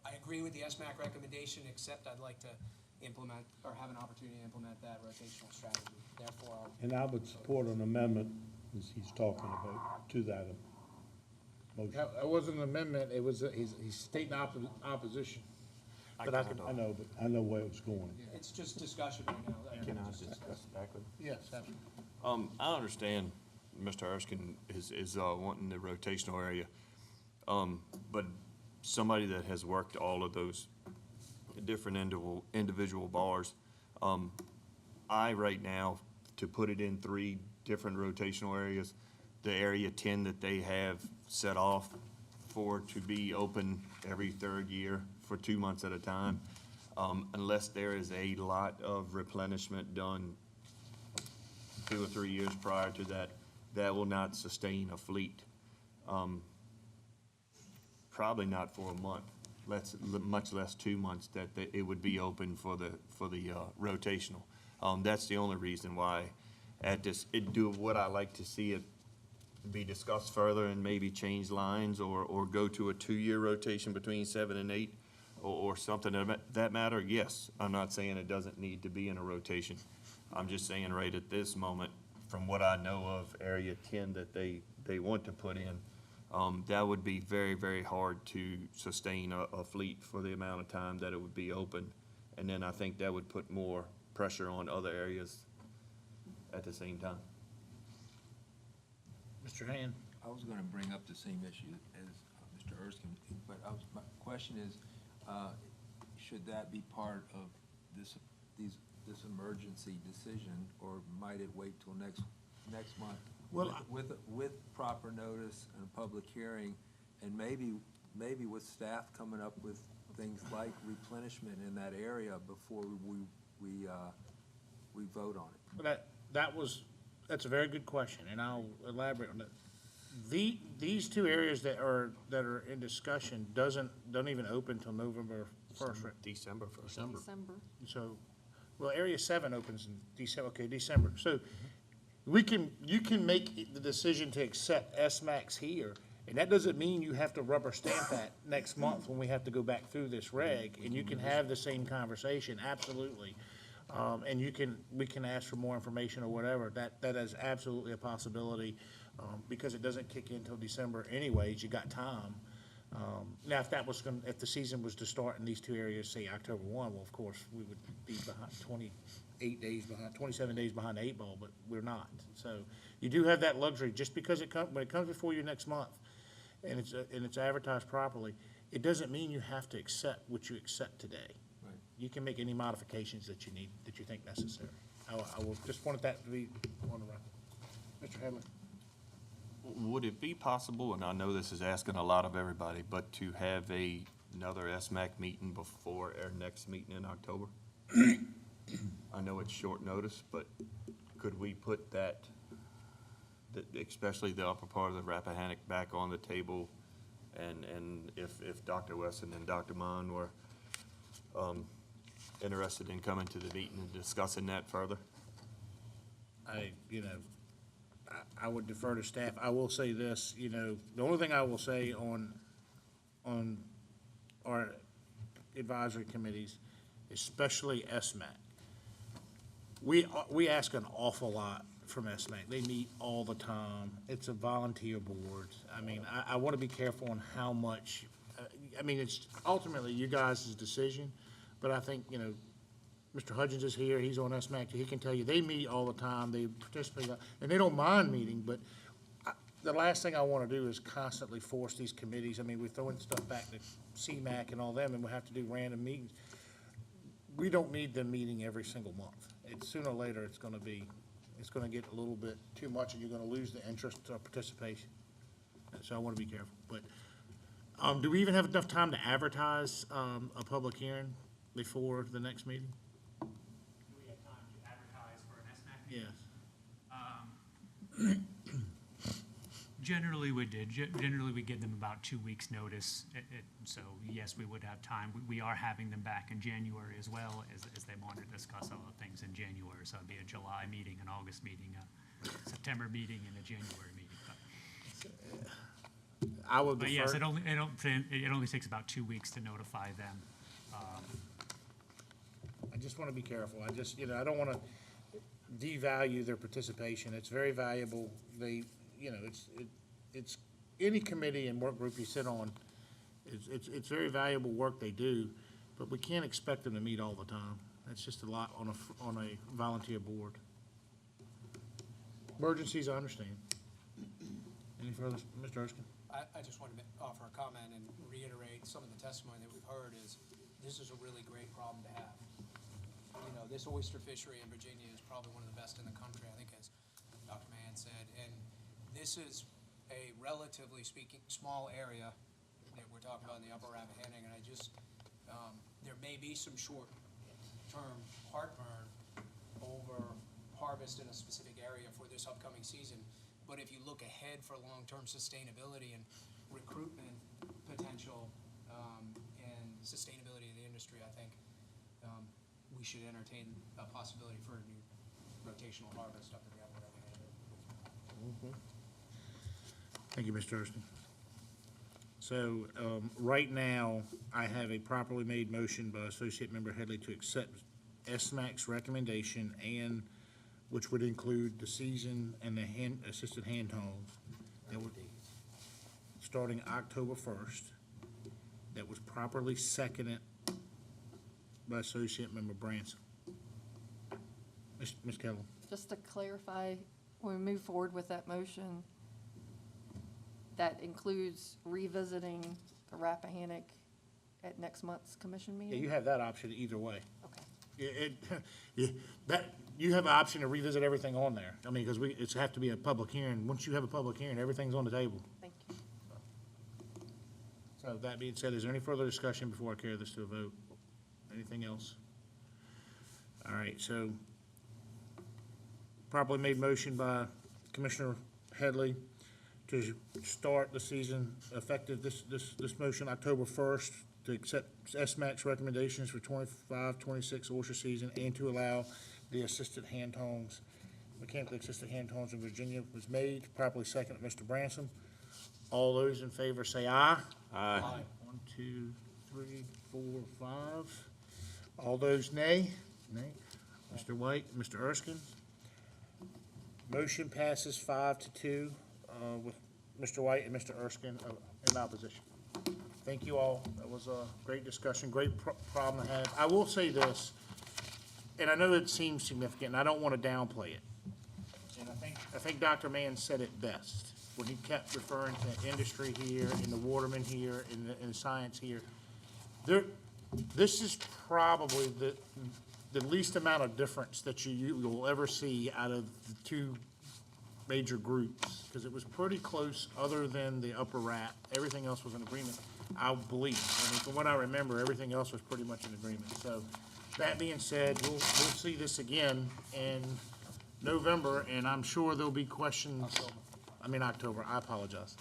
I agree with the SMAC recommendation, except I'd like to implement, or have an opportunity to implement that rotational strategy. Therefore, And I would support an amendment, as he's talking about, to that motion. That wasn't an amendment, it was, he's stating opposition. But I know, but I know where it was going. it's just discussion right now. Can I discuss back with? yes, absolutely. I understand Mr. Erskine is wanting the rotational area. But somebody that has worked all of those different individual bars, I right now, to put it in 3 different rotational areas, the area 10 that they have set off for to be open every 3rd year for 2 months at a time, unless there is a lot of replenishment done 2 or 3 years prior to that, that will not sustain a fleet. Probably not for a month, much less 2 months that it would be open for the rotational. That's the only reason why at this, would I like to see it be discussed further and maybe change lines or go to a 2-year rotation between 7 and 8 or something of that matter? Yes, I'm not saying it doesn't need to be in a rotation. I'm just saying right at this moment, from what I know of area 10 that they want to put in, that would be very, very hard to sustain a fleet for the amount of time that it would be open. And then I think that would put more pressure on other areas at the same time. Mr. Hand? I was gonna bring up the same issue as Mr. Erskine, but my question is, should that be part of this emergency decision, or might it wait till next month? Well, With proper notice and a public hearing, and maybe with staff coming up with things like replenishment in that area before we vote on it. That's a very good question, and I'll elaborate on it. These 2 areas that are in discussion don't even open till November 1st, right? December 1st. December. So, well, area 7 opens in December, okay, December. So you can make the decision to accept SMAX here, and that doesn't mean you have to rubber stamp that next month when we have to go back through this reg, and you can have the same conversation, absolutely. And we can ask for more information or whatever. That is absolutely a possibility, because it doesn't kick in until December anyways, you got time. Now, if the season was to start in these 2 areas, say October 1, well, of course, we would be behind 27 days behind the 8 ball, but we're not. So you do have that luxury, just because when it comes before you next month, and it's advertised properly, it doesn't mean you have to accept what you accept today. Right. You can make any modifications that you need, that you think necessary. I will just wanted that to be on the record. Mr. Hadley? Would it be possible, and I know this is asking a lot of everybody, but to have another SMAC meeting before our next meeting in October? I know it's short notice, but could we put that, especially the upper part of the Rappahannock, back on the table? And if Dr. Wesson and Dr. Mann were interested in coming to the meeting and discussing that further? I would defer to staff. I will say this, the only thing I will say on our advisory committees, especially SMAC, we ask an awful lot from SMAC. They meet all the time. It's a volunteer board. I mean, I want to be careful on how much, it's ultimately you guys' decision, but I think, Mr. Hudgens is here, he's on SMAC, he can tell you, they meet all the time, they participate, and they don't mind meeting, but the last thing I want to do is constantly force these committees. I mean, we're throwing stuff back to CMAC and all them, and we have to do random meetings. We don't need them meeting every single month. It's sooner or later, it's gonna get a little bit too much, and you're gonna lose the interest or participation. So I want to be careful, but, do we even have enough time to advertise, a public hearing before the next meeting? Do we have time to advertise for an SMAC meeting? Yes. Generally, we did. Generally, we give them about 2 weeks' notice. So, yes, we would have time. We are having them back in January as well, as they want to discuss all the things in January. So it'd be a July meeting, an August meeting, a September meeting, and a January meeting. I would But defer. yes, it only takes about 2 weeks to notify them. I just want to be careful. I just, I don't want to devalue their participation. It's very valuable. It's any committee and work group you sit on, it's very valuable work they do, but we can't expect them to meet all the time. That's just a lot on a volunteer board. Emergencies, I understand. Any further, Mr. Erskine? I just wanted to offer a comment and reiterate some of the testimony that we've heard is, this is a really great problem to have. This oyster fishery in Virginia is probably one of the best in the country, I think, as Dr. Mann said. And this is a relatively speaking, small area that we're talking about in the Upper Rappahannock, and there may be some short-term heartburn over harvest in a specific area for this upcoming season. But if you look ahead for long-term sustainability and recruitment potential, and sustainability of the industry, I think we should entertain a possibility for a new rotational harvest up in the Upper Rappahannock. Thank you, Mr. Erskine. So, right now, I have a properly made motion by Associate Member Headley to accept SMAC's recommendation, and which would include the season and the assisted hand homes. That would, starting October 1st, that was properly seconded by Associate Member Branson. Ms. Kellum? Just to clarify, when we move forward with that motion, that includes revisiting the Rappahannock at next month's commission Yeah, meeting? you have that option either way. Okay. You have an option to revisit everything on there. I mean, because it's have to be a public hearing. Once you have a public hearing, everything's on the table. Thank you. So that being said, is there any further discussion before I carry this to a vote? Anything else? All right, so properly made motion by Commissioner Headley to start the season effective this motion October 1st, to accept SMAC's recommendations for 25-26 oyster season, and to allow the assisted hand homes, mechanically assisted hand homes in Virginia was made, properly seconded, Mr. Bransom. All those in favor say aye. Aye. 1, 2, 3, 4, 5. All those nay? Nay. Mr. White, Mr. Erskine. Motion passes 5-2, with Mr. White and Mr. Erskine in opposition. Thank you all. That was a great discussion, great problem to have. I will say this, and I know it seems significant, and I don't want to downplay it. And I think Dr. Mann said it best when he kept referring to industry here, and the watermen here, and the science here. This is probably the least amount of difference that you will ever see out of the two major groups, because it was pretty close, other than the Upper Rat. Everything else was in agreement, I believe. I mean, from what I remember, everything else was pretty much in agreement. So, that being said, we'll see this again in November, and I'm sure there'll be questions. October, I apologize.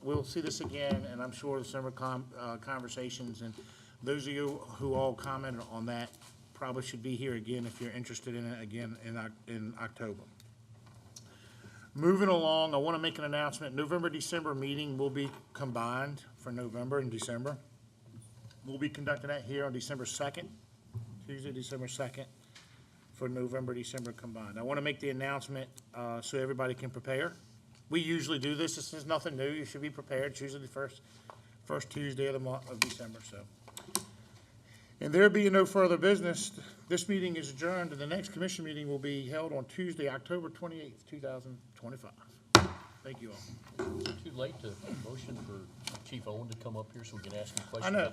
We'll see this again, and I'm sure the summer conversations, and those of you who all commented on that probably should be here again if you're interested in it again in October. Moving along, I want to make an announcement. November-December meeting will be combined for November and December. We'll be conducting that here on December 2nd, Tuesday, December 2nd, for November-December combined. I want to make the announcement so everybody can prepare. We usually do this. This is nothing new. You should be prepared. It's usually the first Tuesday of the month of December, so. And there being no further business, this meeting is adjourned, and the next commission meeting will be held on Tuesday, October 28th, 2025. Thank you all. Is it too late to motion for Chief Owen to come up here so we can ask him I questions? know.